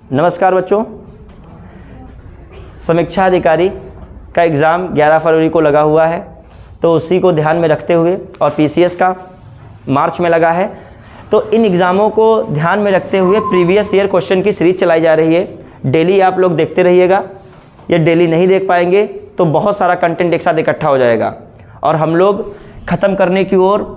नमस्कार बच्चों, समीक्षा अधिकारी का एग्ज़ाम 11 फरवरी को लगा हुआ है, तो उसी को ध्यान में रखते हुए और पीसीएस का मार्च में लगा है, तो इन एग्ज़ामों को ध्यान में रखते हुए प्रीवियस ईयर क्वेश्चन की सीरीज चलाई जा रही है। डेली आप लोग देखते रहिएगा। ये डेली नहीं देख पाएंगे तो बहुत सारा कंटेंट एक साथ इकट्ठा हो जाएगा और हम लोग ख़त्म करने की ओर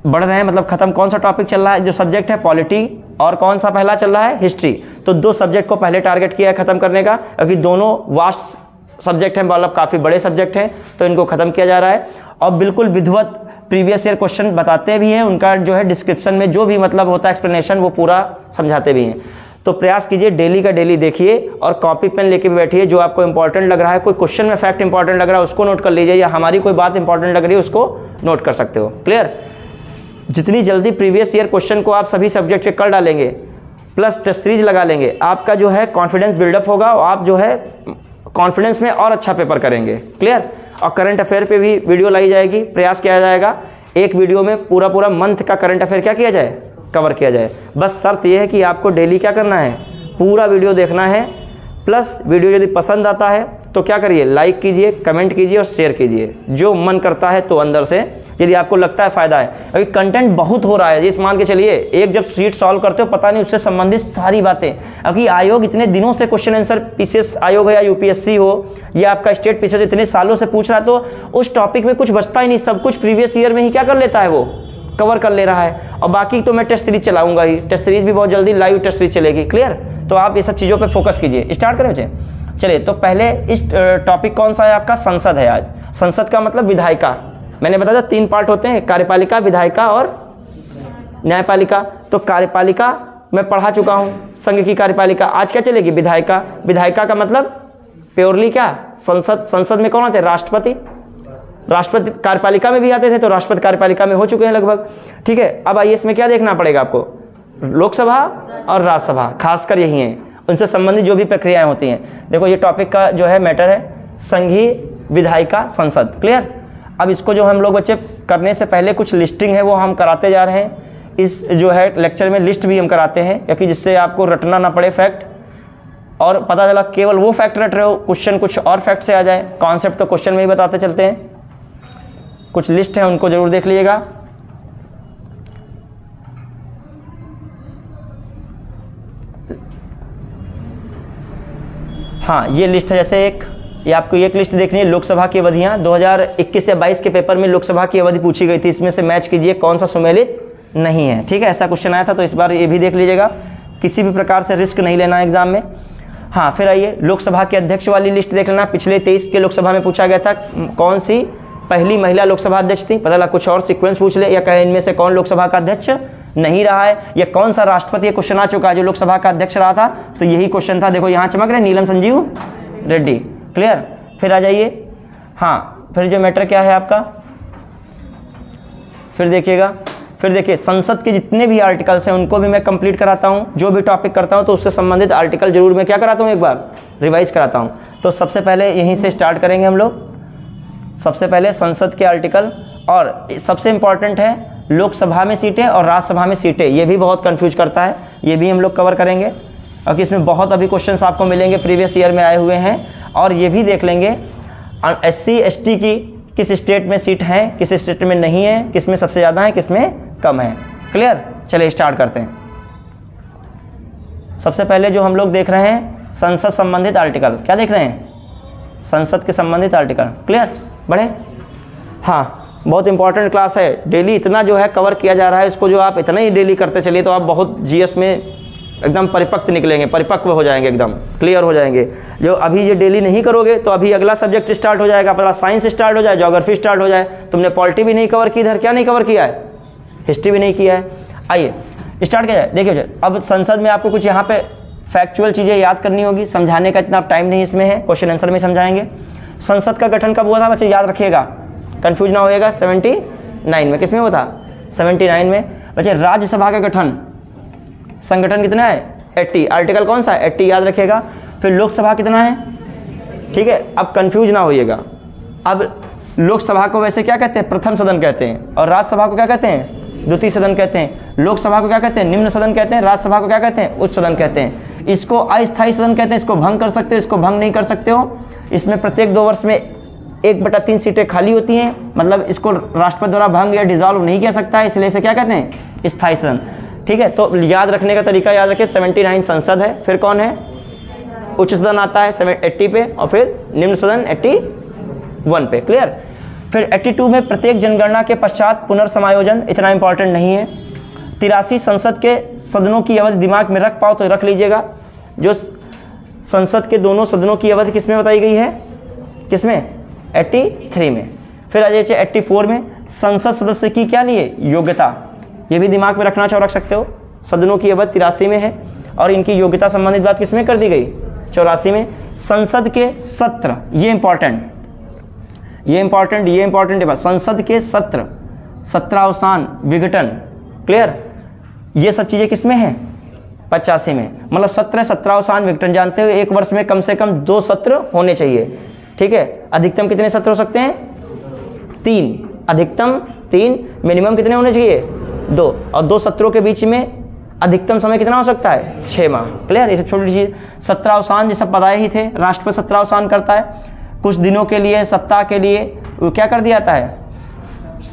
बढ़ रहे हैं। मतलब ख़त्म कौन सा टॉपिक चल रहा है, जो सब्जेक्ट है पॉलिटी, और कौन सा पहला चल रहा है हिस्ट्री। तो दो सब्जेक्ट को पहले टारगेट किया है ख़त्म करने का, क्योंकि दोनों वास्ट सब्जेक्ट हैं, मतलब काफ़ी बड़े सब्जेक्ट हैं, तो इनको ख़त्म किया जा रहा है। और बिल्कुल विधिवत प्रीवियस ईयर क्वेश्चन बताते भी हैं, उनका जो है डिस्क्रिप्शन में जो भी मतलब होता है एक्सप्लेनेशन वो पूरा समझाते भी हैं। तो प्रयास कीजिए डेली का डेली देखिए और कॉपी पेन लेके भी बैठिए। जो आपको इंपॉर्टेंट लग रहा है, कोई क्वेश्चन में फैक्ट इंपॉर्टेंट लग रहा है उसको नोट कर लीजिए, या हमारी कोई बात इंपॉर्टेंट लग रही है उसको नोट कर सकते हो। क्लियर? जितनी जल्दी प्रीवियस ईयर क्वेश्चन को आप सभी सब्जेक्ट के कर डालेंगे प्लस टेस्ट सीरीज लगा लेंगे, आपका जो है कॉन्फिडेंस बिल्डअप होगा और आप जो है कॉन्फिडेंस में और अच्छा पेपर करेंगे। क्लियर? और करंट अफेयर पे भी वीडियो लाई जाएगी। प्रयास किया जाएगा एक वीडियो में पूरा मंथ का करंट अफेयर क्या किया जाए, कवर किया जाए। बस शर्त यह है कि आपको डेली क्या करना है, पूरा वीडियो देखना है। प्लस वीडियो यदि पसंद आता है तो क्या करिए, लाइक कीजिए, कमेंट कीजिए और शेयर कीजिए, जो मन करता है तो अंदर से, यदि आपको लगता है फ़ायदा है। अभी कंटेंट बहुत हो रहा है, जिस मान के चलिए एक जब शीट सॉल्व करते हो पता नहीं उससे संबंधित सारी बातें, अभी आयोग इतने दिनों से क्वेश्चन आंसर, पीसीएस आयोग है या यूपीएससी हो या आपका स्टेट पीसीएस इतने सालों से पूछ रहा है, तो उस टॉपिक में कुछ बचता ही नहीं, सब कुछ प्रीवियस ईयर में ही क्या कर लेता है, वो कवर कर ले रहा है। और बाकी तो मैं टेस्ट सीरीज चलाऊंगा ही, टेस्ट सीरीज भी बहुत जल्दी लाइव टेस्ट सीरीज चलेगी। क्लियर? तो आप ये सब चीज़ों पे फोकस कीजिए। स्टार्ट करें बच्चे। चलिए, तो पहले इस टॉपिक कौन सा है आपका, संसद है आज। संसद का मतलब विधायिका। मैंने बताया 3 पार्ट होते हैं, कार्यपालिका, विधायिका और न्यायपालिका। तो कार्यपालिका मैं पढ़ा चुका हूँ, संघ की कार्यपालिका। आज क्या चलेगी, विधायिका। विधायिका का मतलब प्योरली क्या, संसद। संसद में कौन आते हैं, राष्ट्रपति। राष्ट्रपति कार्यपालिका में भी आते थे, तो राष्ट्रपति कार्यपालिका में हो चुके हैं लगभग। ठीक है, अब आइए इसमें क्या देखना पड़ेगा आपको, लोकसभा और राज्यसभा, खासकर यही है, उनसे संबंधित जो भी प्रक्रियाएं होती हैं। देखो ये टॉपिक का जो है मैटर है, संघीय, विधायिका, संसद। क्लियर? अब इसको जो हम लोग बच्चे करने से पहले कुछ लिस्टिंग है वो हम कराते जा रहे हैं। इस जो है लेक्चर में लिस्ट भी हम कराते हैं, क्योंकि जिससे आपको रटना ना पड़े फैक्ट, और पता चला केवल वो फैक्ट रट रहे हो, क्वेश्चन कुछ और फैक्ट से आ जाए। कॉन्सेप्ट तो क्वेश्चन में ही बताते चलते हैं। कुछ लिस्ट है उनको जरूर देख लीजिएगा। हाँ, ये लिस्ट है, जैसे ये आपको एक लिस्ट देखनी है, लोकसभा की अवधियाँ 2021 या 22 के पेपर में लोकसभा की अवधि पूछी गई थी। इसमें से मैच कीजिए कौन सा सुमेलित नहीं है। ठीक है, ऐसा क्वेश्चन आया था, तो इस बार ये भी देख लीजिएगा। किसी भी प्रकार से रिस्क नहीं लेना एग्जाम में। हाँ, फिर आइए लोकसभा के अध्यक्ष वाली लिस्ट देख लेना। पिछले 23 के लोकसभा में पूछा गया था कौन सी पहली महिला लोकसभा अध्यक्ष थी। पता लगा कुछ और सीक्वेंस पूछ ले, या कहे इनमें से कौन लोकसभा का अध्यक्ष नहीं रहा है, या कौन सा राष्ट्रपति, क्वेश्चन आ चुका है जो लोकसभा का अध्यक्ष रहा था। तो यही क्वेश्चन था, देखो यहाँ चमक रहे, नीलम संजीव रेड्डी। क्लियर? फिर आ जाइए, हाँ, फिर जो मैटर क्या है आपका, फिर देखिएगा, फिर देखिए संसद के जितने भी आर्टिकल्स हैं उनको भी मैं कंप्लीट कराता हूँ। जो भी टॉपिक करता हूँ तो उससे संबंधित आर्टिकल जरूर मैं क्या कराता हूँ, एक बार रिवाइज कराता हूँ। तो सबसे पहले यहीं से स्टार्ट करेंगे हम लोग। सबसे पहले संसद के आर्टिकल, और सबसे इंपॉर्टेंट है लोकसभा में सीटें और राज्यसभा में सीटें। ये भी बहुत कंफ्यूज करता है, ये भी हम लोग कवर करेंगे, क्योंकि इसमें बहुत अभी क्वेश्चंस आपको मिलेंगे प्रीवियस ईयर में आए हुए हैं। और ये भी देख लेंगे SC ST की किस स्टेट में सीट है, किस स्टेट में नहीं है, किस में सबसे ज़्यादा है, किस में कम है। क्लियर? चलिए स्टार्ट करते हैं। सबसे पहले जो हम लोग देख रहे हैं, संसद संबंधित आर्टिकल। क्या देख रहे हैं, संसद के संबंधित आर्टिकल। क्लियर? बढ़े? हाँ, बहुत इंपॉर्टेंट क्लास है। डेली इतना जो है कवर किया जा रहा है, इसको जो आप इतना ही डेली करते चलिए तो आप बहुत GS में एकदम परिपक्व निकलेंगे, परिपक्व हो जाएंगे, एकदम क्लियर हो जाएंगे। जो अभी ये डेली नहीं करोगे तो अभी अगला सब्जेक्ट स्टार्ट हो जाएगा, पता साइंस स्टार्ट हो जाए, ज्योग्राफी स्टार्ट हो जाए। तुमने पॉलिटी भी नहीं कवर की, इधर क्या नहीं कवर किया है, हिस्ट्री भी नहीं किया है। आइए स्टार्ट किया जाए। देखिए अब संसद में आपको कुछ यहाँ पे फैक्चुअल चीज़ें याद करनी होगी, समझाने का इतना टाइम नहीं इसमें है, क्वेश्चन आंसर में समझाएंगे। संसद का गठन कब हुआ था बच्चे, याद रखिएगा, कंफ्यूज ना होएगा। 79 में। किसमें हुआ था, 79 में। बच्चे राज्यसभा का गठन, संगठन कितना है, 80। आर्टिकल कौन सा है, 80, याद रखिएगा। फिर लोकसभा कितना है, ठीक है, अब कंफ्यूज ना होइएगा। अब लोकसभा को वैसे क्या कहते हैं, प्रथम सदन कहते हैं, और राज्यसभा को क्या कहते हैं, द्वितीय सदन कहते हैं। लोकसभा को क्या कहते हैं, निम्न सदन कहते हैं। राज्यसभा को क्या कहते हैं, उच्च सदन कहते हैं। इसको अस्थायी सदन कहते हैं, इसको भंग कर सकते हो, इसको भंग नहीं कर सकते हो। इसमें प्रत्येक 2 वर्ष में 1/3 सीटें खाली होती हैं, मतलब इसको राष्ट्रपति द्वारा भंग या डिसॉल्व नहीं किया सकता है, इसलिए इसे क्या कहते हैं, स्थायी सदन। ठीक है, तो याद रखने का तरीका याद रखिए, 79 संसद है, फिर कौन है, उच्च सदन आता है 80 पे, और फिर निम्न सदन 81 पे। क्लियर। फिर 82 में प्रत्येक जनगणना के पश्चात पुनर्समायोजन, इतना इंपॉर्टेंट नहीं है। 83 संसद के सदनों की अवधि दिमाग में रख पाओ तो रख लीजिएगा, जो संसद के दोनों सदनों की अवधि किसमें बताई गई है, किसमें, 83 में। फिर आ जाइए 84 में संसद सदस्य की क्या लिए, योग्यता, ये भी दिमाग में रखना चाहो रख सकते हो। सदनों की अवधि 83 में है और इनकी योग्यता संबंधित बात किसमें कर दी गई, 84 में। संसद के सत्र, ये इंपॉर्टेंट है, संसद के सत्र, सत्रावसान, विघटन, क्लियर, ये सब चीज़ें किसमें हैं, 85 में। मतलब सत्र, सत्रावसान, विघटन जानते हो, एक वर्ष में कम से कम 2 सत्र होने चाहिए। ठीक है, अधिकतम कितने सत्र हो सकते हैं, 3, अधिकतम 3, मिनिमम कितने होने चाहिए, 2, और 2 सत्रों के बीच में अधिकतम समय कितना हो सकता है, 6 माह। क्लियर। इसे छोटी चीज़, सत्रावसान जैसे पता ही थे, राष्ट्रपति सत्रावसान करता है, कुछ दिनों के लिए, सप्ताह के लिए क्या कर दिया जाता है,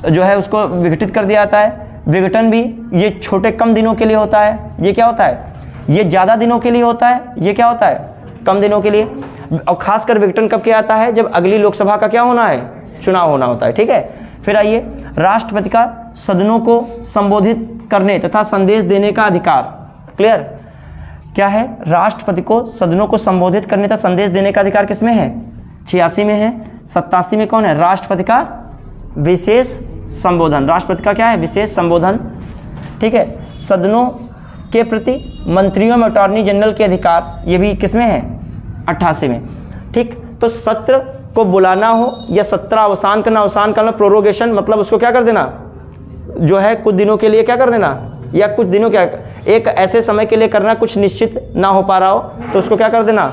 जो है उसको विघटित कर दिया जाता है। विघटन भी ये छोटे कम दिनों के लिए होता है, ये क्या होता है, ये ज़्यादा दिनों के लिए होता है, ये क्या होता है, कम दिनों के लिए। और खासकर विघटन कब किया जाता है, जब अगली लोकसभा का क्या होना है, चुनाव होना होता है। ठीक है। फिर आइए, राष्ट्रपति का सदनों को संबोधित करने तथा संदेश देने का अधिकार। क्लियर। क्या है, राष्ट्रपति को सदनों को संबोधित करने तथा संदेश देने का अधिकार किसमें है, 86 में है। 87 में कौन है, राष्ट्रपति का विशेष संबोधन, राष्ट्रपति का क्या है, विशेष संबोधन। ठीक है। सदनों के प्रति मंत्रियों में अटॉर्नी जनरल के अधिकार, ये भी किसमें है, 88 में। ठीक। तो सत्र को बुलाना हो या सत्र अवसान करना, प्रोरोगेशन, मतलब उसको क्या कर देना, जो है कुछ दिनों के लिए क्या कर देना, या कुछ दिनों क्या, एक ऐसे समय के लिए करना कुछ निश्चित ना हो पा रहा हो तो उसको क्या कर देना,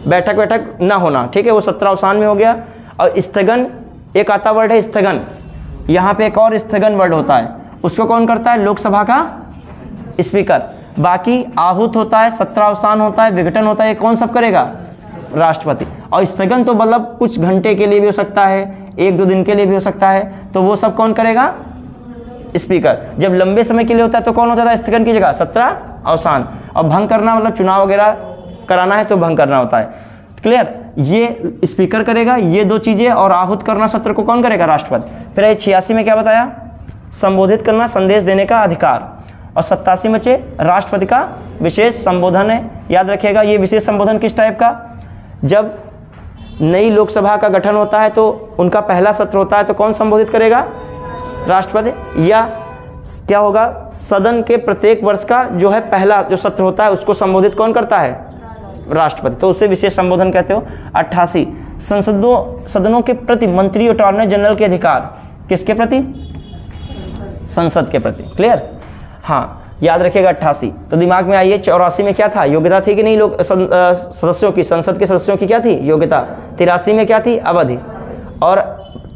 बैठक ना होना। ठीक है, वो सत्रावसान में हो गया। और स्थगन, एक आता वर्ड है स्थगन, यहाँ पे एक और स्थगन वर्ड होता है, उसको कौन करता है, लोकसभा का स्पीकर। बाकी आहूत होता है, सत्रावसान होता है, विघटन होता है, ये कौन सब करेगा, राष्ट्रपति। और स्थगन तो मतलब कुछ घंटे के लिए भी हो सकता है, 1-2 दिन के लिए भी हो सकता है, तो वो सब कौन करेगा, स्पीकर। जब लंबे समय के लिए होता है तो कौन होता है स्थगन की जगह, सत्रावसान। और भंग करना मतलब चुनाव वगैरह कराना है तो भंग करना होता है। क्लियर। ये स्पीकर करेगा ये 2 चीज़ें, और आहूत करना सत्र को कौन करेगा, राष्ट्रपति। फिर 86 में क्या बताया, संबोधित करना, संदेश देने का अधिकार। और 87 में राष्ट्रपति का विशेष संबोधन है। याद रखिएगा, ये विशेष संबोधन किस टाइप का, जब नई लोकसभा का गठन होता है तो उनका पहला सत्र होता है तो कौन संबोधित करेगा, राष्ट्रपति। या क्या होगा, सदन के प्रत्येक वर्ष का जो है पहला जो सत्र होता है उसको संबोधित कौन करता है, राष्ट्रपति, तो उसे विशेष संबोधन कहते हो। 88 सदनों के प्रति मंत्री अटॉर्नी जनरल के अधिकार, किसके प्रति, संसद के प्रति। क्लियर। हाँ, याद रखिएगा 88। तो दिमाग में आइए 84 में क्या था, योग्यता थी कि नहीं, लोग सदस्यों की, संसद के सदस्यों की क्या थी, योग्यता। 83 में क्या थी, अवधि। और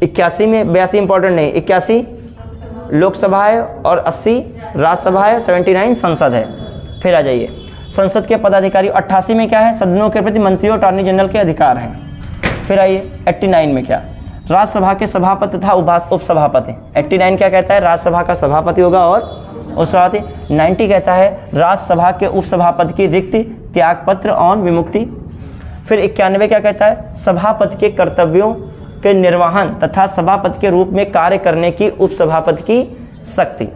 81 में, 82 इंपॉर्टेंट नहीं, 81 लोकसभा है और 80 राज्यसभा है, 79 संसद है। फिर आ जाइए संसद के पदाधिकारी। 88 में क्या है, सदनों के प्रति मंत्रियों अटॉर्नी जनरल के अधिकार हैं। फिर आइए 89 में क्या, राज्यसभा के सभापति तथा उपसभापति। 89 क्या कहता है, राज्यसभा का सभापति होगा और उपसभापति। 90 कहता है राज्यसभा के उपसभापति की रिक्ति, त्यागपत्र और विमुक्ति। फिर 91 क्या कहता है, सभापति के कर्तव्यों के निर्वहन तथा सभापति के रूप में कार्य करने की उपसभापति की शक्ति।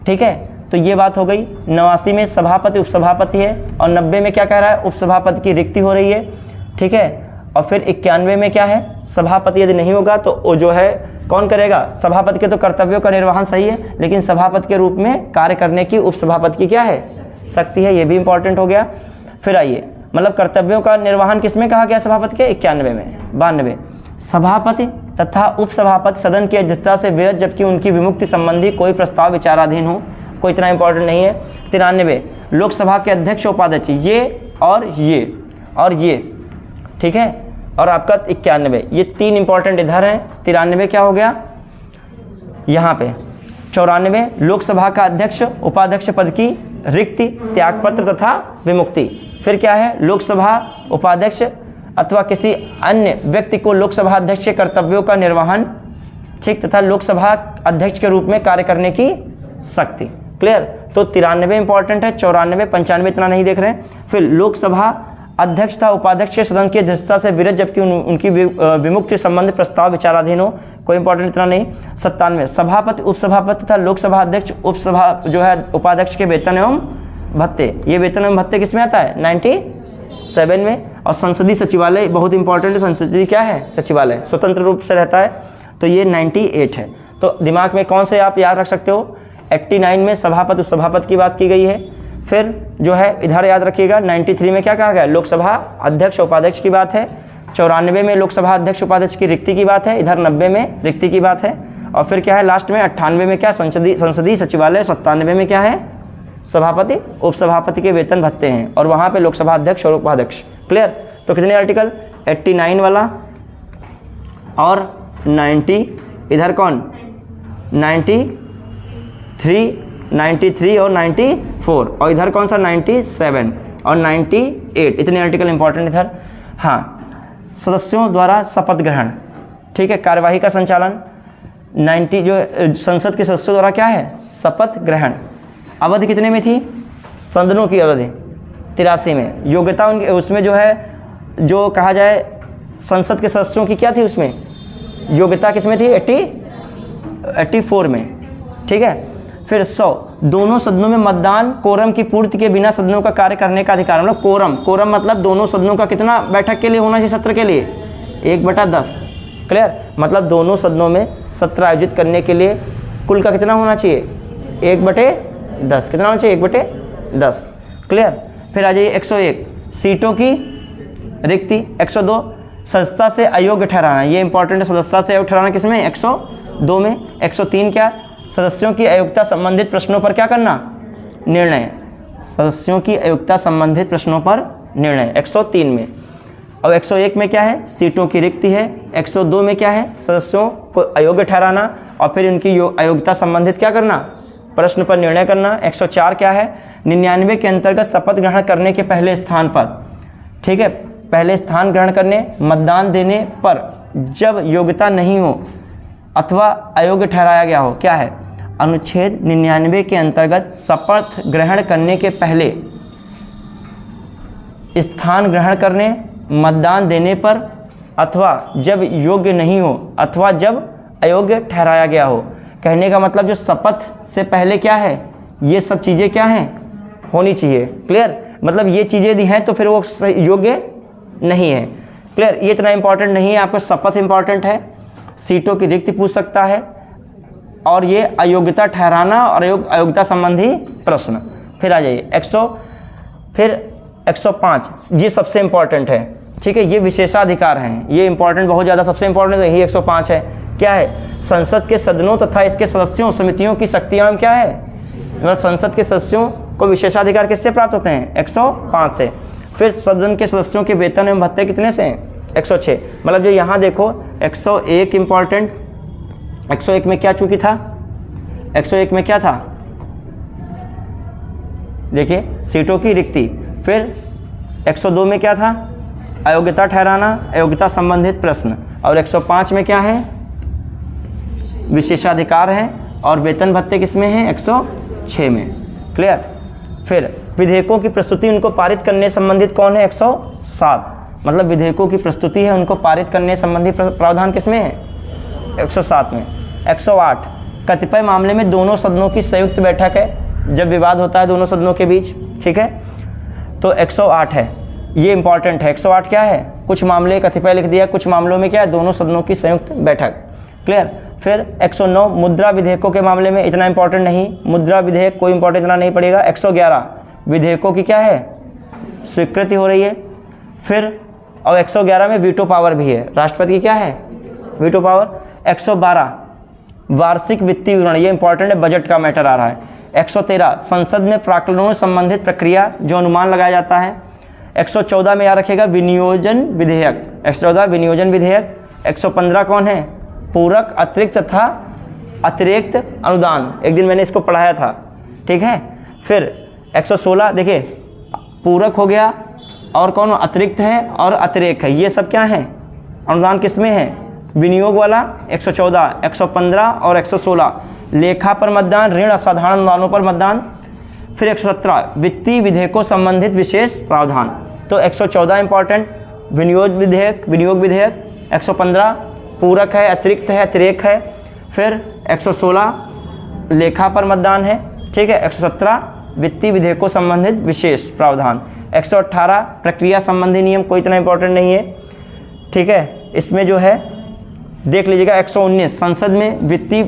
ठीक है, तो ये बात हो गई। 89 में सभापति उपसभापति है और 90 में क्या कह रहा है, उपसभापति की रिक्ति हो रही है। ठीक है, और फिर 91 में क्या है, सभापति यदि नहीं होगा तो वो जो है कौन करेगा, सभापति के तो कर्तव्यों का निर्वहन सही है, लेकिन सभापति के रूप में कार्य करने की उपसभापति की क्या है, शक्ति है। ये भी इंपॉर्टेंट हो गया। फिर आइए, मतलब कर्तव्यों का निर्वहन किसमें कहा गया, सभापति के 91 में। 92 सभापति तथा उपसभापति सदन की अध्यक्षता से विरत जबकि उनकी विमुक्ति संबंधी कोई प्रस्ताव विचाराधीन हो, कोई इतना इंपॉर्टेंट नहीं है। 93 लोकसभा के अध्यक्ष उपाध्यक्ष, ये और ये। ठीक है, और आपका 91, ये 3 इंपॉर्टेंट इधर हैं। 93 क्या हो गया यहाँ पे। 94 लोकसभा का अध्यक्ष उपाध्यक्ष पद की रिक्ति, त्यागपत्र तथा विमुक्ति। फिर क्या है, लोकसभा उपाध्यक्ष अथवा किसी अन्य व्यक्ति को लोकसभा अध्यक्ष के कर्तव्यों का निर्वहन, ठीक, तथा लोकसभा अध्यक्ष के रूप में कार्य करने की शक्ति। क्लियर। तो 93 इंपॉर्टेंट है, 94 95 इतना नहीं देख रहे हैं। फिर लोकसभा अध्यक्ष तथा उपाध्यक्ष के सदन की अध्यक्षता से विरत जबकि उनकी विमुक्ति संबंधी प्रस्ताव विचाराधीन हो, कोई इंपॉर्टेंट इतना नहीं। 97 सभापति उपसभापति तथा लोकसभा अध्यक्ष उपसभा जो है उपाध्यक्ष के वेतन एवं भत्ते, ये वेतन एवं भत्ते किसमें आता है, 97 में। और संसदीय सचिवालय बहुत इंपॉर्टेंट है, संसदीय क्या है, सचिवालय स्वतंत्र रूप से रहता है, तो ये 98 है। तो दिमाग में कौन से आप याद रख सकते हो, 89 में सभापति उपसभापति की बात की गई है। फिर जो है इधर याद रखिएगा 93 में क्या कहा गया, लोकसभा अध्यक्ष उपाध्यक्ष की बात है। 94 में लोकसभा अध्यक्ष उपाध्यक्ष की रिक्ति की बात है, इधर 90 में रिक्ति की बात है। और फिर क्या है लास्ट में 98 में क्या, संसदीय सचिवालय। 97 में क्या है, सभापति उपसभापति के वेतन भत्ते हैं, और वहाँ पे लोकसभा अध्यक्ष और उपाध्यक्ष। क्लियर। तो कितने आर्टिकल, 89 वाला और 90, इधर कौन 93 और 94, और इधर कौन सा 97 और 98, इतने आर्टिकल इंपॉर्टेंट इधर। हाँ, सदस्यों द्वारा शपथ ग्रहण, ठीक है, कार्यवाही का संचालन। 90 जो संसद के सदस्यों द्वारा क्या है, शपथ ग्रहण। अवधि कितने में थी, सदनों की अवधि 83 में। योग्यता उनकी उसमें जो है, जो कहा जाए संसद के सदस्यों की क्या थी, उसमें योग्यता किसमें थी, 84 में, ठीक है। फिर 100 दोनों सदनों में मतदान कोरम की पूर्ति के बिना सदनों का कार्य करने का अधिकार। मतलब कोरम मतलब दोनों सदनों का कितना बैठक के लिए होना चाहिए, सत्र के लिए 1/10। क्लियर। मतलब दोनों सदनों में सत्र आयोजित करने के लिए कुल का कितना होना चाहिए, 1/10। कितना होना चाहिए, 1/10। क्लियर। फिर आ जाइए 101 सीटों की रिक्ति। 102 सदस्यता से अयोग्य ठहराना, ये इंपॉर्टेंट है, सदस्यता से अयोग्य ठहराना किसमें, 102 में। 103 क्या, सदस्यों की अयोग्यता संबंधित प्रश्नों पर क्या करना, निर्णय। सदस्यों की अयोग्यता संबंधित प्रश्नों पर निर्णय 103 में। और 101 में क्या है, सीटों की रिक्ति है। 102 में क्या है, सदस्यों को अयोग्य ठहराना और फिर उनकी अयोग्यता संबंधित क्या करना, प्रश्न पर निर्णय करना। 104 क्या है, 99 के अंतर्गत शपथ ग्रहण करने के पहले स्थान पर, ठीक है, पहले स्थान ग्रहण करने, मतदान देने पर जब योग्यता नहीं हो अथवा अयोग्य ठहराया गया हो, क्या है, अनुच्छेद 99 के अंतर्गत शपथ ग्रहण करने के पहले स्थान ग्रहण करने, मतदान देने पर अथवा जब योग्य नहीं हो अथवा जब अयोग्य ठहराया गया हो। कहने का मतलब जो शपथ से पहले क्या है, ये सब चीज़ें क्या हैं, होनी चाहिए। क्लियर। मतलब ये चीज़ें यदि हैं तो फिर वो योग्य नहीं है। क्लियर। ये इतना इंपॉर्टेंट नहीं है, आपका शपथ इंपॉर्टेंट है, सीटों की रिक्ति पूछ सकता है, और ये अयोग्यता ठहराना और अयोग्यता संबंधी प्रश्न। फिर आ जाइए 105, ये सबसे इंपॉर्टेंट है, ठीक है, ये विशेषाधिकार हैं, ये इंपॉर्टेंट बहुत ज़्यादा, सबसे इंपॉर्टेंट यही 105 है। क्या है, संसद के सदनों तथा इसके सदस्यों समितियों की शक्तियाँ में क्या है, मतलब संसद के सदस्यों को विशेषाधिकार किससे प्राप्त होते हैं, 105 से। फिर सदन के सदस्यों के वेतन एवं भत्ते कितने से हैं, 106। मतलब जो यहाँ देखो 101 इंपॉर्टेंट, 101 में क्या चूकी था, 101 में क्या था, देखिए सीटों की रिक्ति। फिर 102 में क्या था, अयोग्यता ठहराना, अयोग्यता संबंधित प्रश्न। और 105 में क्या है, विशेषाधिकार है, और वेतन भत्ते किसमें हैं, 106 में। क्लियर। फिर विधेयकों की प्रस्तुति उनको पारित करने संबंधित कौन है, 107। मतलब विधेयकों की प्रस्तुति है, उनको पारित करने संबंधी प्रावधान किसमें है, 107 में। 108 कतिपय मामले में दोनों सदनों की संयुक्त बैठक है, जब विवाद होता है दोनों सदनों के बीच, ठीक है, तो 108 है, ये इंपॉर्टेंट है। 108 क्या है, कुछ मामले कतिपय लिख दिया, कुछ मामलों में क्या है, दोनों सदनों की संयुक्त बैठक। क्लियर। फिर 109 मुद्रा विधेयकों के मामले में, इतना इंपॉर्टेंट नहीं, मुद्रा विधेयक कोई इंपॉर्टेंट इतना नहीं पड़ेगा। 111 विधेयकों की क्या है, स्वीकृति हो रही है। फिर और 111 में वीटो पावर भी है, राष्ट्रपति की क्या है, वीटो पावर। 112 वार्षिक वित्तीय विवरण, ये इंपॉर्टेंट है, बजट का मैटर आ रहा है। 113 संसद में प्राक्कलनों से संबंधित प्रक्रिया जो अनुमान लगाया जाता है। 114 में याद रखेगा विनियोजन विधेयक, 114 विनियोजन विधेयक। 115 कौन है, पूरक अतिरिक्त तथा अतिरिक्त अनुदान, एक दिन मैंने इसको पढ़ाया था, ठीक है। फिर 116 देखिए, पूरक हो गया, और कौन अतिरिक्त है और अतिरेक है, ये सब क्या है अनुदान किस में है, विनियोग वाला 114, 115 और 116 लेखा पर मतदान, ऋण असाधारण अनुदानों पर मतदान। फिर 117 वित्तीय विधेयकों संबंधित विशेष प्रावधान। तो 114 इंपॉर्टेंट विनियोग विधेयक, 115 पूरक है, अतिरिक्त है, अतिरेक है। फिर 116 लेखा पर मतदान है, ठीक है। 117 वित्तीय विधेयकों संबंधित विशेष प्रावधान। 118 प्रक्रिया संबंधी नियम, कोई इतना इंपॉर्टेंट नहीं है, ठीक है। इसमें जो है देख लीजिएगा 119 संसद में वित्तीय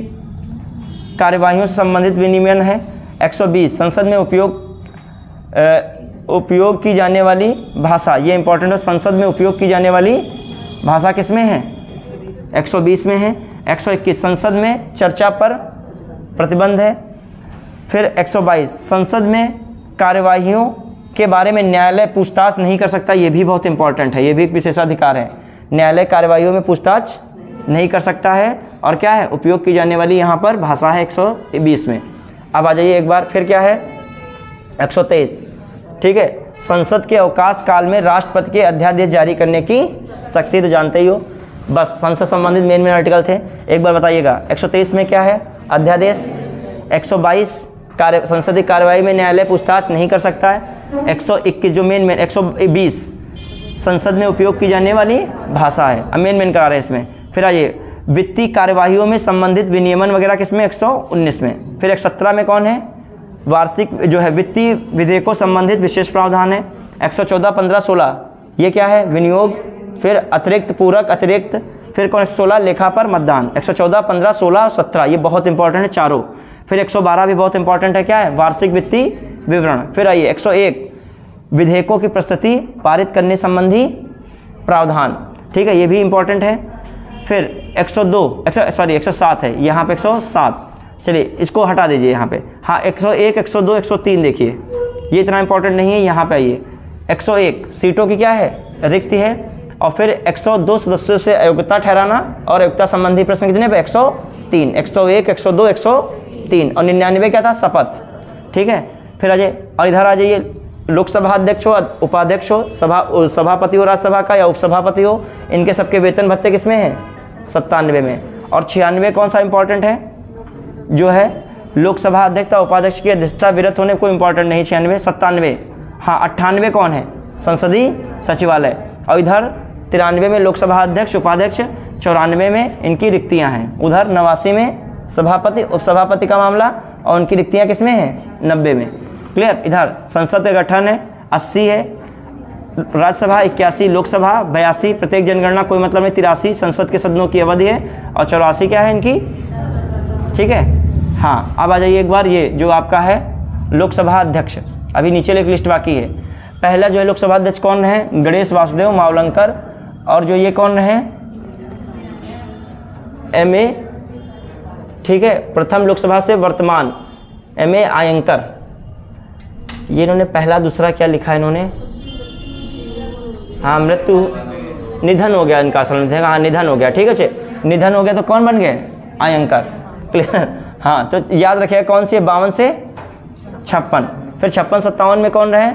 कार्यवाहियों से संबंधित विनियमन है। 120 संसद में उपयोग की जाने वाली भाषा, ये इंपॉर्टेंट है, संसद में उपयोग की जाने वाली भाषा किस में है, 120 में है। 121 संसद में चर्चा पर प्रतिबंध है। फिर 122 संसद में कार्यवाहियों के बारे में न्यायालय पूछताछ नहीं कर सकता, ये भी बहुत इंपॉर्टेंट है, ये भी एक विशेषाधिकार है, न्यायालय कार्यवाहियों में पूछताछ नहीं कर सकता है। और क्या है, उपयोग की जाने वाली यहाँ पर भाषा है 120 में। अब आ जाइए एक बार, फिर क्या है 123, ठीक है। संसद के अवकाश काल में राष्ट्रपति के अध्यादेश जारी करने की शक्ति, तो जानते ही हो, बस संसद संबंधित मेन आर्टिकल थे। एक बार बताइएगा 123 में क्या है, अध्यादेश। 122 संसदीय कार्यवाही में न्यायालय पूछताछ नहीं कर सकता है। 121 जो मेन 120 संसद में उपयोग की जाने वाली भाषा है, अब मेन करा रहे हैं इसमें। फिर आइए वित्तीय कार्यवाहियों में संबंधित विनियमन वगैरह किसमें, 119 में। फिर 117 में कौन है, वार्षिक जो है वित्तीय विधेयकों संबंधित विशेष प्रावधान है। 114, 15, 16 ये क्या है, विनियोग। फिर अतिरिक्त, पूरक, अतिरिक्त। फिर कौन 116 लेखा पर मतदान। 114, 15, 16 और 17 ये बहुत इंपॉर्टेंट है चारों। फिर 112 भी बहुत इंपॉर्टेंट है, क्या है, वार्षिक वित्तीय विवरण। फिर आइए 101 विधेयकों की प्रस्तुति पारित करने संबंधी प्रावधान, ठीक है, ये भी इंपॉर्टेंट है। फिर 107 है यहाँ पे, 107 चलिए इसको हटा दीजिए यहाँ पे। हाँ 101, 102, 103 देखिए, ये इतना इंपॉर्टेंट नहीं है। यहाँ पे आइए 101 सीटों की क्या है, रिक्ति है। और फिर 102 सदस्यों से अयोग्यता ठहराना और अयोग्यता संबंधी प्रश्न कितने पे, 103, 101, 102, 103 और 99 क्या था, शपथ, ठीक है। फिर आ जाइए और इधर आ जाइए, लोकसभा अध्यक्ष हो, उपाध्यक्ष हो, सभापति हो राज्यसभा का या उपसभापति हो, इनके सबके वेतन भत्ते किसमें हैं, 97 में। और 96 कौन सा इंपॉर्टेंट है, जो है लोकसभा अध्यक्ष या उपाध्यक्ष की अध्यक्षता विरत होने, कोई इंपॉर्टेंट नहीं। 96, 97, हाँ 98 कौन है, संसदीय सचिवालय। और इधर 93 में लोकसभा अध्यक्ष उपाध्यक्ष, 94 में इनकी रिक्तियां हैं। उधर 89 में सभापति उपसभापति का मामला और उनकी रिक्तियां किसमें हैं, 90 में। क्लियर। इधर संसद का गठन है 80 है, राज्यसभा 81, लोकसभा 82, प्रत्येक जनगणना कोई मतलब नहीं 83, संसद के सदनों की अवधि है। और 84 क्या है इनकी, ठीक है। हाँ अब आ जाइए एक बार, ये जो आपका है लोकसभा अध्यक्ष, अभी नीचे एक लिस्ट बाकी है। पहला जो है लोकसभा अध्यक्ष कौन रहे, गणेश वासुदेव मावलंकर। और जो ये कौन रहे, MA, ठीक है, प्रथम लोकसभा से वर्तमान MA आयंकर। ये इन्होंने पहला दूसरा क्या लिखा है इन्होंने, हाँ मृत्यु, निधन हो गया इनका असल में, हाँ निधन हो गया, ठीक है, निधन हो गया तो कौन बन गए, आयंकर। क्लियर। हाँ तो याद रखिएगा कौन सी है, 52 से 56। फिर 56-57 में कौन रहे,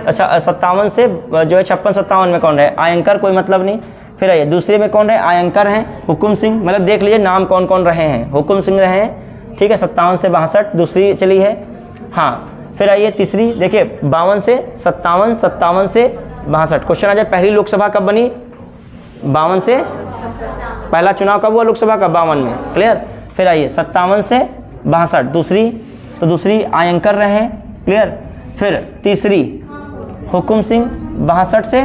अच्छा 57 से जो है 56-57 में कौन रहे, आयंकर, कोई मतलब नहीं। फिर आइए दूसरे में कौन रहे, आयंकर हैं हुकुम सिंह, मतलब देख लीजिए नाम कौन कौन रहे हैं, हुकुम सिंह रहे हैं, ठीक है, 57 से 62 दूसरी चली है। हाँ फिर आइए तीसरी, देखिए 52 से 57, 57 से 62। क्वेश्चन आ जाए पहली लोकसभा कब बनी, 52 से, पहला चुनाव कब हुआ लोकसभा का, 52 में। क्लियर। फिर आइए 57 से 62 दूसरी, तो दूसरी आयंकर रहे हैं। क्लियर। फिर तीसरी हुकुम सिंह 62 से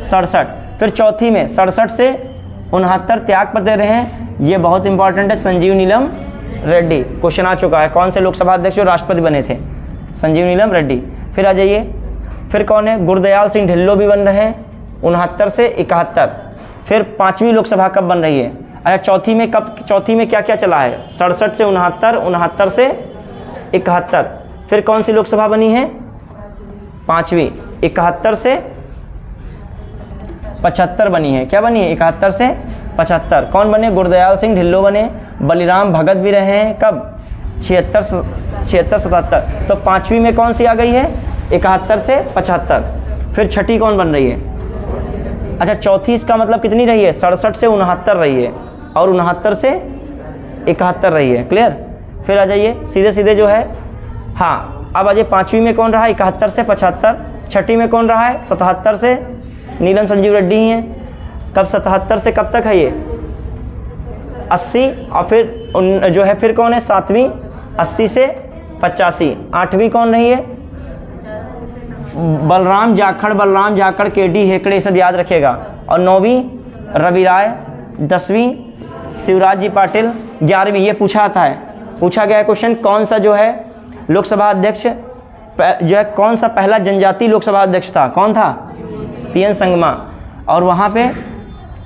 67। फिर चौथी में 67 से 69 त्यागपत्र रहे हैं, ये बहुत इंपॉर्टेंट है, संजीव नीलम रेड्डी। क्वेश्चन आ चुका है, कौन से लोकसभा अध्यक्ष और राष्ट्रपति बने थे, संजीव नीलम रेड्डी। फिर आ जाइए, फिर कौन है, गुरदयाल सिंह ढिल्लो भी बन रहे हैं 69 से 71। फिर 5वीं लोकसभा कब बन रही है, अच्छा चौथी में कब, चौथी में क्या क्या चला है, 67 से 69, 69 से 71। फिर कौन सी लोकसभा बनी है, 5वीं, 71 से 75 बनी है, क्या बनी है, 71 से 75। कौन बने, गुरदयाल सिंह ढिल्लो बने। बलिराम भगत भी रहे हैं कब, 76, 77। तो 5वीं में कौन सी आ गई है, 71 से 75। फिर छठी कौन बन रही है? अच्छा, चौथी इसका मतलब कितनी रही है? 67 से 69 रही है, और 69 से 71 रही है। क्लियर? फिर आ जाइए सीधे सीधे जो है, हाँ अब आ जाइए 5वीं में कौन रहा? 71 से 75। छठी में कौन रहा है? 77 से नीलम संजीव रेड्डी ही हैं। कब 77 से कब तक है ये? 80। और फिर जो है फिर कौन है 7वीं? 80 से 85। 8वीं कौन रही है? बलराम जाखड़ केडी हेकड़े, सब याद रखिएगा। और 9वीं रवि राय। 10वीं शिवराज जी पाटिल। 11वीं ये पूछा गया है क्वेश्चन, कौन सा जो है लोकसभा अध्यक्ष जो है कौन सा पहला जनजातीय लोकसभा अध्यक्ष था? कौन था? PN संगमा। और वहाँ पे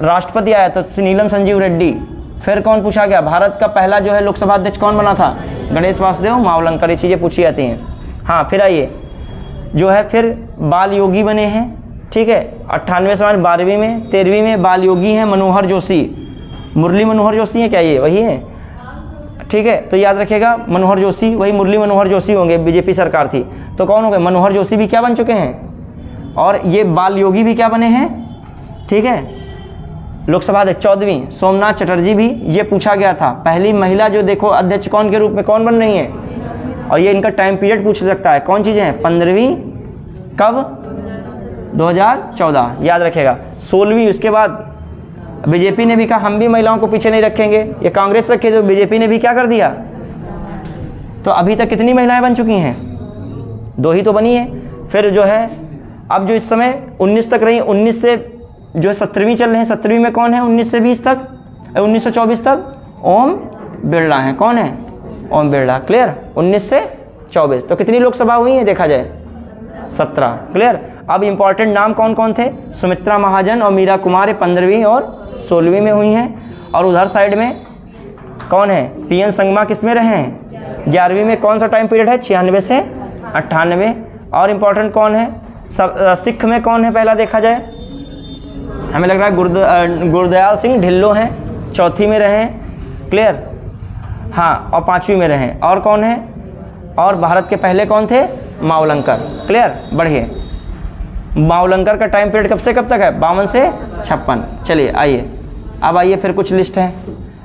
राष्ट्रपति आया तो नीलम संजीव रेड्डी। फिर कौन पूछा गया? भारत का पहला जो है लोकसभा अध्यक्ष कौन बना था? गणेश वासुदेव मावलंकर। ये चीज़ें पूछी जाती हैं। हाँ फिर आइए जो है फिर बाल योगी बने हैं। ठीक है, 98 सवाल 12वीं में। 13वीं में बाल योगी हैं मनोहर जोशी। मुरली मनोहर जोशी हैं क्या? ये वही है। ठीक है, तो याद रखिएगा मनोहर जोशी, वही मुरली मनोहर जोशी होंगे। बीजेपी सरकार थी तो कौन हो गए? मनोहर जोशी भी क्या बन चुके हैं, और ये बाल योगी भी क्या बने हैं। ठीक है, लोकसभा अध्यक्ष 14वीं सोमनाथ चटर्जी भी ये पूछा गया था। पहली महिला जो देखो अध्यक्ष कौन के रूप में कौन बन रही है, और ये इनका टाइम पीरियड पूछ सकता है। कौन चीज़ें हैं? 15वीं कब? 2014 याद रखेगा। 16वीं उसके बाद बीजेपी ने भी कहा हम भी महिलाओं को पीछे नहीं रखेंगे, ये कांग्रेस रखे तो बीजेपी ने भी क्या कर दिया। तो अभी तक कितनी महिलाएं बन चुकी हैं? 2 ही तो बनी है। फिर जो है अब जो इस समय 19 तक रही, 19 से जो है 17वीं चल रहे हैं। 17वीं में कौन है? 19 से 20 तक, 19 से 24 तक ओम बिरला हैं। कौन है? ओम बिरला। क्लियर? 19 से 24 तो कितनी लोकसभा हुई है देखा जाए? 17। क्लियर? अब इंपॉर्टेंट नाम कौन कौन थे? सुमित्रा महाजन और मीरा कुमार 15वीं और 16वीं में हुई हैं। और उधर साइड में कौन है? PN संगमा किस में रहे हैं? 11वीं में। कौन सा टाइम पीरियड है? 96 से 98। और इम्पॉर्टेंट कौन है? सिख में कौन है पहला देखा जाए? हमें लग रहा है गुरदयाल सिंह ढिल्लो हैं, 4थी में रहे हैं। क्लियर? हाँ, और 5वीं में रहे। और कौन है? और भारत के पहले कौन थे? मावलंकर। क्लियर? बढ़िए, मावलंकर का टाइम पीरियड कब से कब तक है? 52 से 56। चलिए आइए, अब आइए फिर कुछ लिस्ट है।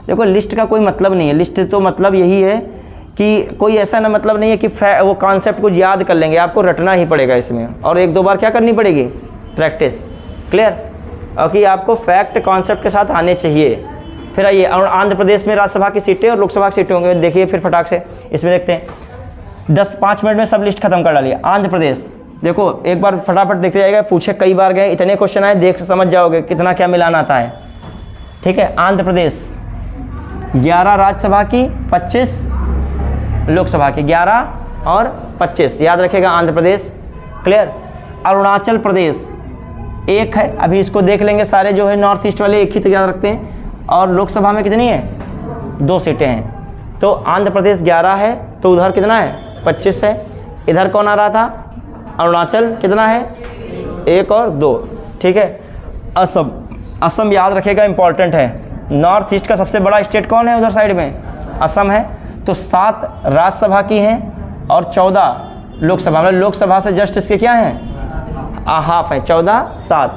देखो लिस्ट का कोई मतलब नहीं है, लिस्ट तो मतलब यही है कि कोई ऐसा ना मतलब नहीं है कि वो कॉन्सेप्ट कुछ याद कर लेंगे, आपको रटना ही पड़ेगा इसमें, और 1-2 बार क्या करनी पड़ेगी? प्रैक्टिस। क्लियर? और कि आपको फैक्ट कॉन्सेप्ट के साथ आने चाहिए। फिर आइए, और आंध्र प्रदेश में राज्यसभा की सीटें और लोकसभा की सीटें होंगे। देखिए फिर फटाक से इसमें देखते हैं। 10-5 मिनट में सब लिस्ट खत्म कर डालिए। आंध्र प्रदेश देखो एक बार फटाफट देखते जाएगा, पूछे कई बार गए, इतने क्वेश्चन आए, देख समझ जाओगे कितना क्या मिलान आता है। ठीक है, आंध्र प्रदेश 11 राज्यसभा की, 25 लोकसभा की, 11 और 25 याद रखेगा आंध्र प्रदेश। क्लियर? अरुणाचल प्रदेश 1 है, अभी इसको देख लेंगे। सारे जो है नॉर्थ ईस्ट वाले 1 ही तो याद रखते हैं। और लोकसभा में कितनी है? 2 सीटें हैं। तो आंध्र प्रदेश 11 है, तो उधर कितना है? 25 है। इधर कौन आ रहा था? अरुणाचल कितना है? 1 और 2। ठीक है, असम याद रखेगा, इंपॉर्टेंट है। नॉर्थ ईस्ट का सबसे बड़ा स्टेट कौन है? उधर साइड में असम है। तो 7 राज्यसभा की हैं और 14 लोकसभा, मतलब लोकसभा से जस्ट इसके क्या हैं? हाफ है। 14, 7।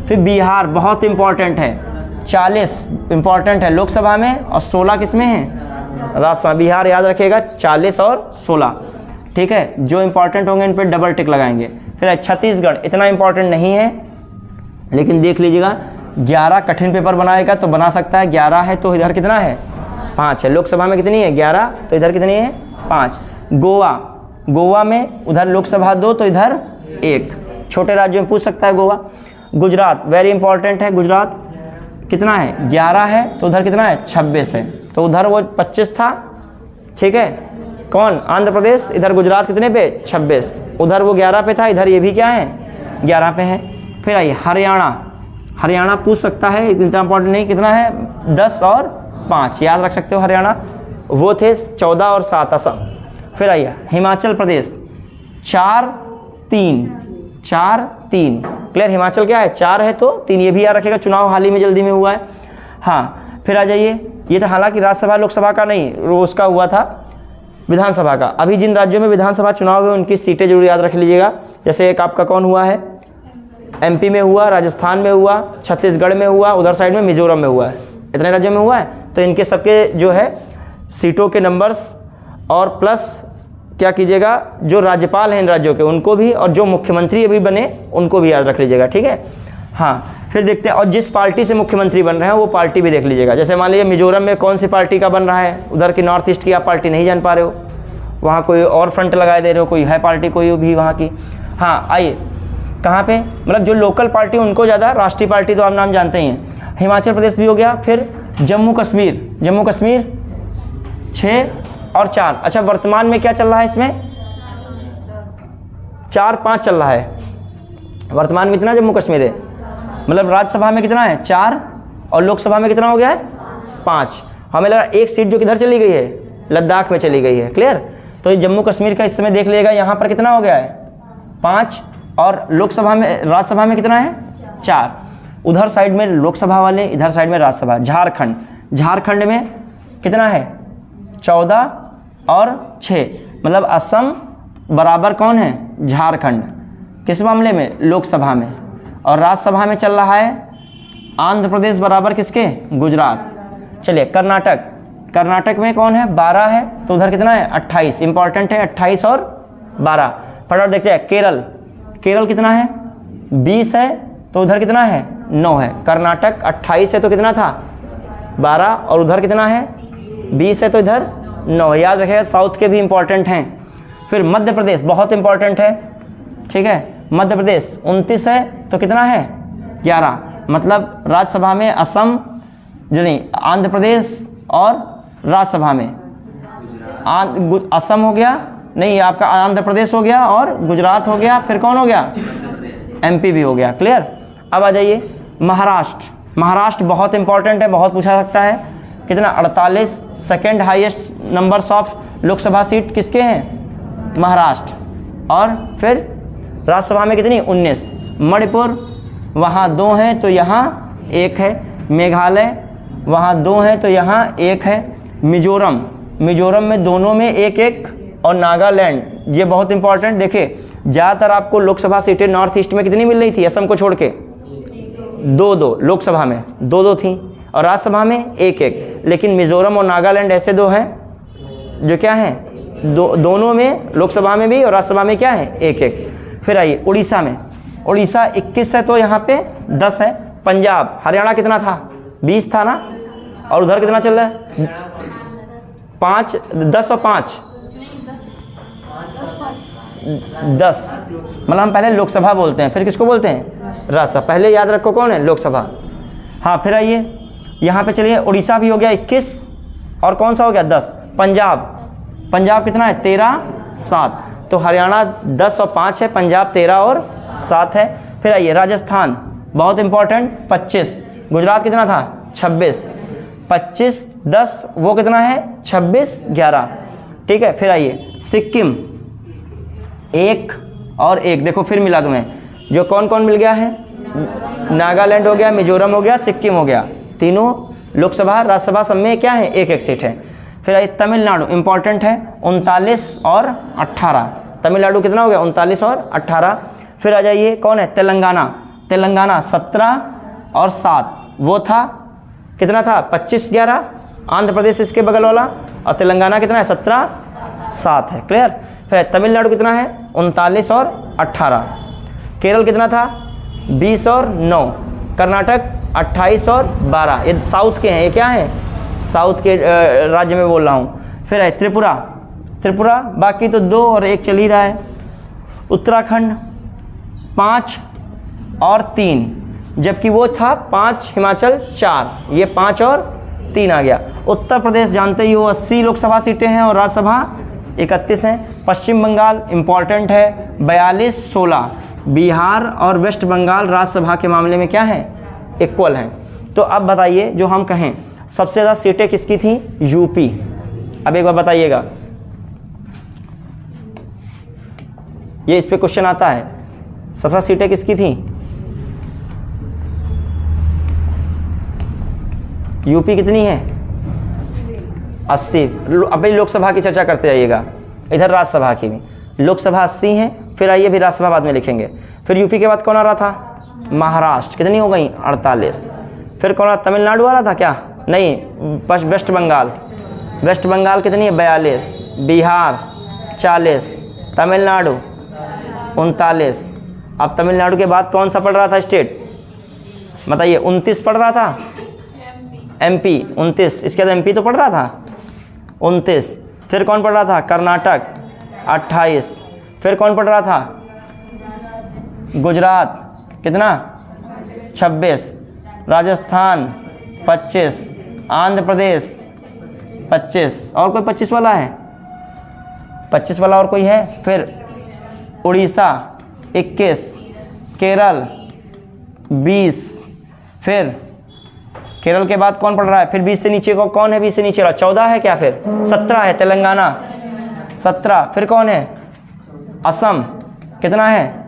फिर बिहार बहुत इंपॉर्टेंट है, 40 इंपॉर्टेंट है लोकसभा में, और 16 किस में है? राज्यसभा। बिहार याद रखिएगा 40 और 16। ठीक है, जो इंपॉर्टेंट होंगे इन पर डबल टिक लगाएंगे। फिर छत्तीसगढ़ इतना इंपॉर्टेंट नहीं है, लेकिन देख लीजिएगा 11 कठिन पेपर बनाएगा तो बना सकता है। 11 है तो इधर कितना है? 5 है। लोकसभा में कितनी है? 11, तो इधर कितनी है? 5। गोवा में उधर लोकसभा 2 तो इधर 1। छोटे राज्यों में पूछ सकता है गोवा। गुजरात वेरी इंपॉर्टेंट है, गुजरात कितना है? 11 है, तो उधर कितना है? 26 है, तो उधर वो 25 था। ठीक है, कौन? आंध्र प्रदेश। इधर गुजरात कितने पे? 26। उधर वो 11 पे था, इधर ये भी क्या है? 11 पे है। फिर आइए हरियाणा पूछ सकता है, इतना इंपॉर्टेंट नहीं। कितना है? 10 और 5 याद रख सकते हो। हरियाणा वो थे 14 और 7 असम। फिर आइए हिमाचल प्रदेश 4-3। क्लियर? हिमाचल क्या है? 4 है तो 3, ये भी याद रखेगा, चुनाव हाल ही में जल्दी में हुआ है। हाँ, फिर आ जाइए, ये तो हालांकि राज्यसभा लोकसभा का नहीं, उसका हुआ था विधानसभा का। अभी जिन राज्यों में विधानसभा चुनाव हुए उनकी सीटें जरूर याद रख लीजिएगा। जैसे एक आपका कौन हुआ है? MP में हुआ, राजस्थान में हुआ, छत्तीसगढ़ में हुआ, उधर साइड में मिजोरम में हुआ है, इतने राज्यों में हुआ है। तो इनके सबके जो है सीटों के नंबर्स और प्लस क्या कीजिएगा, जो राज्यपाल हैं इन राज्यों के उनको भी, और जो मुख्यमंत्री अभी बने उनको भी याद रख लीजिएगा, ठीक है। हाँ, फिर देखते हैं, और जिस पार्टी से मुख्यमंत्री बन रहे हैं वो पार्टी भी देख लीजिएगा। जैसे मान लीजिए मिजोरम में कौन सी पार्टी का बन रहा है, उधर की नॉर्थ ईस्ट की आप पार्टी नहीं जान पा रहे हो, वहाँ कोई और फ्रंट लगाए दे रहे हो, कोई है पार्टी कोई भी वहाँ की। हाँ आइए, कहाँ पे, मतलब जो लोकल पार्टी उनको ज़्यादा, राष्ट्रीय पार्टी तो आप नाम जानते ही हैं। हिमाचल प्रदेश भी हो गया, फिर जम्मू कश्मीर 6 और 4। अच्छा, वर्तमान में क्या चल रहा है इसमें, 4-5 चल रहा है वर्तमान में। इतना जम्मू कश्मीर है, मतलब राज्यसभा में कितना है 4 और लोकसभा में कितना हो गया है 5। हमें लगा एक सीट जो किधर चली गई है, लद्दाख में चली गई है, क्लियर। तो ये जम्मू कश्मीर का इस समय देख लीजिएगा, यहाँ पर कितना हो गया है 5, और लोकसभा में, राज्यसभा में कितना है 4। उधर साइड में लोकसभा वाले, इधर साइड में राज्यसभा। झारखंड में कितना है 14 और 6, मतलब असम बराबर कौन है झारखंड, किस मामले में, लोकसभा में। और राज्यसभा में चल रहा है आंध्र प्रदेश बराबर किसके, गुजरात। चलिए कर्नाटक में कौन है 12 है, तो उधर कितना है 28, इंपॉर्टेंट है 28 और 12। फटाफट देखते हैं, केरल कितना है 20 है, तो उधर कितना है 9 है। कर्नाटक 28 है तो कितना था 12, और उधर कितना है 20 है तो इधर 9। याद रखिएगा, साउथ के भी इंपॉर्टेंट हैं। फिर मध्य प्रदेश बहुत इंपॉर्टेंट है, ठीक है। मध्य प्रदेश 29 है तो कितना है 11, मतलब राज्यसभा में असम जो नहीं, आंध्र प्रदेश, और राज्यसभा में असम हो गया, नहीं आपका आंध्र प्रदेश हो गया, और गुजरात हो गया, फिर कौन हो गया MP भी हो गया, क्लियर। अब आ जाइए महाराष्ट्र बहुत इंपॉर्टेंट है, बहुत पूछा सकता है। कितना 48, second highest numbers of Lok Sabha seat किसके हैं, महाराष्ट्र। और फिर राज्यसभा में कितनी 19। मणिपुर वहाँ 2 हैं तो यहाँ 1 है। मेघालय वहाँ 2 हैं तो यहाँ 1 है। मिजोरम में दोनों में 1-1, और नागालैंड ये बहुत इंपॉर्टेंट। देखिए ज़्यादातर आपको लोकसभा सीटें नॉर्थ ईस्ट में कितनी मिल रही थी, असम को छोड़ के 2-2, लोकसभा में 2-2 थी, और राज्यसभा में 1-1। लेकिन मिजोरम और नागालैंड ऐसे 2 हैं जो क्या हैं, दोनों में, लोकसभा में भी और राज्यसभा में क्या है 1-1। फिर आइए उड़ीसा 21 है तो यहाँ पे 10 है। पंजाब, हरियाणा कितना था 20 था ना, और उधर कितना चल रहा है 5, 10 और 5 10, मतलब हम पहले लोकसभा बोलते हैं, फिर किसको बोलते हैं राज्यसभा। पहले याद रखो कौन है लोकसभा। हाँ, फिर आइए यहाँ पे चलिए, उड़ीसा भी हो गया 21, और कौन सा हो गया 10। पंजाब कितना है 13, 7, तो हरियाणा 10 और 5 है, पंजाब 13 और 7 है। फिर आइए राजस्थान बहुत इंपॉर्टेंट 25, गुजरात कितना था 26, 25, 10 वो कितना है 26, 11, ठीक है। फिर आइए सिक्किम 1 और 1, देखो फिर मिला तुम्हें, जो कौन मिल गया है, नागालैंड हो गया, मिजोरम हो गया, सिक्किम हो गया, तीनों लोकसभा राज्यसभा सब में क्या है 1-1 सीट है। फिर आइए तमिलनाडु इंपॉर्टेंट है 39 और 18, तमिलनाडु कितना हो गया 39 और 18। फिर आ जाइए कौन है तेलंगाना 17 और 7, वो था कितना था 25, 11, आंध्र प्रदेश इसके बगल वाला, और तेलंगाना कितना है 17, 7 है, क्लियर। फिर तमिलनाडु कितना है 39 और 18, केरल कितना था 20 और 9, कर्नाटक 28 और 12, ये साउथ के हैं, ये क्या है साउथ के राज्य में बोल रहा हूँ। फिर है त्रिपुरा बाकी तो 2 और 1 चल ही रहा है। उत्तराखंड 5 और 3, जबकि वो था 5, हिमाचल 4, ये 5 और 3 आ गया। उत्तर प्रदेश जानते ही हो 80 लोकसभा सीटें हैं और राज्यसभा 31 हैं। पश्चिम बंगाल इम्पॉर्टेंट है 42, 16। बिहार और वेस्ट बंगाल राज्यसभा के मामले में क्या है इक्वल हैं। तो अब बताइए, जो हम कहें सबसे ज़्यादा सीटें किसकी थी, यूपी। अब एक बार बताइएगा, ये इस पे क्वेश्चन आता है, सबसे ज़्यादा सीटें किसकी थी, यूपी कितनी है 80। अभी लोकसभा की चर्चा करते जाइएगा, इधर राज्यसभा की भी। लोकसभा 80 है, फिर आइए भी राज्यसभा बाद में लिखेंगे। फिर यूपी के बाद कौन आ रहा था महाराष्ट्र कितनी हो गई 48। फिर कौन तमिलनाडु वाला था क्या, नहीं वेस्ट बंगाल, वेस्ट बंगाल कितनी है 42, बिहार 40, तमिलनाडु 39। अब तमिलनाडु के बाद कौन सा पढ़ रहा था स्टेट बताइए, 29 पढ़ रहा था, एमपी 29, इसके बाद एमपी तो पढ़ रहा था 29। फिर कौन पढ़ रहा था कर्नाटक 28। फिर कौन पढ़ रहा था गुजरात कितना 26, राजस्थान 25, आंध्र प्रदेश 25, और कोई 25 वाला है, 25 वाला और कोई है। फिर उड़ीसा 21, केरल 20। फिर केरल के बाद कौन पढ़ रहा है, फिर 20 से नीचे को कौन है, 20 से नीचे वाला 14 है क्या, फिर 17 है तेलंगाना 17। फिर कौन है असम कितना है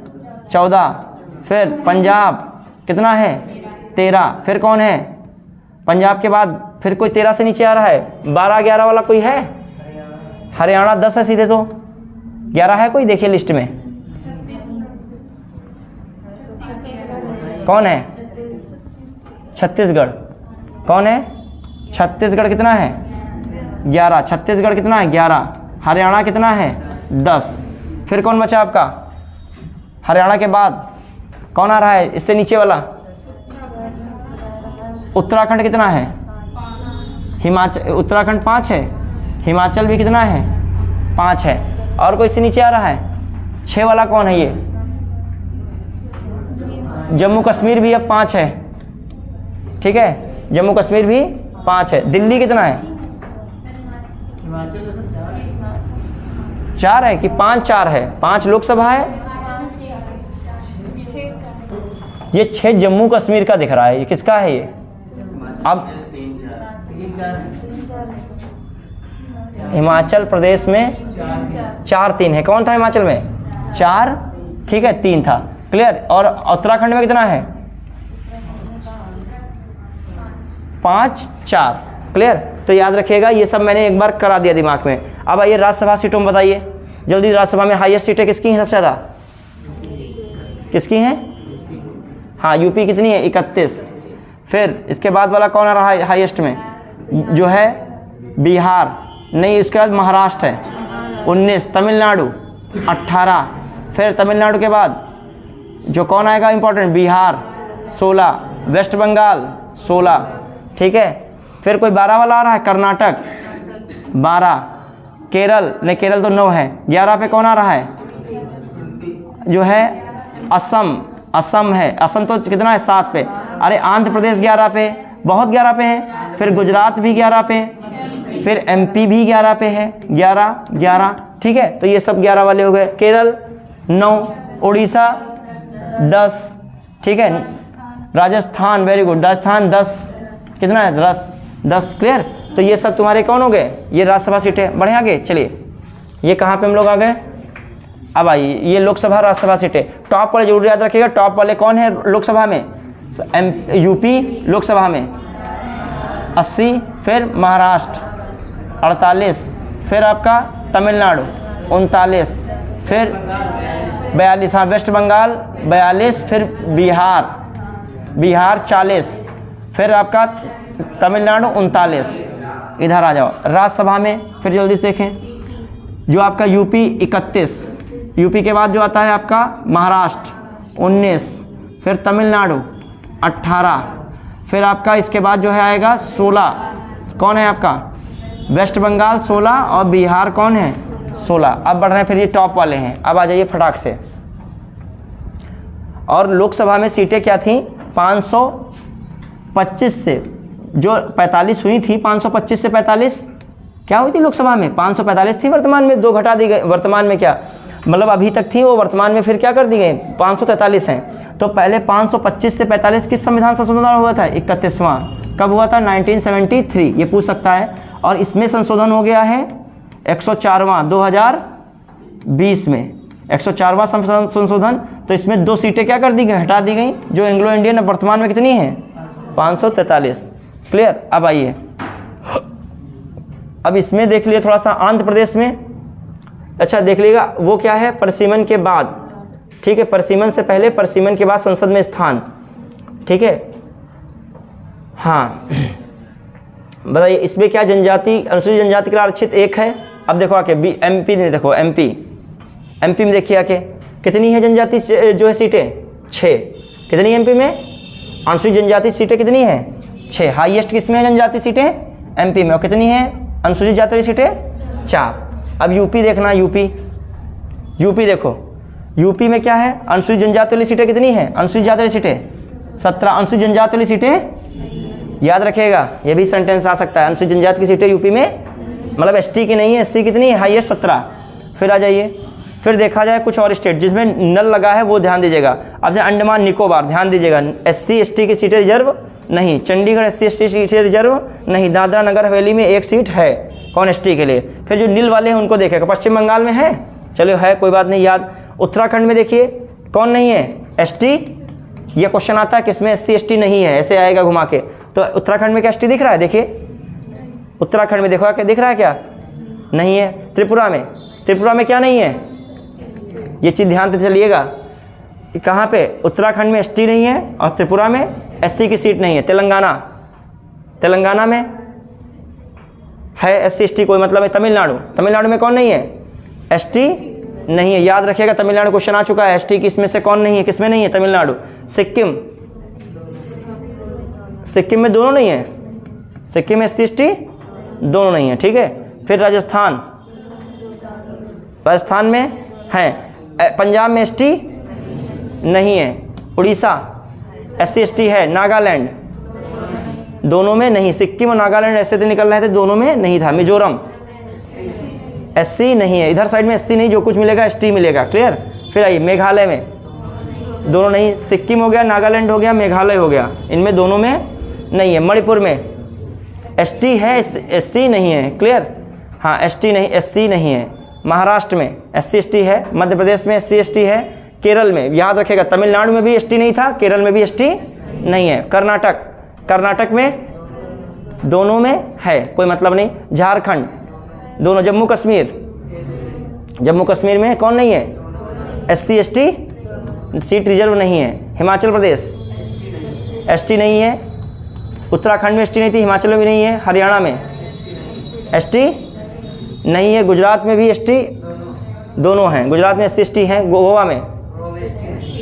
14। फिर पंजाब कितना है 13। फिर कौन है पंजाब के बाद फिर कोई 13 से नीचे आ रहा है, 12-11 वाला कोई है, हरियाणा 10 है सीधे, तो 11 है कोई, देखिए लिस्ट में कौन है, छत्तीसगढ़ कौन है, छत्तीसगढ़ कितना है 11, छत्तीसगढ़ कितना है 11, हरियाणा कितना है 10। फिर कौन बचा आपका, हरियाणा के बाद कौन आ रहा है इससे नीचे वाला, उत्तराखंड कितना है, हिमाचल, उत्तराखंड 5 है, हिमाचल भी कितना है 5 है, और कोई इससे नीचे आ रहा है 6 वाला कौन है, ये जम्मू कश्मीर भी अब 5 है, ठीक है, जम्मू कश्मीर भी 5 है। दिल्ली कितना है 4 है कि 5-4 है, 5 लोकसभा है, ये 6 जम्मू कश्मीर का दिख रहा है, ये किसका है ये, अब हिमाचल प्रदेश में 4-3 है, कौन था हिमाचल में 4, ठीक है 3 था, क्लियर। और उत्तराखंड में कितना है 5-4, क्लियर। तो याद रखिएगा, ये सब मैंने एक बार करा दिया दिमाग में। अब आइए राज्यसभा सीटों में बताइए जल्दी, राज्यसभा में हाईएस्ट सीटें किसकी हैं सबसे ज़्यादा, किसकी हैं, हाँ यूपी कितनी है 31। फिर इसके बाद वाला कौन आ रहा है हाईएस्ट में, जो है बिहार, नहीं उसके बाद महाराष्ट्र है 19, तमिलनाडु 18। फिर तमिलनाडु के बाद जो कौन आएगा इंपॉर्टेंट, बिहार 16, वेस्ट बंगाल 16, ठीक है। फिर कोई 12 वाला आ रहा है कर्नाटक 12, केरल नहीं, केरल तो 9 है, 11 पे कौन आ रहा है जो है असम, असम है, असम तो कितना है 7 पे, अरे आंध्र प्रदेश 11 पे, बहुत 11 पे है। फिर गुजरात भी 11 पे, फिर एमपी भी 11 पे है, 11, ठीक है। तो ये सब 11 वाले हो गए। केरल 9, उड़ीसा 10, ठीक है, राजस्थान वेरी गुड, राजस्थान 10, कितना है 10, क्लियर। तो ये सब तुम्हारे कौन हो गए, ये राज्यसभा सीटें। बढ़े आगे चलिए, ये कहाँ पे हम लोग आ गए, अब आइए ये लोकसभा राज्यसभा सीटें। टॉप वाले जरूर याद रखिएगा, टॉप वाले कौन है लोकसभा में, यूपी लोकसभा में 80, फिर महाराष्ट्र 48, फिर आपका तमिलनाडु 39, फिर 42, हाँ वेस्ट बंगाल 42, फिर बिहार 40, फिर आपका तमिलनाडु 39। इधर आ जाओ राज्यसभा में, फिर जल्दी से देखें, जो आपका यूपी 31, यूपी के बाद जो आता है आपका महाराष्ट्र 19, फिर तमिलनाडु 18, फिर आपका इसके बाद जो है आएगा 16, कौन है आपका वेस्ट बंगाल 16, और बिहार कौन है 16। अब बढ़ रहे हैं, फिर ये टॉप वाले हैं। अब आ जाइए फटाक से, और लोकसभा में सीटें क्या थी 525 से जो 45 हुई थी, 525 से 45 क्या हुई थी लोकसभा में, 545 थी, वर्तमान में 2 घटा दी गई, वर्तमान में क्या मतलब अभी तक थी वो, वर्तमान में फिर क्या कर दी गई 543 हैं। तो पहले 525 से 45 किस संविधान संशोधन हुआ था, 31वां, कब हुआ था 1973, ये पूछ सकता है। और इसमें संशोधन हो गया है 104वां 2020 में, 104वां संशोधन। तो इसमें 2 सीटें क्या कर दी गई, हटा दी गई, जो एंग्लो इंडियन वर्तमान में कितनी है 543, क्लियर। अब आइए, अब इसमें देख लिए थोड़ा सा आंध्र प्रदेश में, अच्छा देख लीजिएगा वो क्या है, परिसीमन के बाद ठीक है, परिसीमन से पहले, परिसीमन के बाद संसद में स्थान। ठीक है, हाँ बताइए इसमें क्या जनजाति, अनुसूचित जनजाति के लिए आरक्षित एक है। अब देखो आके एमपी में, देखो एमपी में देखिए आके कितनी है जनजाति जो है सीटें, 6। कितनी एमपी में अनुसूचित जनजाति सीटें कितनी है, 6। हाईएस्ट किसमें है जनजाति सीटें, एमपी में। और कितनी है अनुसूचित जाति वाली सीटें, 4। अब यूपी देखना, यूपी देखो, यूपी में क्या है, अनुसूचित जनजाति वाली सीटें कितनी है, अनुसूचित जाति वाली सीटें 17। अनुसूचित जनजाति वाली सीटें याद रखिएगा, ये भी सेंटेंस आ सकता है। अनुसूचित जनजाति की सीटें यूपी में, मतलब एसटी की नहीं है, एससी कितनी है, हाईएस्ट 17। फिर आ जाइए, फिर देखा जाए कुछ और स्टेट जिसमें नल लगा है, वो ध्यान दीजिएगा। अब जैसे अंडमान निकोबार, ध्यान दीजिएगा, एससी एसटी की सीटें रिजर्व नहीं। चंडीगढ़ एससी एसटी सीटें रिजर्व नहीं। दादरा नगर हवेली में एक सीट है, कौन, एसटी के लिए। फिर जो नील वाले हैं उनको देखेगा, पश्चिम बंगाल में है, चलो है कोई बात नहीं याद। उत्तराखंड में देखिए कौन नहीं है, एसटी। ये क्वेश्चन आता है किसमें एससी एसटी नहीं है, ऐसे आएगा घुमा के। तो उत्तराखंड में क्या एसटी दिख रहा है, देखिए उत्तराखंड में देखो क्या दिख रहा है, क्या नहीं है। त्रिपुरा में क्या नहीं है, ये चीज़ ध्यान से चलिएगा। कहाँ पे, उत्तराखंड में एसटी नहीं है और त्रिपुरा में एससी की सीट नहीं है। तेलंगाना में है एससी एसटी, कोई मतलब है। तमिलनाडु में कौन नहीं है, एसटी नहीं है, याद रखिएगा। तमिलनाडु क्वेश्चन आ चुका है, एसटी किसमें से कौन नहीं है, किसमें नहीं है, तमिलनाडु। सिक्किम में दोनों नहीं है, सिक्किम में एससी एसटी दोनों नहीं है। ठीक है, फिर राजस्थान में है। पंजाब में एसटी नहीं है। उड़ीसा एससी एसटी है। नागालैंड दोनों में नहीं, सिक्किम और नागालैंड ऐसे तो निकल रहे थे, दोनों में नहीं था। मिजोरम एससी नहीं है, इधर साइड में एससी नहीं, जो कुछ मिलेगा एसटी मिलेगा। क्लियर। फिर आइए मेघालय में दोनों नहीं, सिक्किम हो गया, नागालैंड हो गया, मेघालय हो गया, इनमें दोनों में नहीं है। मणिपुर में एसटी है, एससी नहीं है। क्लियर, हाँ एसटी नहीं, एससी नहीं है। महाराष्ट्र में एससी एसटी है। मध्य प्रदेश में एससी एसटी है। केरल में याद रखेगा, तमिलनाडु में भी एसटी नहीं था, केरल में भी एसटी नहीं है। कर्नाटक में दोनों में है, कोई मतलब नहीं। झारखंड दोनों। जम्मू कश्मीर में कौन नहीं है, एससी एसटी सीट रिजर्व नहीं है। हिमाचल प्रदेश एसटी नहीं है। उत्तराखंड में एसटी नहीं थी, हिमाचल में भी नहीं है। हरियाणा में एसटी नहीं है। गुजरात में भी एसटी दोनों हैं, गुजरात में एससी एसटी हैं। गोवा में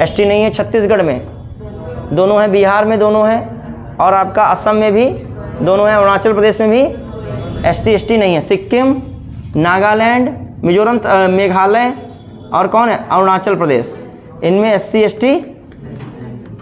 एसटी नहीं है। छत्तीसगढ़ में दोनों हैं। बिहार में दोनों हैं, और आपका असम में भी दोनों हैं। अरुणाचल प्रदेश में भी एसटी एसटी नहीं है। सिक्किम, नागालैंड, मिजोरम, मेघालय और कौन है, अरुणाचल प्रदेश, इनमें एससी एसटी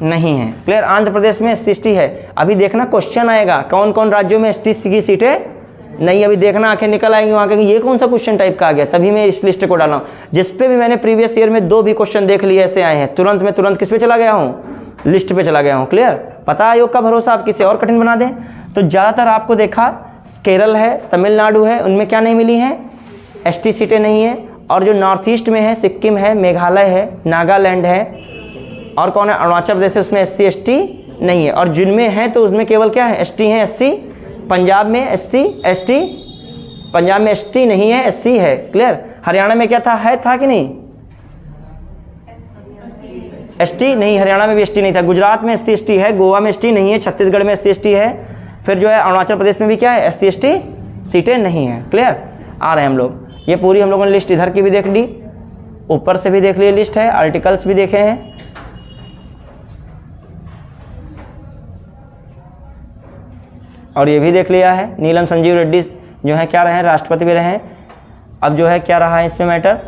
नहीं है। क्लियर। आंध्र प्रदेश में एससी एसटी है। अभी देखना क्वेश्चन आएगा कौन कौन राज्यों में एसटी की सीटें नहीं, अभी देखना आंखें निकल आएंगी वहाँ के, ये कौन सा क्वेश्चन टाइप का आ गया, तभी मैं इस लिस्ट को डाला हूँ। जिस पे भी मैंने प्रीवियस ईयर में 2 भी क्वेश्चन देख लिए ऐसे आए हैं, तुरंत किस पे चला गया हूँ, लिस्ट पे चला गया हूँ। क्लियर। पता आयोग का भरोसा, आप किसी और कठिन बना दें। तो ज़्यादातर आपको देखा केरल है, तमिलनाडु है, उनमें क्या नहीं मिली हैं, एसटी सीटें नहीं है। और जो नॉर्थ ईस्ट में है, सिक्किम है, मेघालय है, नागालैंड है, और कौन है, अरुणाचल प्रदेश है, उसमें एससी एसटी नहीं है। और जिनमें है तो उसमें केवल क्या है, एसटी है, एससी। पंजाब में एससी एसटी, पंजाब में एसटी नहीं है, एससी है। क्लियर। हरियाणा में क्या था कि नहीं, एसटी नहीं, हरियाणा में भी एसटी नहीं था। गुजरात में एससी एसटी है। गोवा में एसटी नहीं है। छत्तीसगढ़ में एससी एसटी है। फिर जो है अरुणाचल प्रदेश में भी क्या है, एससी एसटी सीटें नहीं है। क्लियर। आ रहे हैं हम लोग, ये पूरी हम लोगों ने लिस्ट इधर की भी देख ली, ऊपर से भी देख ली लिस्ट है, आर्टिकल्स भी देखे हैं। और ये भी देख लिया है। नीलम संजीव रेड्डी जो है क्या रहे हैं, राष्ट्रपति भी रहे हैं। अब जो है क्या रहा है इसमें मैटर,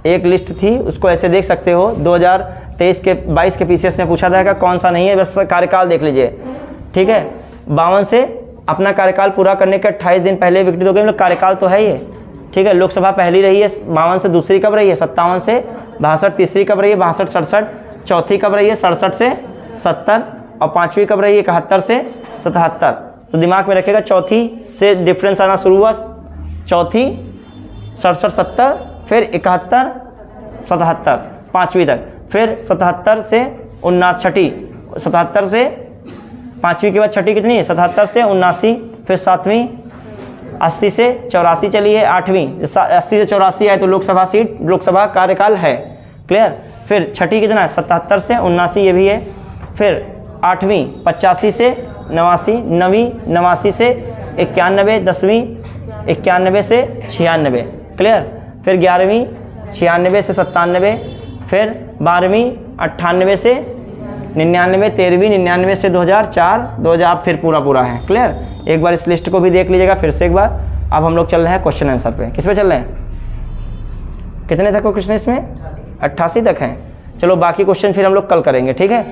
एक लिस्ट थी उसको ऐसे देख सकते हो। 2023 के 22 के पीसीएस में पूछा जाएगा कौन सा नहीं है, बस कार्यकाल देख लीजिए। ठीक है। 52 से अपना कार्यकाल पूरा करने के 28 दिन पहले विकृत हो गए, मतलब कार्यकाल तो है ये। ठीक है। लोकसभा पहली रही है 52 से, दूसरी कब रही है 57 से 62, तीसरी कब रही है 62 67, चौथी कब रही है 67 से 70, और पांचवी कब रही है 71 से 77। तो दिमाग में रखेगा, चौथी से डिफरेंस आना शुरू हुआ, चौथी 67 70, फिर 71 77 पाँचवीं तक, फिर 77 से 79 छठी, 77 से पाँचवीं के बाद छठी कितनी है 77 से 79, फिर सातवीं 80 से 84 चली है 8वीं, 80 से 84 आए तो लोकसभा सीट, लोकसभा कार्यकाल है। क्लियर। फिर छठी कितना है 77 से 79 ये भी है। फिर 8वीं 85 से 89, 9वीं 89 से 91, 10वीं 91 से 96। क्लियर। फिर 11वीं 96 से 97, फिर 12वीं 98 से 99, 13वीं 99 से 2004, 2000 फिर पूरा है। क्लियर। एक बार इस लिस्ट को भी देख लीजिएगा फिर से एक बार। अब हम लोग चल रहे हैं क्वेश्चन आंसर पे। किस पे चल रहे हैं? कितने तक क्वेश्चन इसमें? 88 तक हैं। चलो बाकी क्वेश्चन फिर हम लोग कल करेंगे, ठीक है।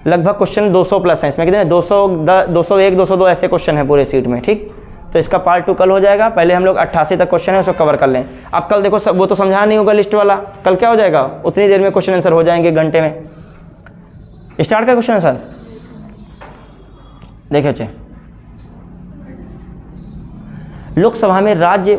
लगभग क्वेश्चन 200 प्लस हैं इसमें। कितने? 201, 202 ऐसे क्वेश्चन हैं पूरे सीट में, ठीक। तो इसका पार्ट 2 कल हो जाएगा। पहले हम लोग 88 तक क्वेश्चन है उसको कवर कर लें। अब कल देखो सब वो तो समझा नहीं होगा लिस्ट वाला, कल क्या हो जाएगा उतनी देर में क्वेश्चन आंसर हो जाएंगे, घंटे में। स्टार्ट का क्वेश्चन आंसर देखिए बच्चे। लोकसभा में राज्य,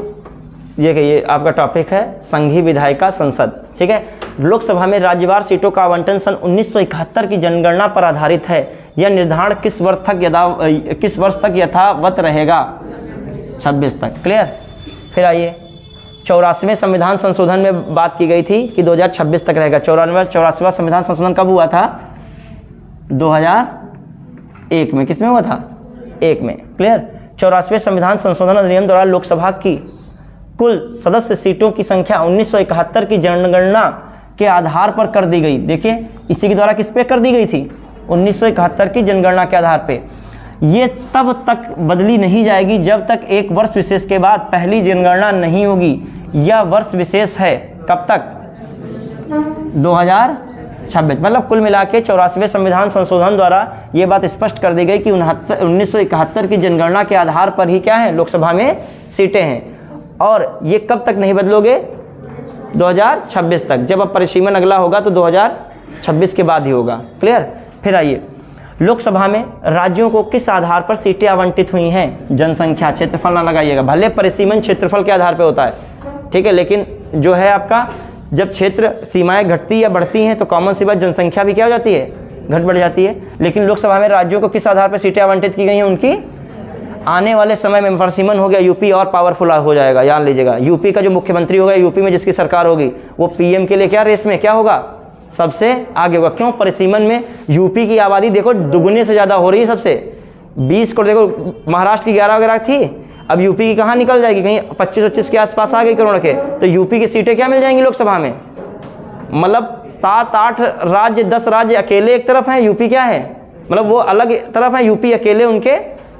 ये आपका टॉपिक है संघीय विधायिका संसद, ठीक है। लोकसभा में राज्यवार सीटों का आवंटन सन 1971 की जनगणना पर आधारित है। यह निर्धारण किस वर्ष तक यथावत रहेगा? 26 तक। क्लियर। फिर आइए 84वें संविधान संशोधन में बात की गई थी कि 2026 तक रहेगा। 84वां संविधान संशोधन कब हुआ था? 2001 में। किस में हुआ था? 1 में। क्लियर। 84वें संविधान संशोधन अधिनियम द्वारा लोकसभा की कुल सदस्य सीटों की संख्या 1971 की जनगणना के आधार पर कर दी गई। देखिए इसी के द्वारा किस पे कर दी गई थी? 1971 की जनगणना के आधार पे। ये तब तक बदली नहीं जाएगी जब तक एक वर्ष विशेष के बाद पहली जनगणना नहीं होगी। यह वर्ष विशेष है कब तक? 2026। मतलब कुल मिला के 84वें संविधान संशोधन द्वारा ये बात स्पष्ट कर दी गई कि 1971 की जनगणना के आधार पर ही क्या है लोकसभा में सीटें हैं। और ये कब तक नहीं बदलोगे? 2026 तक। जब अब परिसीमन अगला होगा तो 2026 के बाद ही होगा। क्लियर। फिर आइए लोकसभा में राज्यों को किस आधार पर सीटें आवंटित हुई हैं? जनसंख्या, क्षेत्रफल ना लगाइएगा, भले परिसीमन क्षेत्रफल के आधार पर होता है, ठीक है, लेकिन जो है आपका जब क्षेत्र सीमाएं घटती या बढ़ती हैं तो कॉमन सी बात जनसंख्या भी क्या हो जाती है? घट बढ़ जाती है। लेकिन लोकसभा में राज्यों को किस आधार पर सीटें आवंटित की गई हैं? उनकी आने वाले समय में परिसीमन हो गया, यूपी और पावरफुल हो जाएगा। याद लीजिएगा यूपी का जो मुख्यमंत्री होगा, यूपी में जिसकी सरकार होगी, वो पीएम के लिए क्या रेस में क्या होगा? सबसे आगे होगा। क्यों? परिसीमन में यूपी की आबादी देखो दुगुने से ज़्यादा हो रही है सबसे। 20 करोड़, देखो महाराष्ट्र की 11 वगैरह थी, अब यूपी की कहाँ निकल जाएगी? कहीं 25-25 के आसपास आ गई करोड़ के। तो यूपी की सीटें क्या मिल जाएंगी लोकसभा में? मतलब 7-8 राज्य, 10 राज्य अकेले एक तरफ हैं, यूपी क्या है? मतलब वो अलग तरफ है, यूपी अकेले उनके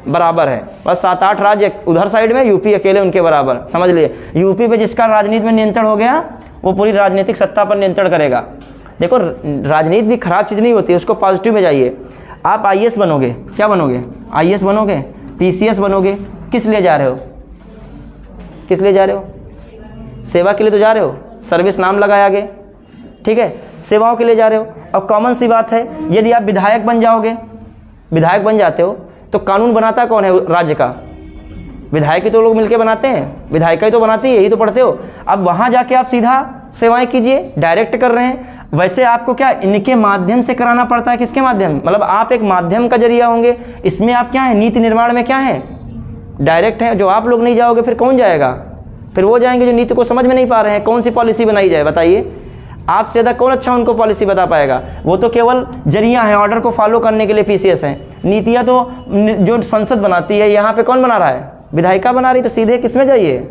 बराबर है। बस 7-8 राज्य उधर साइड में, यूपी अकेले उनके बराबर। समझ लिए। यूपी पे जिसका राजनीति में नियंत्रण हो गया वो पूरी राजनीतिक सत्ता पर नियंत्रण करेगा। देखो राजनीति भी खराब चीज़ नहीं होती, उसको पॉजिटिव में जाइए। आप आईएएस बनोगे, क्या बनोगे? आईएएस बनोगे, पीसीएस बनोगे। किस लिए जा रहे हो? किस लिए जा रहे हो? सेवा के लिए तो जा रहे हो, सर्विस नाम लगाया आगे, ठीक है, सेवाओं के लिए जा रहे हो। अब कॉमन सी बात है, यदि आप विधायक बन जाओगे, विधायक बन जाते हो तो कानून बनाता कौन है राज्य का? विधायक ही तो लोग मिलके बनाते हैं, विधायिका ही तो बनाती है, यही तो पढ़ते हो। अब वहाँ जाके आप सीधा सेवाएं कीजिए, डायरेक्ट कर रहे हैं। वैसे आपको क्या इनके माध्यम से कराना पड़ता है? किसके माध्यम? मतलब आप एक माध्यम का जरिया होंगे। इसमें आप क्या है? नीति निर्माण में क्या है? डायरेक्ट है। जो आप लोग नहीं जाओगे फिर कौन जाएगा? फिर वो जाएंगे जो नीति को समझ में नहीं पा रहे हैं। कौन सी पॉलिसी बनाई जाए बताइए? आपसे ज़्यादा कौन अच्छा उनको पॉलिसी बता पाएगा? वो तो केवल जरिया है, ऑर्डर को फॉलो करने के लिए पीसीएस है। नीतियाँ तो जो संसद बनाती है, यहाँ पे कौन बना रहा है? विधायिका बना रही। तो सीधे किस में जाइए?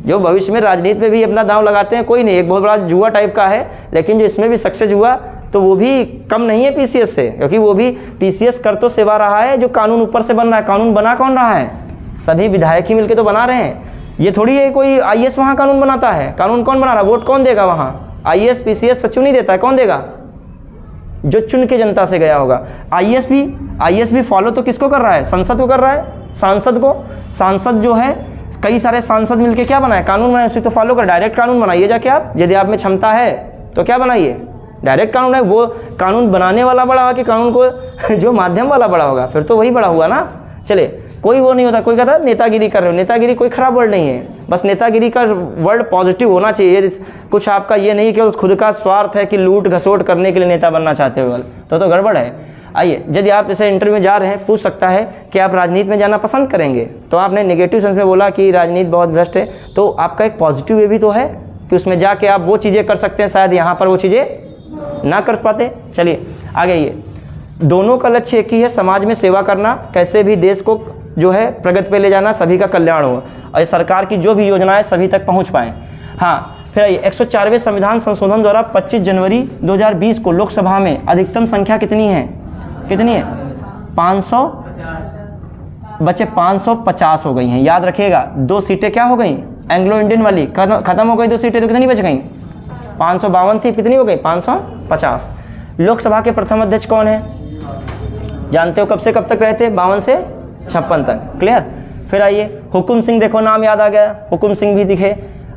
जो भविष्य में राजनीति में भी अपना दांव लगाते हैं, कोई नहीं, एक बहुत बड़ा जुआ टाइप का है, लेकिन जो इसमें भी सक्सेस हुआ तो वो भी कम नहीं है पीसीएस से, क्योंकि वो भी पीसीएस कर तो सेवा रहा है, जो कानून ऊपर से बन रहा है। कानून बना कौन रहा है? सभी विधायक ही मिलकर तो बना रहे हैं। ये थोड़ी है कोई आईएएस वहाँ कानून बनाता है। कानून कौन बना रहा है? वोट कौन देगा वहाँ? आईएएस पीसीएस सचिव नहीं देता है, कौन देगा? जो चुन के जनता से गया होगा। आईएएस भी फॉलो तो किसको कर रहा है? संसद को कर रहा है, सांसद को। सांसद जो है, कई सारे सांसद मिलके क्या बनाए? कानून बनाए, उसी तो फॉलो कर। डायरेक्ट कानून बनाइए जाके आप, यदि आप में क्षमता है तो क्या बनाइए? डायरेक्ट कानून है। वो कानून बनाने वाला बड़ा होगा कि कानून को जो माध्यम वाला बड़ा होगा? फिर तो वही बड़ा हुआ ना। चलिए कोई वो नहीं होता, कोई कहता है नेतागिरी कर रहे हो। नेतागिरी कोई खराब वर्ड नहीं है, बस नेतागिरी का वर्ड पॉजिटिव होना चाहिए। कुछ आपका ये नहीं कि खुद का स्वार्थ है कि लूट घसोट करने के लिए नेता बनना चाहते हो, तो गड़बड़ है। आइए, यदि आप इसे इंटरव्यू में जा रहे हैं, पूछ सकता है कि आप राजनीति में जाना पसंद करेंगे, तो आपने नेगेटिव सेंस में बोला कि राजनीति बहुत भ्रष्ट है, तो आपका एक पॉजिटिव वे भी तो है कि उसमें जाके आप वो चीज़ें कर सकते हैं, शायद यहाँ पर वो चीज़ें ना कर पाते। चलिए आगे, ये दोनों का लक्ष्य एक ही है, समाज में सेवा करना, कैसे भी देश को जो है प्रगति पे ले जाना, सभी का कल्याण हो और सरकार की जो भी योजनाएं सभी तक पहुंच पाएँ। हाँ, फिर आइए, 104वें संविधान संशोधन द्वारा 25 जनवरी 2020 को लोकसभा में अधिकतम संख्या कितनी है? 500 बच्चे 550 हो गई हैं। याद रखिएगा, 2 सीटें क्या हो गई? एंग्लो इंडियन वाली खत्म हो गई, 2 सीटें तो कितनी बच गई? 552 थी, कितनी हो गई? 550। लोकसभा के प्रथम अध्यक्ष कौन है? जानते हो कब से कब तक रहे थे? 52 से 56 तक। क्लियर। फिर आइए, हुकुम सिंह, देखो नाम याद आ गया, हुकुम सिंह भी दिखे,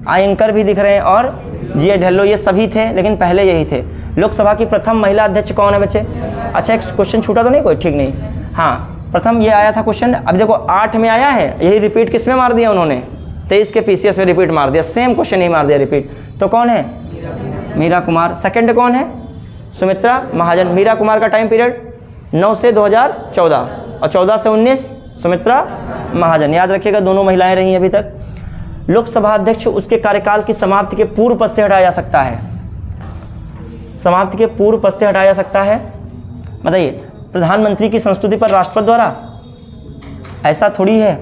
आयंकर भी दिख रहे हैं और जी ढिल्लो, ये सभी थे, लेकिन पहले यही थे। लोकसभा की प्रथम महिला अध्यक्ष कौन है बच्चे? अच्छा, एक क्वेश्चन छूटा तो नहीं कोई? ठीक नहीं, हाँ, प्रथम ये आया था क्वेश्चन। अब देखो 8 में आया है, यही रिपीट किस में मार दिया उन्होंने? 23 के PCS में रिपीट मार दिया, सेम क्वेश्चन ही मार दिया रिपीट। तो कौन है? मीरा कुमार। सेकंड कौन है? सुमित्रा महाजन। मीरा कुमार का टाइम पीरियड 9 से 2014 और 14 से 19 सुमित्रा महाजन। याद रखिएगा, दोनों महिलाएं रही अभी तक। लोकसभा अध्यक्ष उसके कार्यकाल की समाप्ति के पूर्व पद से हटाया जा सकता है। समाप्ति के पूर्व पद से हटाया जा सकता है। बताइए, प्रधानमंत्री की संस्तुति पर राष्ट्रपति द्वारा? ऐसा थोड़ी है,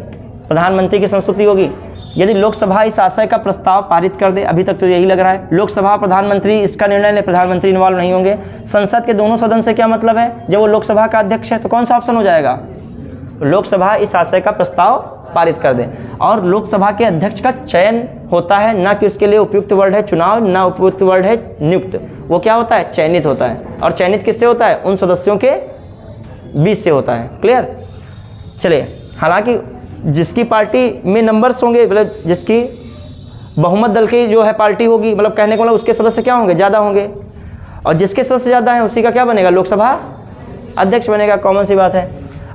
प्रधानमंत्री की संस्तुति होगी यदि लोकसभा इस आशय का प्रस्ताव पारित कर दे। अभी तक तो यही लग रहा है, लोकसभा प्रधानमंत्री इसका निर्णय ले, प्रधानमंत्री इन्वॉल्व नहीं होंगे। संसद के दोनों सदन से क्या मतलब है? जब वो लोकसभा का अध्यक्ष है तो कौन सा ऑप्शन हो जाएगा? लोकसभा इस आशय का प्रस्ताव पारित कर दे। और लोकसभा के अध्यक्ष का चयन होता है, ना कि उसके लिए उपयुक्त वर्ड है चुनाव, ना उपयुक्त वर्ड है नियुक्त। वो क्या होता है? चयनित होता है। और चयनित किससे होता है? उन सदस्यों के बीच से होता है। क्लियर। चलिए, हालांकि जिसकी पार्टी में नंबर्स होंगे, मतलब जिसकी बहुमत दल की जो है पार्टी होगी, मतलब कहने का मतलब उसके सदस्य क्या होंगे? ज़्यादा होंगे। और जिसके सदस्य ज़्यादा हैं उसी का क्या बनेगा? लोकसभा अध्यक्ष बनेगा। कॉमन सी बात है।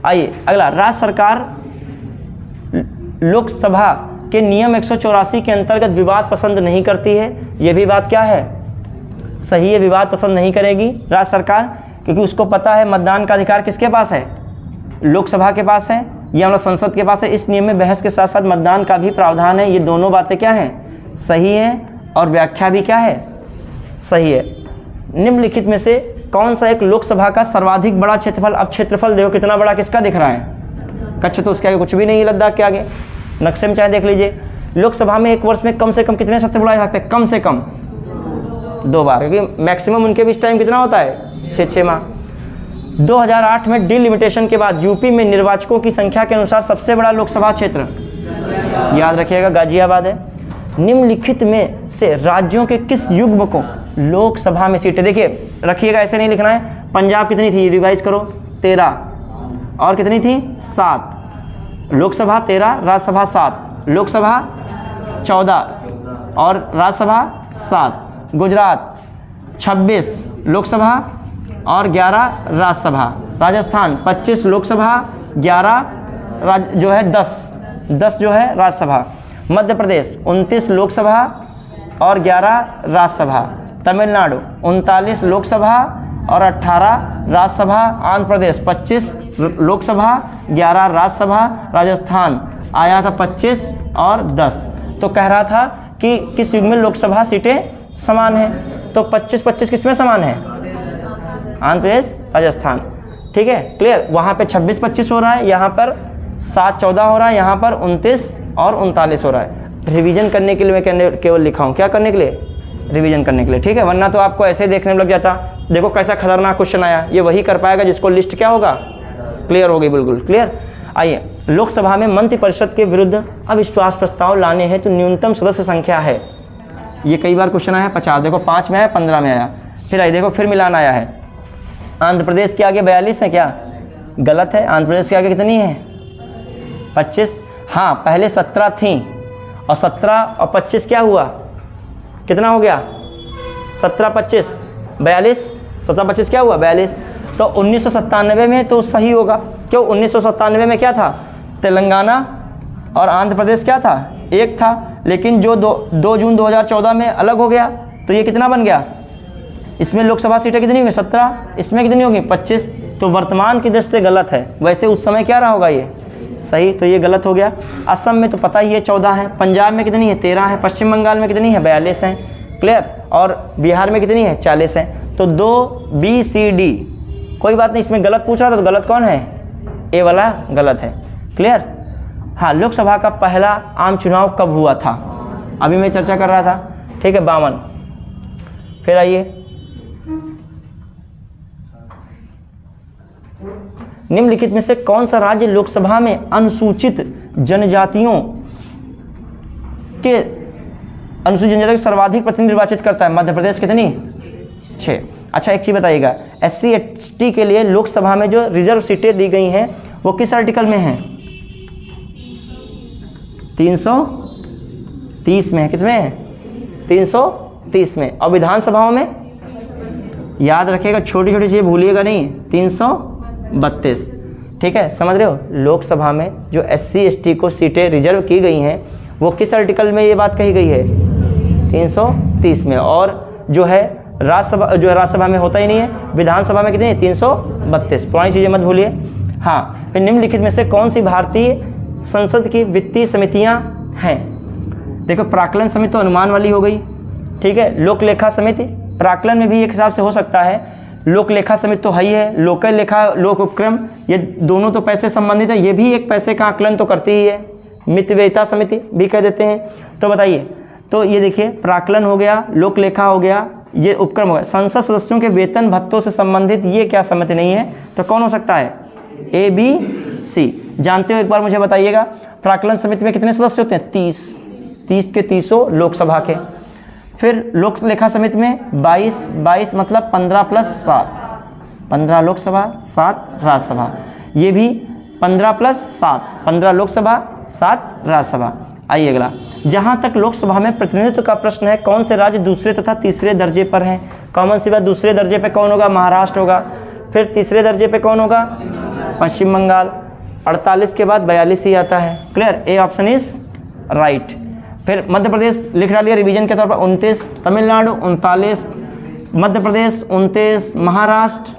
आइए अगला, राज्य सरकार लोकसभा के नियम 184 के अंतर्गत विवाद पसंद नहीं करती है। ये भी बात क्या है? सही है, विवाद पसंद नहीं करेगी राज्य सरकार, क्योंकि उसको पता है मतदान का अधिकार किसके पास है? लोकसभा के पास है या मतलब संसद के पास है। इस नियम में बहस के साथ साथ मतदान का भी प्रावधान है। ये दोनों बातें क्या हैं? सही है, और व्याख्या भी क्या है? सही है। निम्नलिखित में से कौन सा एक लोकसभा का सर्वाधिक बड़ा क्षेत्रफल? अब क्षेत्रफल देखो कितना बड़ा किसका दिख रहा है? कच्छ तो उसके आगे कुछ भी नहीं, लद्दाख के आगे। नक्शे में चाहे देख लीजिए, लोकसभा में एक वर्ष में कम से कम कितने सत्र बुलाए जाते हैं? कम से कम 2 बार, क्योंकि मैक्सिमम उनके बीच टाइम कितना होता है? 6 माह। 2008 में डिलिमिटेशन के बाद यूपी में निर्वाचकों की संख्या के अनुसार सबसे बड़ा लोकसभा क्षेत्र, याद रखिएगा, गाजियाबाद है। निम्नलिखित में से राज्यों के किस युग्म को लोकसभा में सीटें? देखिए रखिएगा, ऐसे नहीं लिखना है। पंजाब कितनी थी? रिवाइज करो, 13। और कितनी थी? 7। लोकसभा 13, राज्यसभा 7। लोकसभा 14 और राज्यसभा 7। गुजरात 26 लोकसभा और 11 राज्यसभा। राजस्थान 25 लोकसभा, 11 जो है 10 जो है राज्यसभा। मध्य प्रदेश 29 लोकसभा और 11 राज्यसभा। तमिलनाडु 39 लोकसभा और 18 राज्यसभा। आंध्र प्रदेश 25 लोकसभा, 11 राज्यसभा। राजस्थान आया था 25 और 10। तो कह रहा था कि किस युग में लोकसभा सीटें समान हैं, तो 25-25 किस में समान है? आंध्र प्रदेश, राजस्थान। ठीक है, क्लियर। वहाँ पे 26-25 हो रहा है, यहाँ पर 7-14 हो रहा है, यहाँ पर 29 और 39 हो रहा है। रिवीजन करने के लिए मैं केवल लिखा हूँ, क्या करने के लिए? रिवीजन करने के लिए। ठीक है, वरना तो आपको ऐसे देखने में लग जाता, देखो कैसा खतरनाक क्वेश्चन आया। ये वही कर पाएगा जिसको लिस्ट क्या होगा? क्लियर होगी, बिल्कुल क्लियर। आइए, लोकसभा में मंत्रिपरिषद के विरुद्ध अविश्वास प्रस्ताव लाने हैं तो न्यूनतम सदस्य संख्या है। ये कई बार क्वेश्चन आया, 50। देखो 5 में आया, 15 में आया। फिर आइए देखो, फिर मिलान आया है। आंध्र प्रदेश के आगे 42 है, क्या गलत है? आंध्र प्रदेश के आगे कितनी है? 25। हाँ, पहले 17 थी और 17 और 25 क्या हुआ? कितना हो गया? 17-25 42। 17-25 क्या हुआ? 42। तो 1997 में तो सही होगा। क्यों? 1997 में क्या था? तेलंगाना और आंध्र प्रदेश क्या था, एक था, लेकिन जो 2 जून 2014 में अलग हो गया तो ये कितना बन गया, इसमें लोकसभा सीटें कितनी होंगी 17, इसमें कितनी होगी 25। तो वर्तमान की दृष्टि से गलत है, वैसे उस समय क्या रहा होगा ये सही, तो ये गलत हो गया। असम में तो पता ही है 14 है, पंजाब में कितनी है 13 है, पश्चिम बंगाल में कितनी है 42 है, क्लियर, और बिहार में कितनी है 40 है। तो 2 BCD, कोई बात नहीं, इसमें गलत पूछ रहा था तो गलत कौन है, ए वाला गलत है, क्लियर। हाँ, लोकसभा का पहला आम चुनाव कब हुआ था, अभी मैं चर्चा कर रहा था, ठीक है 52। फिर आइए, निम्नलिखित में से कौन सा राज्य लोकसभा में अनुसूचित जनजातियों के सर्वाधिक प्रतिनिधि निर्वाचित करता है, मध्य प्रदेश कितनी 6। अच्छा एक चीज बताइएगा, SC ST के लिए लोकसभा में जो रिजर्व सीटें दी गई हैं वो किस आर्टिकल में है, 330 में है, किसमें है 330 में, और विधानसभाओं में याद रखिएगा, छोटी छोटी चीज़ें भूलिएगा नहीं, 332, ठीक है, समझ रहे हो। लोकसभा में जो SC ST को सीटें रिजर्व की गई हैं वो किस आर्टिकल में ये बात कही गई है, 330 में, और जो है राज्यसभा में होता ही नहीं है, विधानसभा में कितनी 332, पुरानी चीज़ें मत भूलिए। हाँ, फिर निम्नलिखित में से कौन सी भारतीय संसद की वित्तीय समितियाँ हैं, देखो प्राक्कलन समिति तो अनुमान वाली हो गई, ठीक है, लोक लेखा समिति, प्राक्कलन में भी एक हिसाब से हो सकता है, लोक लेखा समिति तो है ही है, लोकल लेखा लोक उपक्रम, ये दोनों तो पैसे संबंधित है, ये भी एक पैसे का आकलन तो करती ही है, मितव्ययिता समिति भी कह देते हैं। तो बताइए, तो ये देखिए प्राक्कलन हो गया, लोक लेखा हो गया, ये उपक्रम हो गया, संसद सदस्यों के वेतन भत्तों से संबंधित ये क्या समिति नहीं है, तो कौन हो सकता है, A B C। जानते हो, एक बार मुझे बताइएगा, प्राक्कलन समिति में कितने सदस्य होते हैं, 30 के 30 लोकसभा के। फिर लोक लेखा समिति में 22 मतलब 15 + 7, 15 लोकसभा 7 राज्यसभा, ये भी 15 + 7, 15 लोकसभा 7 राज्यसभा। आइए अगला, जहाँ तक लोकसभा में प्रतिनिधित्व का प्रश्न है, कौन से राज्य दूसरे तथा तीसरे दर्जे पर हैं, कॉमन सी बात, दूसरे दर्जे पे कौन होगा, महाराष्ट्र होगा, फिर तीसरे दर्जे पे कौन होगा, पश्चिम बंगाल, 48 के बाद 42 ही आता है, clear, A option is right. फिर मध्य प्रदेश लिख डालिए रिवीजन के तौर पर 29, तमिलनाडु 39, मध्य प्रदेश 29, महाराष्ट्र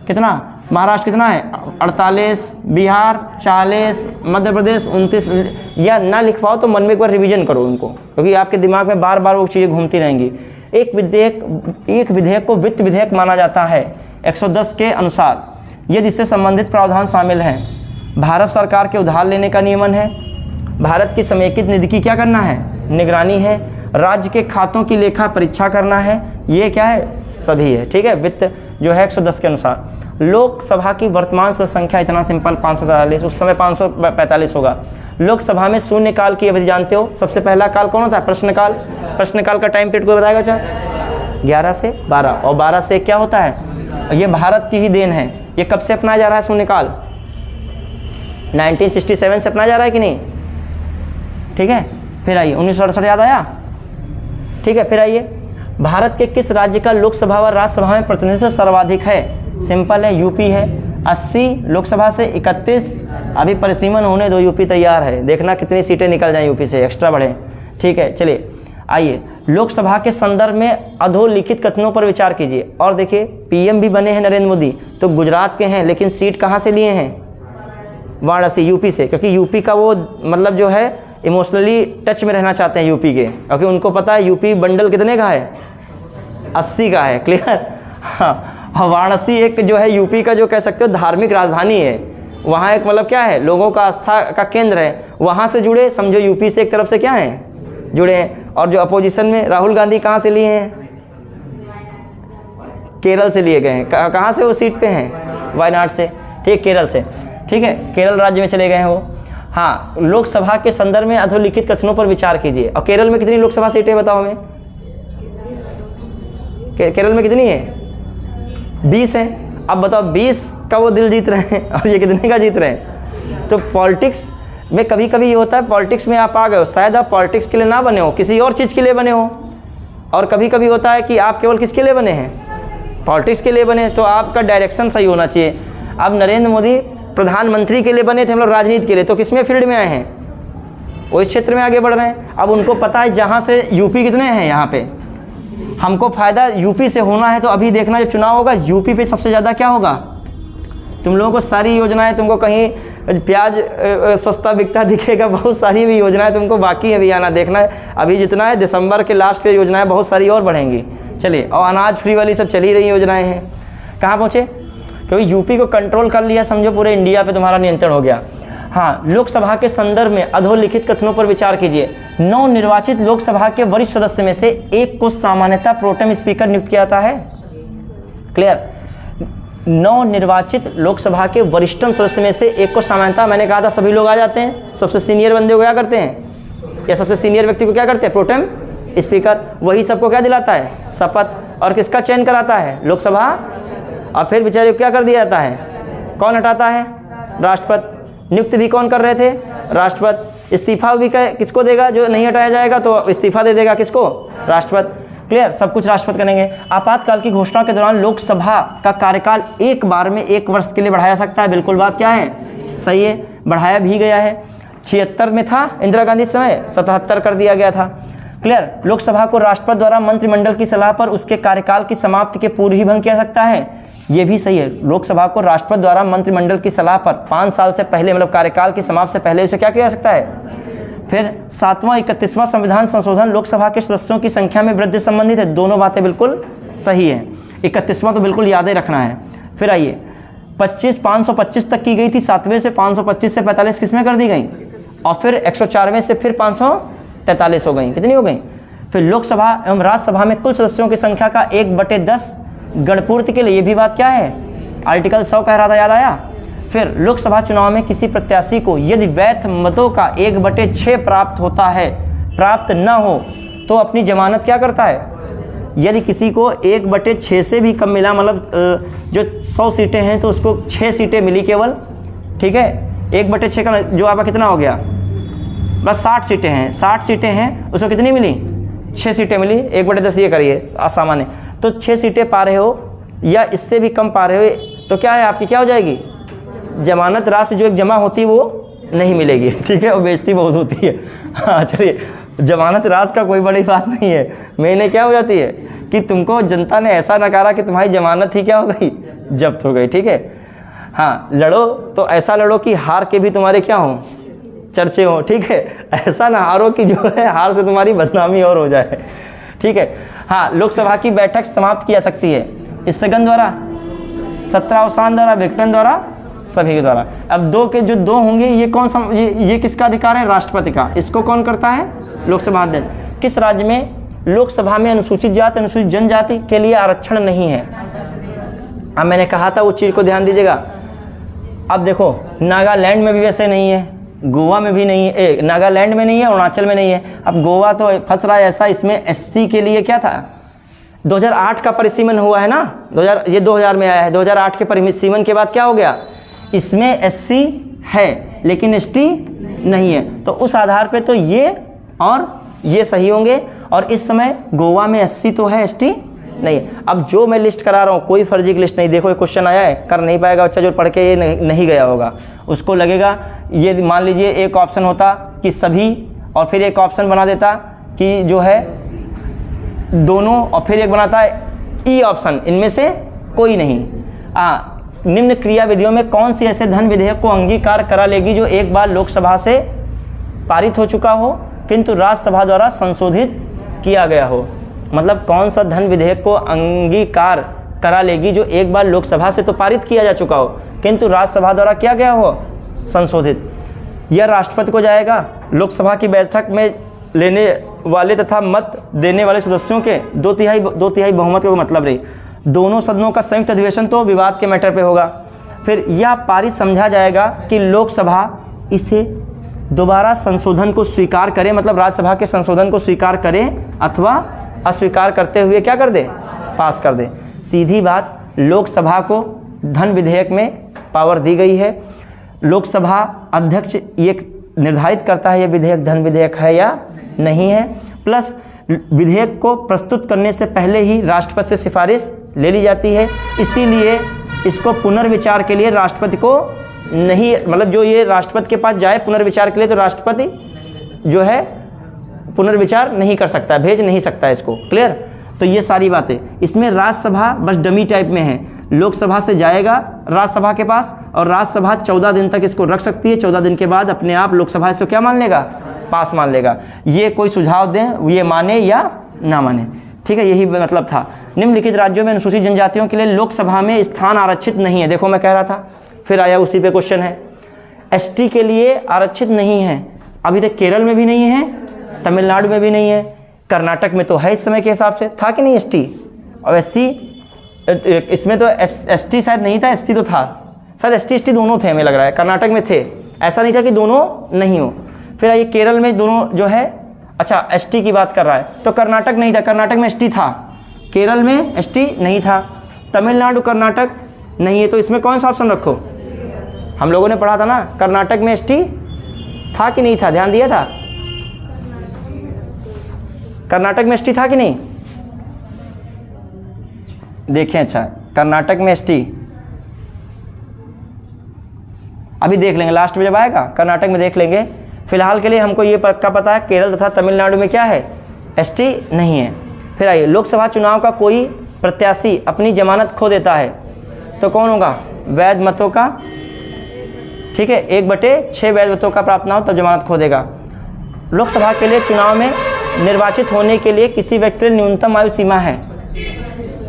कितना, महाराष्ट्र कितना है 48, बिहार 40, मध्य प्रदेश 29। या ना लिख पाओ तो मन में एक बार रिवीजन करो उनको, क्योंकि आपके दिमाग में बार बार वो चीज़ें घूमती रहेंगी। एक विधेयक को वित्त विधेयक माना जाता है 110 के अनुसार, यदि इससे संबंधित प्रावधान शामिल हैं। भारत सरकार के उधार लेने का नियमन है, भारत की समेकित निधि की क्या करना है, निगरानी है, राज्य के खातों की लेखा परीक्षा करना है, ये क्या है, सभी है, ठीक है, वित्त जो है 110 के अनुसार। लोकसभा की वर्तमान सदस्य संख्या इतना सिंपल 543, उस समय 545 होगा। लोकसभा में शून्यकाल की अवधि जानते हो, सबसे पहला काल कौन होता है, प्रश्नकाल। प्रश्नकाल का टाइम पीरियड कोई बताएगा अच्छा, 11 से 12, और 12 से क्या होता है, ये भारत की ही देन है। ये कब से अपनाया जा रहा है शून्यकाल, 1967 से अपनाया जा रहा है कि नहीं, ठीक है। फिर आइए 1968 याद आया, ठीक है। फिर आइए, भारत के किस राज्य का लोकसभा व राज्यसभा में प्रतिनिधित्व सर्वाधिक है, सिंपल है, यूपी है, 80 लोकसभा से 31, अभी परिसीमन होने दो, यूपी तैयार है, देखना कितनी सीटें निकल जाएं यूपी से, एक्स्ट्रा बढ़े, ठीक है। चलिए आइए, लोकसभा के संदर्भ में अधोलिखित कथनों पर विचार कीजिए। और देखिए, पीएम भी बने हैं नरेंद्र मोदी, तो गुजरात के हैं, लेकिन सीट कहाँ से लिए हैं, वाराणसी, यूपी से, क्योंकि यूपी का वो मतलब जो है इमोशनली टच में रहना चाहते हैं यूपी के, क्योंकि उनको पता है यूपी बंडल कितने का है, 80 का है, क्लियर। हाँ, वाराणसी एक जो है यूपी का जो कह सकते हो धार्मिक राजधानी है, वहाँ एक मतलब क्या है, लोगों का आस्था का केंद्र है, वहाँ से जुड़े, समझो यूपी से एक तरफ से क्या है, जुड़े हैं। और जो अपोजिशन में राहुल गांधी कहाँ से लिए हैं, केरल से लिए गए हैं, कहाँ से वो सीट पे हैं, वायनाड से, ठीक, केरल से, ठीक है, केरल राज्य में चले गए हैं वो। हाँ, लोकसभा के संदर्भ में अधोलिखित कथनों पर विचार कीजिए। और केरल में कितनी लोकसभा सीटें बताओ हमें, केरल में कितनी है, 20 है। अब बताओ 20 का वो दिल जीत रहे हैं और ये कितने का जीत रहे हैं। तो पॉलिटिक्स में कभी कभी ये होता है, पॉलिटिक्स में आप आ गए हो, शायद आप पॉलिटिक्स के लिए ना बने हो, किसी और चीज़ के लिए बने हो, और कभी कभी होता है कि आप केवल किसके लिए बने हैं, पॉलिटिक्स के लिए बने, तो आपका डायरेक्शन सही होना चाहिए। अब नरेंद्र मोदी प्रधानमंत्री के लिए बने थे हम लोग, राजनीति के लिए, तो किसमें फील्ड में आए हैं, वो इस क्षेत्र में आगे बढ़ रहे हैं। अब उनको पता है जहाँ से यूपी कितने हैं, यहाँ पे हमको फ़ायदा यूपी से होना है, तो अभी देखना जब चुनाव होगा यूपी पे सबसे ज़्यादा क्या होगा, तुम लोगों को सारी योजनाएं, तुमको कहीं प्याज सस्ता बिकता दिखेगा, बहुत सारी भी योजनाएं तुमको बाकी है भी आना, देखना है अभी जितना है, दिसंबर के लास्ट की योजनाएं बहुत सारी और बढ़ेंगी। चलिए, और अनाज फ्री वाली सब चली रही योजनाएं हैं। कहाँ पहुँचे, क्योंकि यूपी को कंट्रोल कर लिया, समझो पूरे इंडिया पे तुम्हारा नियंत्रण हो गया। हाँ, लोकसभा के संदर्भ में अधोलिखित कथनों पर विचार कीजिए। नवनिर्वाचित लोकसभा के वरिष्ठ सदस्य में से एक को सामान्यतः प्रोटेम स्पीकर नियुक्त किया जाता है। क्लियर, नवनिर्वाचित लोकसभा के वरिष्ठतम सदस्य में से एक को सामान्यतः, मैंने कहा था सभी लोग आ जाते हैं, सबसे सीनियर बंदे को क्या करते हैं, या सबसे सीनियर व्यक्ति को क्या करते हैं, प्रोटेम स्पीकर। वही सबको क्या दिलाता है, शपथ। और किसका चयन कराता है, लोकसभा। और फिर बेचारे को क्या कर दिया जाता है, कौन हटाता है, राष्ट्रपति। नियुक्त भी कौन कर रहे थे, राष्ट्रपति। इस्तीफा भी किसको देगा, जो नहीं हटाया जाएगा तो इस्तीफा दे देगा किसको, राष्ट्रपति। क्लियर, सब कुछ राष्ट्रपति करेंगे। आपातकाल की घोषणा के दौरान लोकसभा का कार्यकाल एक बार में 1 वर्ष के लिए बढ़ाया सकता है। बिल्कुल बात क्या है, सही है, बढ़ाया भी गया है। 76 में था इंदिरा गांधी समय, 77 कर दिया गया था। क्लियर, लोकसभा को राष्ट्रपति द्वारा मंत्रिमंडल की सलाह पर उसके कार्यकाल की समाप्ति के पूर्व ही भंग किया सकता है। ये भी सही है, लोकसभा को राष्ट्रपति द्वारा मंत्रिमंडल की सलाह पर 5 साल से पहले, मतलब कार्यकाल की समाप्ति से पहले उसे क्या किया जा सकता है। फिर 7वां 31वां संविधान संशोधन लोकसभा के सदस्यों की संख्या में वृद्धि संबंधित है। दोनों बातें बिल्कुल सही है। 31वां तो बिल्कुल याद ही रखना है। फिर आइए, 525 तक की गई थी, 7वें से 525 से 45 किसमें कर दी गई, और फिर 104वें से फिर 543 हो गई। कितनी हो गई। फिर लोकसभा एवं राज्यसभा में कुल सदस्यों की संख्या का 1/10 गणपूर्ति के लिए, ये भी बात क्या है, आर्टिकल 100 कह रहा था, याद आया। फिर लोकसभा चुनाव में किसी प्रत्याशी को यदि वैध मतों का 1/6 प्राप्त होता है, प्राप्त न हो तो अपनी जमानत क्या करता है। यदि किसी को 1/6 से भी कम मिला, मतलब जो 100 सीटें हैं तो उसको 6 सीटें मिली केवल, ठीक है, 1/6 का जो आपका कितना हो गया, बस 60 सीटें हैं, 60 सीटें हैं, उसको कितनी मिली, 6 सीटें मिली। 1/10 ये करिए असामान्य, तो 6 सीटें पा रहे हो या इससे भी कम पा रहे हो, तो क्या है आपकी, क्या हो जाएगी, जमानत राशि जो एक जमा होती है वो नहीं मिलेगी, ठीक है, और बेइज्जती बहुत होती है। हाँ चलिए, जमानत राशि का कोई बड़ी बात नहीं है, मैंने क्या हो जाती है कि तुमको जनता ने ऐसा नकारा कि तुम्हारी जमानत ही क्या हो गई, जब्त हो गई, ठीक है। हाँ, लड़ो तो ऐसा लड़ो कि हार के भी तुम्हारे क्या हो, चर्चे हो, ठीक है, ऐसा ना हारो कि जो है हार से तुम्हारी बदनामी और हो जाए, ठीक है। हाँ, लोकसभा की बैठक समाप्त की जा सकती है स्थगन द्वारा, सत्रावसान द्वारा, विघटन द्वारा, सभी के द्वारा। अब दो के जो दो होंगे, ये कौन सा, ये किसका अधिकार है, राष्ट्रपति का। इसको कौन करता है, लोकसभा अध्यक्ष। किस राज्य में लोकसभा में अनुसूचित जाति, अनुसूचित जनजाति के लिए आरक्षण नहीं है। अब मैंने कहा था उस चीज़ को ध्यान दीजिएगा। अब देखो, नागालैंड में भी वैसे नहीं है, गोवा में भी नहीं है, नागालैंड में नहीं है, अरुणाचल में नहीं है। अब गोवा तो फंस रहा है ऐसा, इसमें एससी के लिए क्या था, 2008 का परिसीमन हुआ है ना, 2000 में आया है, 2008 के परिसीमन के बाद क्या हो गया, इसमें एससी है लेकिन एसटी नहीं है, तो उस आधार पे तो ये और ये सही होंगे। और इस समय गोवा में एससी तो है, एसटी नहीं है। अब जो मैं लिस्ट करा रहा हूँ कोई फर्जी की लिस्ट नहीं। देखो, ये क्वेश्चन आया है, कर नहीं पाएगा बच्चा जो पढ़ के ये नहीं गया होगा, उसको लगेगा ये, मान लीजिए एक ऑप्शन होता कि सभी, और फिर एक ऑप्शन बना देता कि जो है दोनों, और फिर एक बनाता है ई ऑप्शन, इनमें से कोई नहीं। निम्न क्रिया विधियों में कौन सी ऐसे धन विधेयक को अंगीकार करा लेगी जो एक बार लोकसभा से पारित हो चुका हो किंतु राज्यसभा द्वारा संशोधित किया गया हो। मतलब कौन सा धन विधेयक को अंगीकार करा लेगी जो एक बार लोकसभा से तो पारित किया जा चुका हो किंतु राज्यसभा द्वारा किया गया हो संशोधित। यह राष्ट्रपति को जाएगा। लोकसभा की बैठक में लेने वाले तथा मत देने वाले सदस्यों के दो तिहाई बहुमत का मतलब रही। दोनों सदनों का संयुक्त अधिवेशन तो विवाद के मैटर पे होगा। फिर यह पारित समझा जाएगा कि लोकसभा इसे दोबारा संशोधन को स्वीकार करे, मतलब राज्यसभा के संशोधन को स्वीकार करे अथवा अस्वीकार करते हुए क्या कर दे, पास कर दे। सीधी बात, लोकसभा को धन विधेयक में पावर दी गई है। लोकसभा अध्यक्ष ये निर्धारित करता है ये विधेयक धन विधेयक है या नहीं है। प्लस विधेयक को प्रस्तुत करने से पहले ही राष्ट्रपति से सिफारिश ले ली जाती है, इसीलिए इसको पुनर्विचार के लिए राष्ट्रपति को नहीं, मतलब जो ये राष्ट्रपति के पास जाए पुनर्विचार के लिए, तो राष्ट्रपति जो है पुनर्विचार नहीं कर सकता, भेज नहीं सकता इसको। क्लियर? तो ये सारी बातें, इसमें राज्यसभा बस डमी टाइप में है। लोकसभा से जाएगा राज्यसभा के पास, और राज्यसभा 14 दिन तक इसको रख सकती है। 14 दिन के बाद अपने आप लोकसभा इसको क्या मान लेगा? पास मान लेगा। ये कोई सुझाव दें, ये माने या ना माने, ठीक है, यही मतलब था। निम्नलिखित राज्यों में अनुसूचित जनजातियों के लिए लोकसभा में स्थान आरक्षित नहीं है। देखो मैं कह रहा था, फिर आया उसी पे क्वेश्चन है। एसटी के लिए आरक्षित नहीं है, अभी तक केरल में भी नहीं है, तमिलनाडु में भी नहीं है, कर्नाटक में तो है इस समय के हिसाब से, था कि नहीं एसटी? और एससी इसमें तो एसटी शायद नहीं था, एसटी तो था, शायद एसटी एसटी दोनों थे, हमें लग रहा है। कर्नाटक में थे, ऐसा नहीं था कि दोनों नहीं हो। फिर ये केरल में दोनों जो है, अच्छा एसटी की बात कर रहा है, तो कर्नाटक नहीं था, कर्नाटक में एसटी था, केरल में एसटी नहीं था, तमिलनाडु कर्नाटक नहीं है। तो इसमें कौन सा ऑप्शन रखो? हम लोगों ने पढ़ा था ना, कर्नाटक में एसटी था कि नहीं था, ध्यान दिया था? कर्नाटक में एसटी था कि नहीं? देखें, अच्छा कर्नाटक में एसटी अभी देख लेंगे, लास्ट में जब आएगा कर्नाटक में देख लेंगे। फिलहाल के लिए हमको ये पक्का पता है केरल तथा तमिलनाडु में क्या है? एसटी नहीं है। फिर आइए, लोकसभा चुनाव का कोई प्रत्याशी अपनी जमानत खो देता है तो कौन होगा? वैध मतों का, ठीक है, 1/6 वैध मतों का प्राप्त ना हो तब जमानत खो देगा। लोकसभा के लिए चुनाव में निर्वाचित होने के लिए किसी व्यक्ति की न्यूनतम आयु सीमा है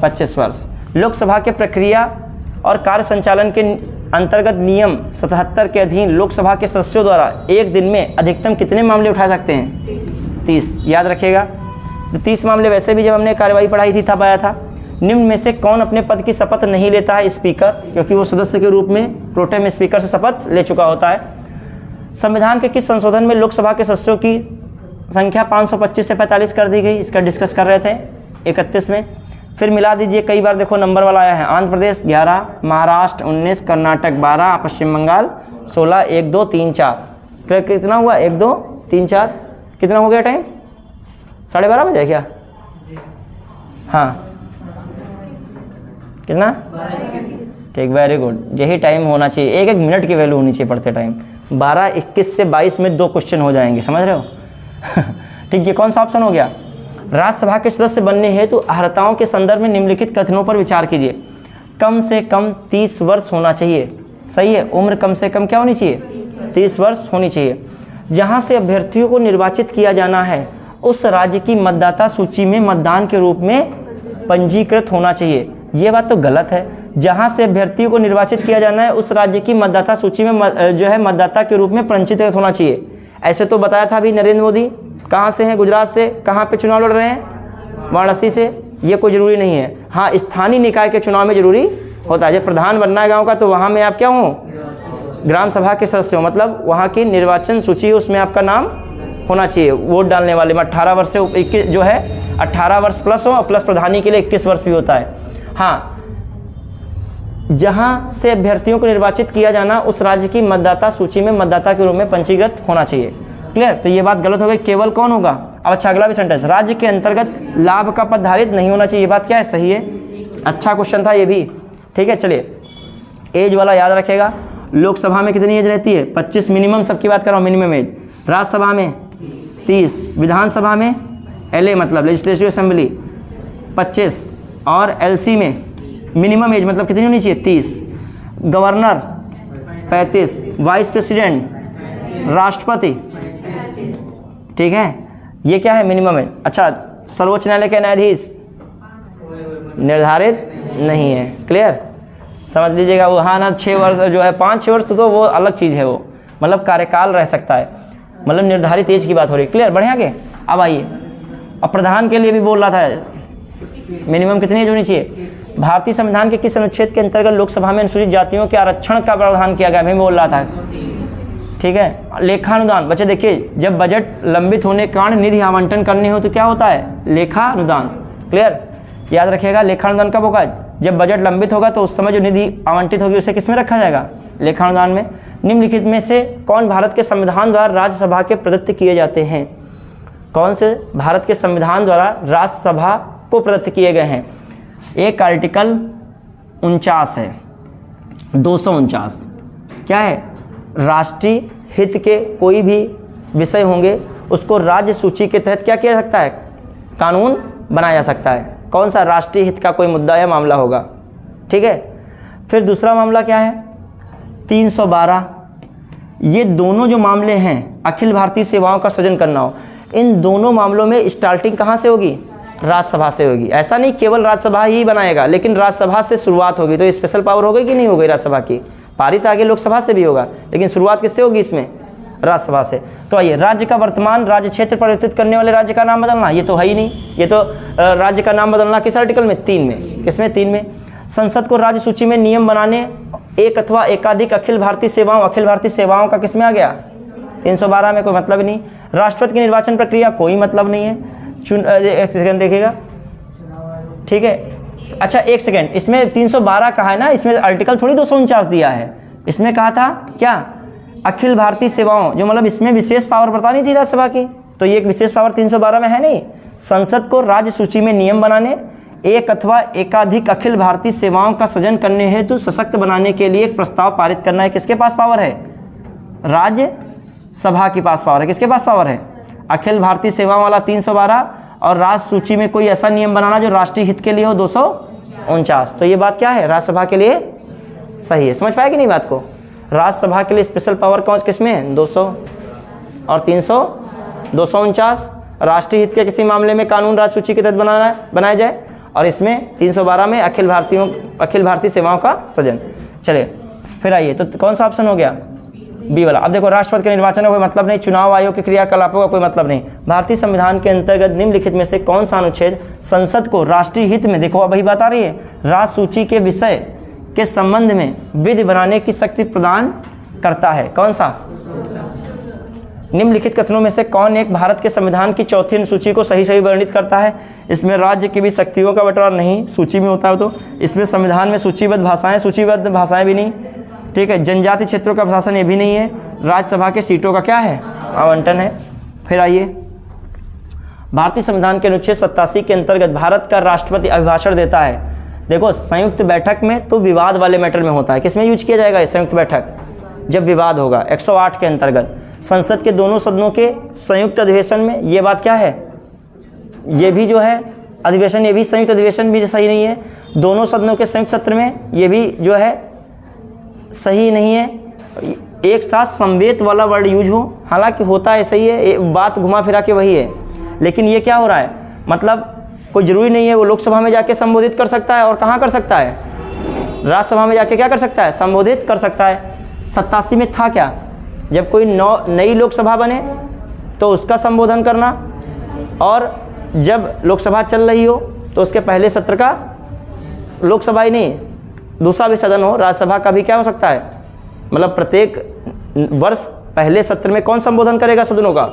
25 वर्ष। लोकसभा के प्रक्रिया और कार्य संचालन के अंतर्गत नियम 77 के अधीन लोकसभा के सदस्यों द्वारा एक दिन में अधिकतम कितने मामले उठा सकते हैं? 30। याद रखिएगा, तो 30 मामले वैसे भी जब हमने कार्यवाही पढ़ाई थी तब आया था। निम्न में से कौन अपने पद की शपथ नहीं लेता है? स्पीकर, क्योंकि वो सदस्य के रूप में प्रोटेम स्पीकर से शपथ ले चुका होता है। संविधान के किस संशोधन में लोकसभा के सदस्यों की संख्या 525 से 45 कर दी गई? इसका डिस्कस कर रहे थे 31 में। फिर मिला दीजिए, कई बार देखो नंबर वाला आया है। आंध्र प्रदेश 11, महाराष्ट्र 19, कर्नाटक 12, पश्चिम बंगाल 16, 1 2 3 4। कितना हुआ? 1 2 3 4, कितना हो गया टाइम? 12:30 बजे क्या? हाँ, कितना? ठीक, वेरी गुड, यही टाइम होना चाहिए। एक मिनट की वैल्यू होनी चाहिए पढ़ते टाइम। 12:21 से 22 में 2 क्वेश्चन हो जाएंगे, समझ रहे हो? ठीक, ये कौन सा ऑप्शन हो गया? राज्यसभा के सदस्य बनने हेतु अर्हताओं के संदर्भ में निम्नलिखित कथनों पर विचार कीजिए। कम से कम 30 वर्ष होना चाहिए, सही है, उम्र कम से कम क्या होनी चाहिए? 30 वर्ष होनी चाहिए। जहां से अभ्यर्थियों को निर्वाचित किया जाना है उस राज्य की मतदाता सूची में मतदान के रूप में पंजीकृत होना चाहिए। ये बात तो गलत है। जहां से अभ्यर्थियों को निर्वाचित किया जाना है उस राज्य की मतदाता सूची में जो है मतदाता के रूप में पंजीकृत होना चाहिए। ऐसे तो बताया था अभी नरेंद्र मोदी, कहाँ से हैं? गुजरात से। कहाँ पे चुनाव लड़ रहे हैं? वाराणसी से। ये कोई ज़रूरी नहीं है। हाँ, स्थानीय निकाय के चुनाव में जरूरी होता है। जब प्रधान बनना है गांव का तो वहाँ में आप क्या हो? ग्राम सभा के सदस्य हो, मतलब वहाँ की निर्वाचन सूची उसमें आपका नाम होना चाहिए। वोट डालने वाले में 18 वर्ष से 21 जो है 18 वर्ष प्लस हो, और प्लस प्रधानी के लिए 21 वर्ष भी होता है। हाँ, जहाँ से अभ्यर्थियों को निर्वाचित किया जाना उस राज्य की मतदाता सूची में मतदाता के रूप में पंजीकृत होना चाहिए। क्लियर? तो ये बात गलत हो गई। केवल कौन होगा? अब अच्छा, अगला भी सेंटेंस, राज्य के अंतर्गत लाभ का पद धारित नहीं होना चाहिए। ये बात क्या है? सही है, अच्छा क्वेश्चन था ये भी। ठीक है, चलिए, एज वाला याद रखेगा। लोकसभा में कितनी एज रहती है? 25 मिनिमम, सबकी बात कर रहा हूँ, मिनिमम एज। राज्यसभा में 30, विधानसभा में LA मतलब लेजिस्लेटिव असेंबली 25, और LC में मिनिमम एज मतलब कितनी होनी चाहिए? 30। गवर्नर 35, वाइस प्रेसिडेंट, राष्ट्रपति, ठीक है, ये क्या है? मिनिमम है। अच्छा, सर्वोच्च न्यायालय के न्यायाधीश निर्धारित नहीं है। क्लियर? समझ लीजिएगा। वो हाँ ना 6 वर्ष जो है 5-6 वर्ष तो वो अलग चीज़ है, वो मतलब कार्यकाल रह सकता है, मतलब निर्धारित एज की बात हो रही है। क्लियर? बढ़िया के। अब आइए, अब प्रधान के लिए भी बोल रहा था मिनिमम कितनी एज होनी चाहिए। भारतीय संविधान के किस अनुच्छेद के अंतर्गत लोकसभा में अनुसूचित जातियों के आरक्षण का प्रावधान किया गया? मैं बोल रहा था, ठीक है। लेखानुदान, बच्चे देखिए, जब बजट लंबित होने के कारण निधि आवंटन करनी हो तो क्या होता है? लेखानुदान। क्लियर? याद रखिएगा, लेखानुदान कब होगा? जब बजट लंबित होगा तो उस समय जो निधि आवंटित होगी उसे किस में रखा जाएगा? लेखानुदान में। निम्नलिखित में से कौन भारत के संविधान द्वारा राज्यसभा के प्रदत्त किए जाते हैं? कौन से भारत के संविधान द्वारा राज्यसभा को प्रदत्त किए गए हैं? एक आर्टिकल 49 है, 249, क्या है, राष्ट्रीय हित के कोई भी विषय होंगे उसको राज्य सूची के तहत क्या किया जा सकता है, कानून बनाया जा सकता है। कौन सा, राष्ट्रीय हित का कोई मुद्दा या मामला होगा। ठीक है, फिर दूसरा मामला क्या है, 312। ये दोनों जो मामले हैं, अखिल भारतीय सेवाओं का सृजन करना हो, इन दोनों मामलों में स्टार्टिंग कहाँ से होगी, राज्यसभा से होगी। ऐसा नहीं केवल राज्यसभा ही बनाएगा, लेकिन राज्यसभा से शुरुआत होगी। तो ये स्पेशल पावर होगी कि नहीं होगी राज्यसभा की, पारित आगे लोकसभा से भी होगा, लेकिन शुरुआत किससे होगी इसमें, राज्यसभा से। तो आइए, राज्य का वर्तमान राज्य क्षेत्र परिवर्तित करने वाले राज्य का नाम बदलना, ये तो है ही नहीं। ये तो राज्य का नाम बदलना किस आर्टिकल में, 3 में। किसमें, 3 में। संसद को राज्य सूची में नियम बनाने एक अथवा एकाधिक अखिल भारतीय सेवाओं का किसमें आ गया, 312 में। कोई मतलब नहीं। राष्ट्रपति की निर्वाचन प्रक्रिया, कोई मतलब नहीं है। एक सेकंड देखिएगा, ठीक है। अच्छा एक सेकंड, इसमें 312 कहा है ना, इसमें आर्टिकल थोड़ी 249 दिया है। इसमें कहा था क्या, अखिल भारतीय सेवाओं, जो मतलब इसमें विशेष पावर बतानी थी राज्यसभा की। तो ये एक विशेष पावर 312 में है नहीं। संसद को राज्य सूची में नियम बनाने, एक अथवा एकाधिक अखिल भारतीय सेवाओं का सृजन करने हेतु सशक्त बनाने के लिए एक प्रस्ताव पारित करना है। किसके पास पावर है, राज्यसभा के पास पावर है। किसके पास पावर है, अखिल भारतीय सेवाओं वाला 312, और राज्य सूची में कोई ऐसा नियम बनाना जो राष्ट्रीय हित के लिए हो 249। तो ये बात क्या है, राज्यसभा के लिए सही है। समझ पाया कि नहीं बात को। राज्यसभा के लिए स्पेशल पावर कौन किसमें है, 200 और 300, 249। राष्ट्रीय हित के किसी मामले में कानून राज्य सूची के तहत बनाया जाए, और इसमें 312 में अखिल भारतीय सेवाओं का सृजन। चलिए फिर आइए, तो कौन सा ऑप्शन हो गया, बी वाला। अब देखो, राष्ट्रपति के निर्वाचन का कोई मतलब नहीं, चुनाव आयोग के क्रियाकलापों का कोई मतलब नहीं। भारतीय संविधान के अंतर्गत निम्नलिखित में से कौन सा अनुच्छेद संसद को राष्ट्रीय हित में, देखो अब वही बात आ रही है, राज्य सूची के विषय के संबंध में विधि बनाने की शक्ति प्रदान करता है। कौन सा, निम्नलिखित कथनों में से कौन एक भारत के संविधान की चौथी अनुसूची को सही वर्णित करता है। इसमें राज्य की भी शक्तियों का बंटवारा नहीं, सूची में होता है तो। इसमें संविधान में सूचीबद्ध भाषाएं भी नहीं, ठीक है। जनजाति क्षेत्रों का प्रशासन ये भी नहीं है। राज्यसभा के सीटों का क्या है, आवंटन है। फिर आइए, भारतीय संविधान के अनुच्छेद 87 के अंतर्गत भारत का राष्ट्रपति अभिभाषण देता है। देखो, संयुक्त बैठक में तो विवाद वाले मैटर में होता है। किसमें यूज किया जाएगा ये संयुक्त बैठक, जब विवाद होगा। 108 के अंतर्गत संसद के दोनों सदनों के संयुक्त अधिवेशन में, ये बात क्या है, ये भी जो है अधिवेशन, ये भी संयुक्त अधिवेशन भी सही नहीं है। दोनों सदनों के संयुक्त सत्र में, ये भी जो है सही नहीं है। एक साथ संवेत वाला वर्ड यूज हो, हालांकि होता है सही है, बात घुमा फिरा के वही है, लेकिन ये क्या हो रहा है, मतलब कोई जरूरी नहीं है वो लोकसभा में जाके संबोधित कर सकता है। और कहाँ कर सकता है, राज्यसभा में जाके क्या कर सकता है, संबोधित कर सकता है। 87 में था क्या, जब कोई नई लोकसभा बने तो उसका संबोधन करना, और जब लोकसभा चल रही हो तो उसके पहले सत्र का, लोकसभा ही नहीं दूसरा भी सदन हो, राज्यसभा का भी क्या हो सकता है, मतलब प्रत्येक वर्ष पहले सत्र में कौन संबोधन करेगा सदनों का,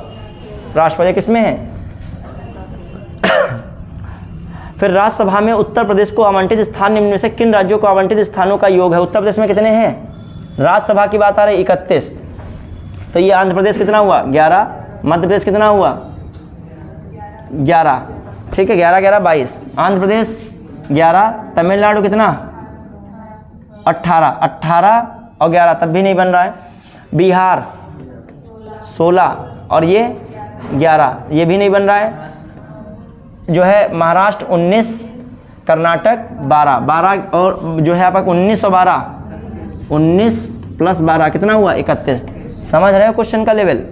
राष्ट्रपति। किसमें है। फिर राज्यसभा में उत्तर प्रदेश को आवंटित स्थान निम्न में से किन राज्यों को आवंटित स्थानों का योग है। उत्तर प्रदेश में कितने हैं, राज्यसभा की बात आ रही 31, तो ये आंध्र प्रदेश कितना हुआ 11, मध्य प्रदेश कितना हुआ 11, ठीक है, 11 11 22, आंध्र प्रदेश 11, तमिलनाडु कितना 18 और 11 तब भी नहीं बन रहा है, बिहार 16 और ये 11, ये भी नहीं बन रहा है, जो है महाराष्ट्र 19, कर्नाटक 12 और जो है आपका 19 और 12, 19 + 12 कितना हुआ 31। समझ रहे हो क्वेश्चन का लेवल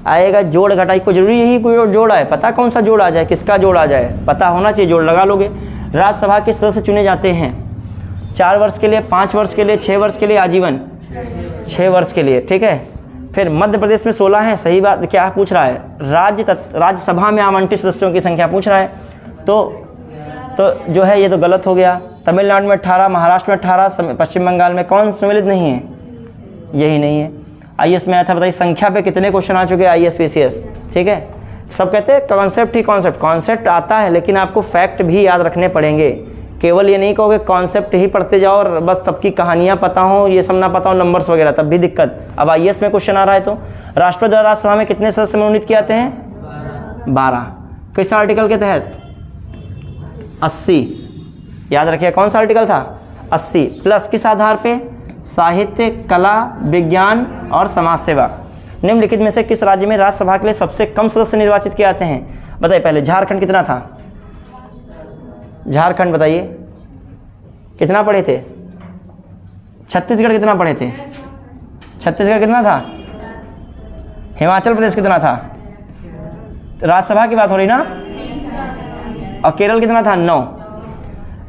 आएगा। जोड़ घटाई को जरूरी यही कोई जोड़ है, पता कौन सा जोड़ आ जाए, किसका जोड़ आ जाए पता होना चाहिए, जोड़ लगा लोगे। राज्यसभा के सदस्य चुने जाते हैं 4 वर्ष के लिए, 5 वर्ष के लिए, 6 वर्ष के लिए, आजीवन 6 वर्ष के लिए, ठीक है। फिर मध्य प्रदेश में 16 है, सही बात। क्या पूछ रहा है, राज्यसभा में आवंटित सदस्यों की संख्या पूछ रहा है, तो जो है ये तो गलत हो गया। तमिलनाडु में 18, महाराष्ट्र में 18, पश्चिम बंगाल में कौन सम्मिलित नहीं है, यही नहीं है। आईएएस में आया था, बताइए संख्या पे कितने क्वेश्चन आ चुके हैं आईएएस पीसीएस, ठीक है। सब कहते हैं कॉन्सेप्ट ही कॉन्सेप्ट आता है, लेकिन आपको फैक्ट भी याद रखने पड़ेंगे। केवल ये नहीं कहोगे कॉन्सेप्ट ही पढ़ते जाओ और बस सबकी कहानियां पता हो, ये सब ना पता हो, नंबर्स वगैरह, तब भी दिक्कत। अब आईएएस में क्वेश्चन आ रहा है तो राष्ट्रपति द्वारा राज्यसभा में कितने सदस्य मनोनीत किए जाते हैं 12, किस आर्टिकल के तहत 80, याद रखिए कौन सा आर्टिकल था 80, प्लस किस आधार पे साहित्य, कला, विज्ञान और समाज सेवा। निम्नलिखित में से किस राज्य में राज्यसभा के लिए सबसे कम सदस्य निर्वाचित किए जाते हैं? बताइए पहले। झारखंड कितना था? झारखंड बताइए कितना पढ़े थे? छत्तीसगढ़ कितना पढ़े थे? छत्तीसगढ़ कितना था? हिमाचल प्रदेश कितना था? राज्यसभा की बात हो रही ना। और केरल कितना था? 9।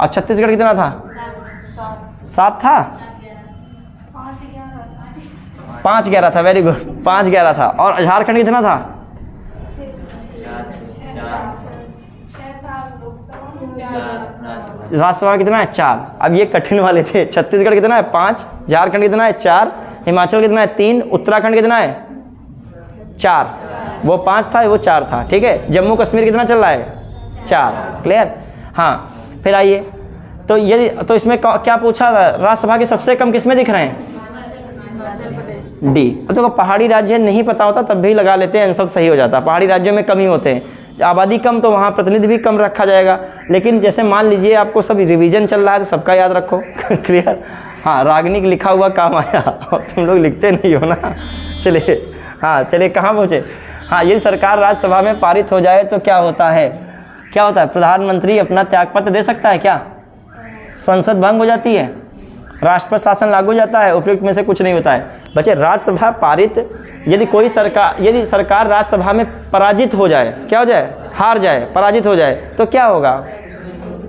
और छत्तीसगढ़ कितना था? 7 था। 5-11 था। वेरी गुड, 5-11 था। और झारखंड कितना था? राज्यसभा कितना है? 4। अब ये कठिन वाले थे। छत्तीसगढ़ कितना है? 5। झारखंड कितना है? 4। हिमाचल कितना है? 3। उत्तराखंड कितना है? 4। वो 5 था, वो 4 था। ठीक है। जम्मू कश्मीर कितना चल रहा है? 4। क्लियर? हाँ, फिर आइए। तो ये तो इसमें क्या पूछा था? राज्यसभा के सबसे कम किसमें दिख रहे हैं? डी। तो पहाड़ी राज्य नहीं पता होता तब भी लगा लेते हैं, आंसर सही हो जाता। पहाड़ी राज्यों में कम ही होते हैं, आबादी कम तो वहाँ प्रतिनिधि भी कम रखा जाएगा। लेकिन जैसे मान लीजिए आपको सब रिवीजन चल रहा है तो सबका याद रखो। क्लियर? हाँ, रागनिक लिखा हुआ काम आया। तुम लोग लिखते नहीं हो ना। चलिए, हाँ चलिए, कहाँ पहुँचे? हाँ, ये सरकार राज्यसभा में पारित हो जाए तो क्या होता है? क्या होता है? प्रधानमंत्री अपना त्यागपत्र दे सकता है क्या? संसद भंग हो जाती है, राष्ट्रपति शासन लागू हो जाता है, उपयुक्त में से कुछ नहीं होता है। बच्चे, राज्यसभा पारित, यदि सरकार राज्यसभा में पराजित हो जाए, क्या हो जाए? हार जाए, पराजित हो जाए, तो क्या होगा?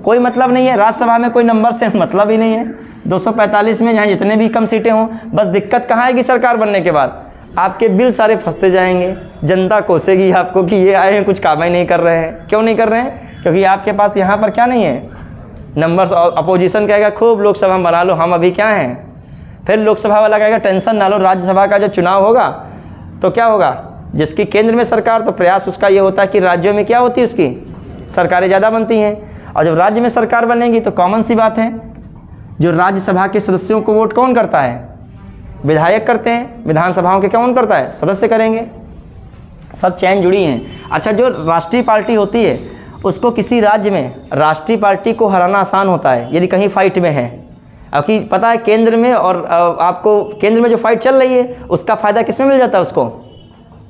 कोई मतलब नहीं है। राज्यसभा में कोई नंबर से मतलब ही नहीं है। 245 में जहाँ जितने भी कम सीटें हों, बस दिक्कत कहाँ आएगी? सरकार बनने के बाद आपके बिल सारे फंसते जाएंगे। जनता कोसेगी आपको कि ये आए हैं, कुछ काम ही नहीं कर रहे हैं। क्यों नहीं कर रहे हैं? क्योंकि आपके पास यहाँ पर क्या नहीं है? नंबर्स। अपोजिशन कहेगा खूब लोकसभा में बना लो, हम अभी क्या हैं। फिर लोकसभा वाला कहेगा टेंशन ना लो, राज्यसभा का जब चुनाव होगा तो क्या होगा? जिसकी केंद्र में सरकार, तो प्रयास उसका ये होता है कि राज्यों में क्या होती है, उसकी सरकारें ज़्यादा बनती हैं। और जब राज्य में सरकार बनेगी तो कॉमन सी बात है, जो राज्यसभा के सदस्यों को वोट कौन करता है? विधायक करते हैं। विधानसभाओं के कौन करता है? सदस्य करेंगे। सब चैन जुड़ी हैं। अच्छा, जो राष्ट्रीय पार्टी होती है उसको किसी राज्य में राष्ट्रीय पार्टी को हराना आसान होता है यदि कहीं फाइट में है। अब कि पता है केंद्र में, और आपको केंद्र में जो फाइट चल रही है उसका फ़ायदा किस में मिल जाता है? उसको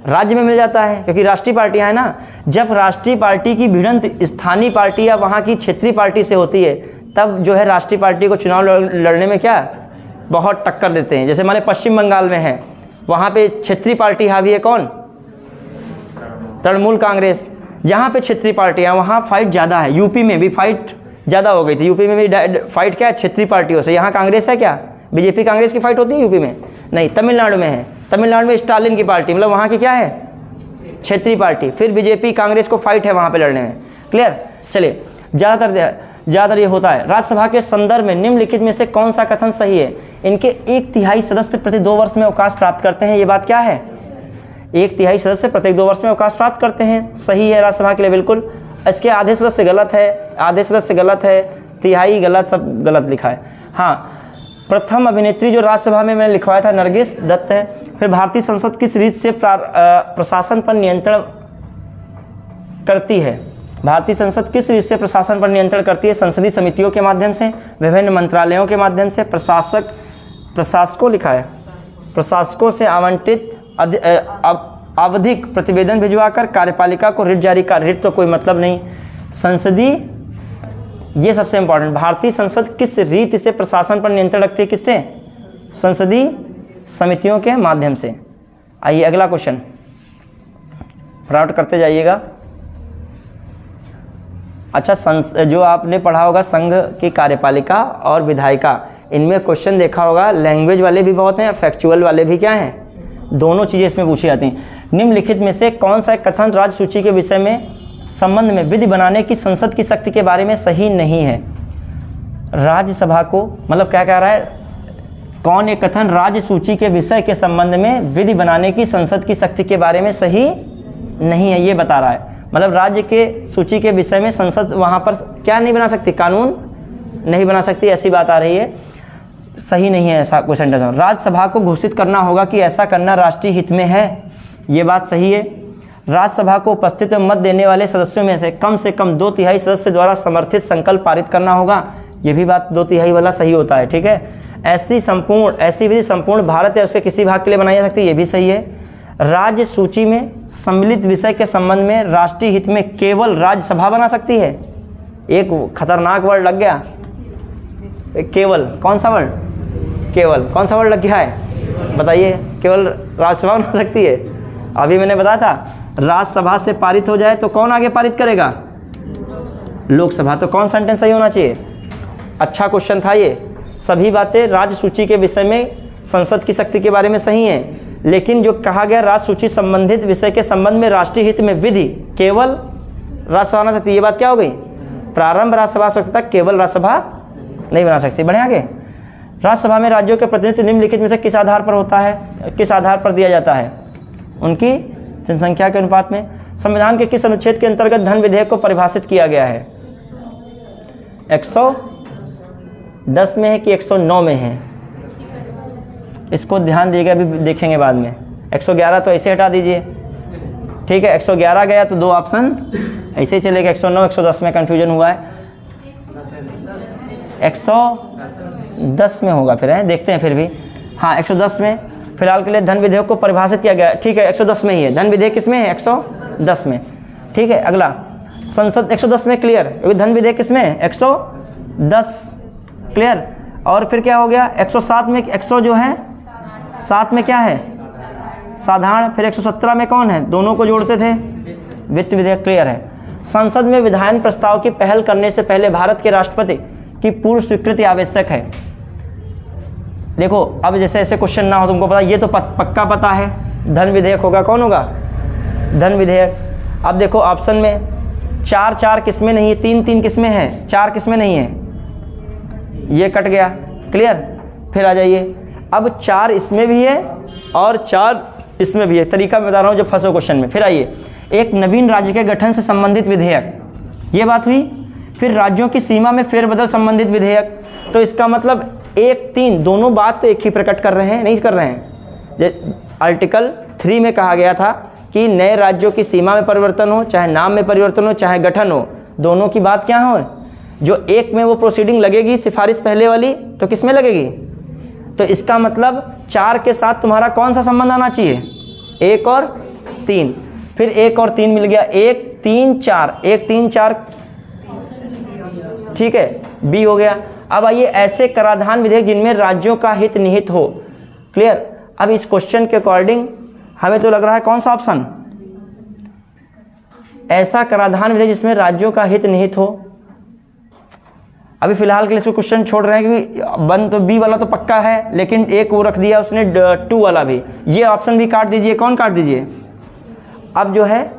राज्य में मिल जाता है, क्योंकि राष्ट्रीय पार्टियाँ हैं ना। जब राष्ट्रीय पार्टी की भिड़ंत स्थानीय पार्टी या वहाँ की क्षेत्रीय पार्टी से होती है, तब जो है राष्ट्रीय पार्टी को चुनाव लड़ने में क्या बहुत टक्कर देते हैं। जैसे हमारे पश्चिम बंगाल में है, वहाँ पे क्षेत्रीय पार्टी हावी है कौन? तृणमूल कांग्रेस। जहाँ पे क्षेत्रीय पार्टियाँ, वहाँ फाइट ज़्यादा है। यूपी में भी फाइट ज़्यादा हो गई थी। यूपी में भी फाइट क्या है? क्षेत्रीय पार्टियों से। यहाँ कांग्रेस है क्या? बीजेपी कांग्रेस की फाइट होती है यूपी में? नहीं। तमिलनाडु में है। तमिलनाडु में स्टालिन की पार्टी, मतलब वहाँ की क्या है? क्षेत्रीय पार्टी। फिर बीजेपी कांग्रेस को फाइट है वहाँ पे लड़ने में। क्लियर? चलिए, ज़्यादातर ये होता है। राज्यसभा के संदर्भ में निम्नलिखित में से कौन सा कथन सही है? इनके 1/3 सदस्य प्रति 2 वर्ष में अवकाश प्राप्त करते हैं। ये बात क्या है? 1/3 सदस्य प्रत्येक 2 वर्ष में अवकाश प्राप्त करते हैं। सही है राज्यसभा के लिए बिल्कुल। इसके आधे सदस्य गलत है, आधे सदस्य गलत है, तिहाई गलत, सब गलत लिखा है। हाँ, प्रथम अभिनेत्री जो राज्यसभा में मैंने लिखवाया था नरगिस दत्त है। फिर भारतीय संसद किस रीत से प्रशासन पर नियंत्रण करती है? भारतीय संसद किस रीत से प्रशासन पर नियंत्रण करती है? संसदीय समितियों के माध्यम से, विभिन्न मंत्रालयों के माध्यम से, प्रशासकों लिखा है, प्रशासकों से आवंटित आवधिक प्रतिवेदन भिजवाकर, कार्यपालिका को रिट जारी कर। रिट तो कोई मतलब नहीं। संसदीय, ये सबसे इंपॉर्टेंट, भारतीय संसद किस रीति से प्रशासन पर नियंत्रण रखती है? किससे? संसदीय समितियों के माध्यम से। आइए अगला क्वेश्चन फटाफट करते जाइएगा। अच्छा, जो आपने पढ़ा होगा संघ की कार्यपालिका और विधायिका, इनमें क्वेश्चन देखा होगा, लैंग्वेज वाले भी बहुत हैं, फैक्चुअल वाले भी क्या हैं, दोनों चीज़ें इसमें पूछी जाती हैं। निम्नलिखित में से कौन सा कथन राज्य सूची के विषय में संबंध में विधि बनाने की संसद की शक्ति के बारे में सही नहीं है? राज्यसभा को, मतलब क्या कह रहा है, कौन एक कथन राज्य सूची के विषय के संबंध में विधि बनाने की संसद की शक्ति के बारे में सही नहीं है, ये बता रहा है। मतलब राज्य के सूची के विषय में संसद वहाँ पर क्या नहीं बना सकती? कानून नहीं बना सकती, ऐसी बात आ रही है। सही नहीं है ऐसा क्वेश्चन। राज्यसभा को घोषित करना होगा कि ऐसा करना राष्ट्रीय हित में है, ये बात सही है। राज्यसभा को उपस्थित में मत देने वाले सदस्यों में से कम 2/3 सदस्य द्वारा समर्थित संकल्प पारित करना होगा, ये भी बात 2/3 वाला सही होता है। ठीक है। ऐसी विधि संपूर्ण भारत या उसके किसी भाग के लिए बनाई जा सकती है, ये भी सही है। राज्य सूची में सम्मिलित विषय के संबंध में राष्ट्रीय हित में केवल राज्यसभा बना सकती है। एक खतरनाक वर्ड लग गया, केवल। कौन सा वर्ड? केवल। कौन सा वर्ड लग गया है बताइए? केवल राज्यसभा बना सकती है। अभी मैंने बताया था राज्यसभा से पारित हो जाए तो कौन आगे पारित करेगा? लोकसभा। तो कौन सेंटेंस सही होना चाहिए? अच्छा क्वेश्चन था ये। सभी बातें राज्य सूची के विषय में संसद की शक्ति के बारे में सही हैं, लेकिन जो कहा गया राज्य सूची संबंधित विषय के संबंध में राष्ट्रीय हित में विधि केवल राज्यसभा बना सकती है, ये बात क्या हो गई? प्रारंभ राज्यसभा से तक केवल राज्यसभा नहीं बना सकती। बढ़िया आगे। राज्यसभा में राज्यों के प्रतिनिधित्व निम्नलिखित में से किस आधार पर होता है, किस आधार पर दिया जाता है? उनकी जनसंख्या के अनुपात में। संविधान के किस अनुच्छेद के अंतर्गत धन विधेयक को परिभाषित किया गया है? 110 में है कि 109 में है? इसको ध्यान दिएगा, अभी देखेंगे बाद में। 111 तो ऐसे हटा दीजिए, ठीक है। 111 गया तो दो ऑप्शन ऐसे ही चलेगा। 109 110 में कंफ्यूजन हुआ है, 110 में होगा फिर, है देखते हैं फिर भी। हाँ 110 में फिलहाल के लिए धन विधेयक को परिभाषित किया गया, ठीक है। 110 में ही है, धन विधेयक किसमें है? 110 में, ठीक है। अगला संसद 110 में, क्लियर, क्योंकि धन विधेयक किसमें है? 110, क्लियर। और फिर क्या हो गया? 107 में, 100 जो है 7 में क्या है? साधारण। फिर 117 में कौन है? दोनों को जोड़ते थे, वित्त विधेयक, क्लियर है। संसद में विधायन प्रस्ताव की पहल करने से पहले भारत के राष्ट्रपति की पूर्व स्वीकृति आवश्यक है। देखो अब जैसे ऐसे क्वेश्चन ना हो, तुमको पता, ये तो पक्का पता है धन विधेयक होगा। कौन होगा? धन विधेयक। अब देखो ऑप्शन में 4 किसमें नहीं है, 3 किसमें है, 4 किसमें नहीं है, ये कट गया, क्लियर। फिर आ जाइए, अब 4 इसमें भी है और 4 इसमें भी है। तरीका मैं बता रहा हूँ जब फंसो क्वेश्चन में। फिर आइए, एक नवीन राज्य के गठन से संबंधित विधेयक, ये बात हुई। फिर राज्यों की सीमा में फेरबदल संबंधित विधेयक, तो इसका मतलब 1, 3 दोनों बात तो एक ही प्रकट कर रहे हैं, नहीं कर रहे हैं। आर्टिकल 3 में कहा गया था कि नए राज्यों की सीमा में परिवर्तन हो, चाहे नाम में परिवर्तन हो, चाहे गठन हो, दोनों की बात क्या हो? जो एक में वो प्रोसीडिंग लगेगी सिफारिश पहले वाली, तो किस में लगेगी? तो इसका मतलब 4 के साथ तुम्हारा कौन सा संबंध आना चाहिए? 1 और 3। फिर 1 और 3 मिल गया, 1 3 4, 1 3 4, ठीक है, बी हो गया। अब आइए, ऐसे कराधान विधेयक जिनमें राज्यों का हित निहित हो, क्लियर। अब इस क्वेश्चन के अकॉर्डिंग हमें तो लग रहा है कौन सा ऑप्शन? ऐसा कराधान विधेयक जिसमें राज्यों का हित निहित हो। अभी फिलहाल के लिए इसको क्वेश्चन छोड़ रहे हैं क्योंकि 1 तो बी वाला तो पक्का है, लेकिन एक वो रख दिया उसने 2 वाला भी। ये ऑप्शन भी काट दीजिए। कौन काट दीजिए? अब जो है,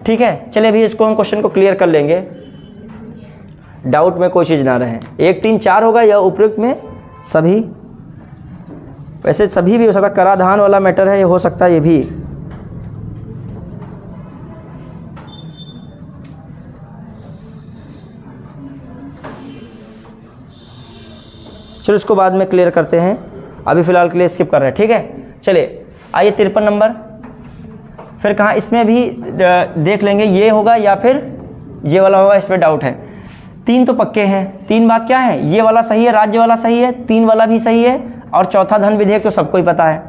ठीक है, चलिए अभी इसको हम क्वेश्चन को क्लियर कर लेंगे, डाउट में कोई चीज़ ना रहे। 1 3 4 होगा या उपयुक्त में सभी? वैसे सभी भी हो सकता, कराधान वाला मैटर है, ये हो सकता है ये भी। चलो इसको बाद में क्लियर करते हैं, अभी फ़िलहाल के लिए स्किप कर रहे हैं, ठीक है। चलिए आइए 53 नंबर। फिर कहाँ इसमें भी देख लेंगे, ये होगा या फिर ये वाला होगा, इसमें डाउट है। 3 तो पक्के हैं। 3 बात क्या है? ये वाला सही है, राज्य वाला सही है, 3 वाला भी सही है, और चौथा धन विधेयक तो सबको ही पता है।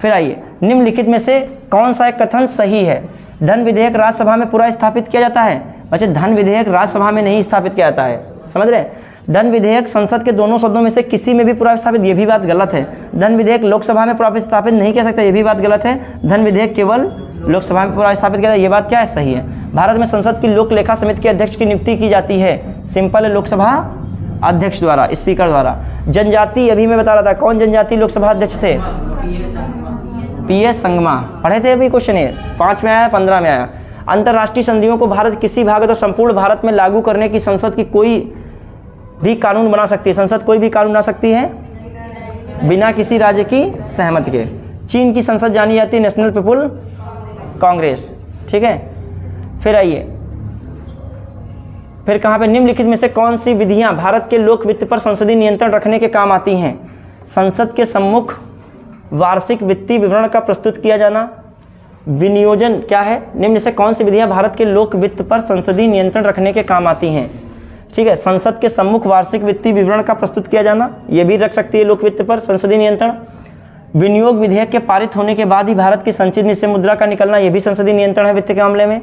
फिर आइए, निम्नलिखित में से कौन सा एक कथन सही है? धन विधेयक राज्यसभा में पूरा स्थापित किया जाता है। अच्छा, धन विधेयक राज्यसभा में नहीं स्थापित किया जाता है, समझ रहे हैं? धन विधेयक संसद के दोनों सदनों में से किसी में भी पूरा स्थापित, ये भी बात गलत है। धन विधेयक लोकसभा में पूरा स्थापित नहीं किया सकता, ये भी बात गलत है। धन विधेयक केवल लोकसभा में पूरा स्थापित किया, ये बात क्या है? सही है। भारत में संसद की लोक लेखा समिति के अध्यक्ष की नियुक्ति की जाती है। सिंपल है, लोकसभा अध्यक्ष द्वारा, स्पीकर द्वारा। जनजाति, अभी मैं बता रहा था, कौन जनजाति लोकसभा अध्यक्ष थे? PS संगमा। पढ़े थे अभी क्वेश्चन, ये 5 में आया, 15 में आया। अंतर्राष्ट्रीय संधियों को भारत किसी भाग तो संपूर्ण भारत में लागू करने की संसद की कोई भी कानून बना सकती है। संसद कोई भी कानून बना सकती है बिना किसी राज्य की सहमति के। चीन की संसद जानी जाती है नेशनल पीपुल कांग्रेस, ठीक है। फिर आइए, फिर कहाँ पे? निम्नलिखित में से कौन सी विधियां भारत के लोक वित्त पर संसदीय नियंत्रण रखने के काम आती हैं? संसद के सम्मुख वार्षिक वित्तीय विवरण का प्रस्तुत किया जाना, विनियोजन क्या है? निम्न से कौन सी विधियां भारत के लोक वित्त पर संसदीय नियंत्रण रखने के काम आती हैं? ठीक है। संसद के सम्मुख वार्षिक वित्तीय विवरण का प्रस्तुत किया जाना, ये भी रख सकती है लोक वित्त पर संसदीय नियंत्रण। विनियोग विधेयक के पारित होने के बाद ही भारत की संचित निश्चय मुद्रा का निकलना, ये भी संसदीय नियंत्रण है वित्त के मामले में।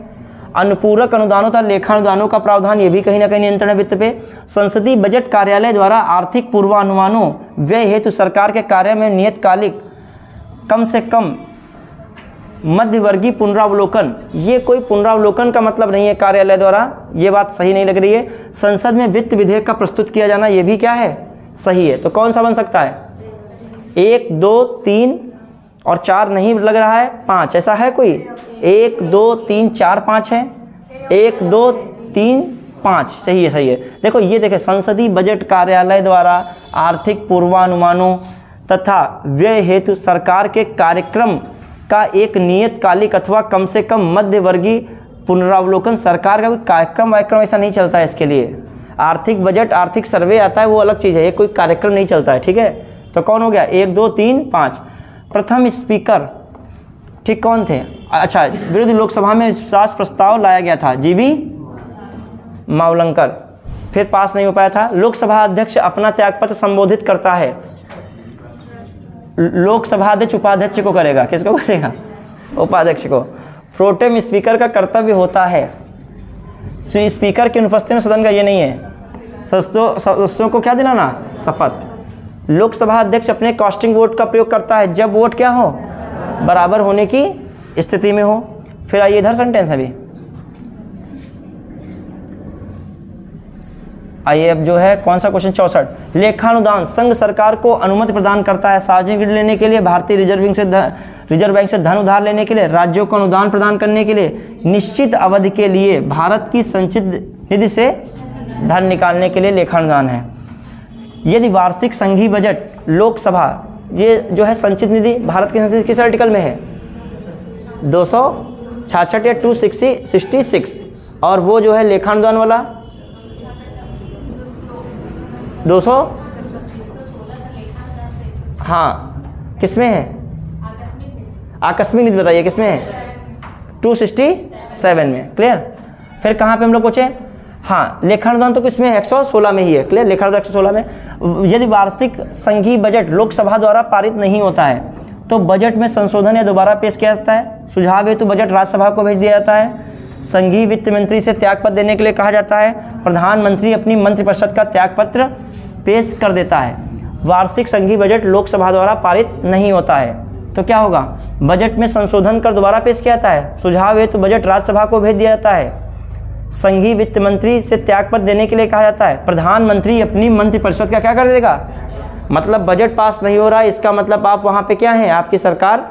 अनुपूरक अनुदानों तथा लेखानुदानों का प्रावधान, ये भी कहीं ना कहीं नियंत्रण है वित्त पे। संसदीय बजट कार्यालय द्वारा आर्थिक पूर्वानुमानों व्यय हेतु सरकार के कार्य में नियतकालिक कम से कम मध्यवर्गीय पुनरावलोकन, ये कोई पुनरावलोकन का मतलब नहीं है कार्यालय द्वारा, ये बात सही नहीं लग रही है। संसद में वित्त विधेयक का प्रस्तुत किया जाना, ये भी क्या है, सही है। तो कौन सा बन सकता है, 1 2 3 और 4 नहीं लग रहा है, 5, ऐसा है कोई, 1 2 3 4 5 है, 1 2 3 5, सही है, सही है। देखो ये देखें, संसदीय बजट कार्यालय द्वारा आर्थिक पूर्वानुमानों तथा व्यय हेतु सरकार के कार्यक्रम का एक नियतकालिक अथवा कम से कम मध्यवर्गीय पुनरावलोकन, सरकार का कोई कार्यक्रम ऐसा नहीं चलता है इसके लिए। आर्थिक बजट, आर्थिक सर्वे आता है, वो अलग चीज़ है, ये कोई कार्यक्रम नहीं चलता है, ठीक है। तो कौन हो गया, 1 2 3 5। प्रथम स्पीकर, ठीक, कौन थे, अच्छा, विरोधी लोकसभा में विश्वास प्रस्ताव लाया गया था, जीवी मावलंकर, फिर पास नहीं हो पाया था। लोकसभा अध्यक्ष अपना त्यागपत्र संबोधित करता है, लोकसभा अध्यक्ष उपाध्यक्ष को करेगा, किसको करेगा, उपाध्यक्ष को। प्रोटेम स्पीकर का कर्तव्य होता है, स्पीकर की अनुपस्थिति में सदन का ये नहीं है, सदस्यों को क्या दिलाना, शपथ। लोकसभा अध्यक्ष अपने कास्टिंग वोट का प्रयोग करता है जब वोट क्या हो, बराबर होने की स्थिति में हो। फिर आइए इधर सेंटेंस है अभी, आइए अब जो है कौन सा क्वेश्चन 64। लेखानुदान संघ सरकार को अनुमति प्रदान करता है सार्वजनिक ऋण लेने के लिए, भारतीय रिजर्व बैंक से धन उधार लेने के लिए, राज्यों को अनुदान प्रदान करने के लिए, निश्चित अवधि के लिए भारत की संचित निधि से धन निकालने के लिए लेखानुदान है। यदि वार्षिक संघीय बजट लोकसभा, ये जो है संचित निधि भारत की संचित किस आर्टिकल में है, 266 या 266, और वो जो है लेखानुदान वाला 200, हाँ किसमें है, आकस्मिक निधि बताइए किसमें है, 267 में, क्लियर। फिर कहाँ पे हम लोग पूछे, हाँ लेखानुदान तो किसमें है, 116 में ही है, क्लियर, लेखानुदान 116 में। यदि वार्षिक संघीय बजट लोकसभा द्वारा पारित नहीं होता है तो बजट में संशोधन या दोबारा पेश किया जाता है, सुझाव हेतु बजट राज्यसभा को भेज दिया जाता है, संघीय वित्त मंत्री से त्यागपत्र देने के लिए कहा जाता है, प्रधानमंत्री अपनी मंत्रिपरिषद का त्यागपत्र पेश कर देता है। वार्षिक संघीय बजट लोकसभा द्वारा पारित नहीं होता है तो क्या होगा, बजट में संशोधन कर दोबारा पेश किया जाता है, सुझाव हेतु बजट राज्यसभा को भेज दिया जाता है, संघीय वित्त मंत्री से त्यागपत्र देने के लिए कहा जाता है, प्रधानमंत्री अपनी मंत्रिपरिषद का क्या कर देगा, मतलब बजट पास नहीं हो रहा है, इसका मतलब आप वहाँ पे क्या हैं, आपकी सरकार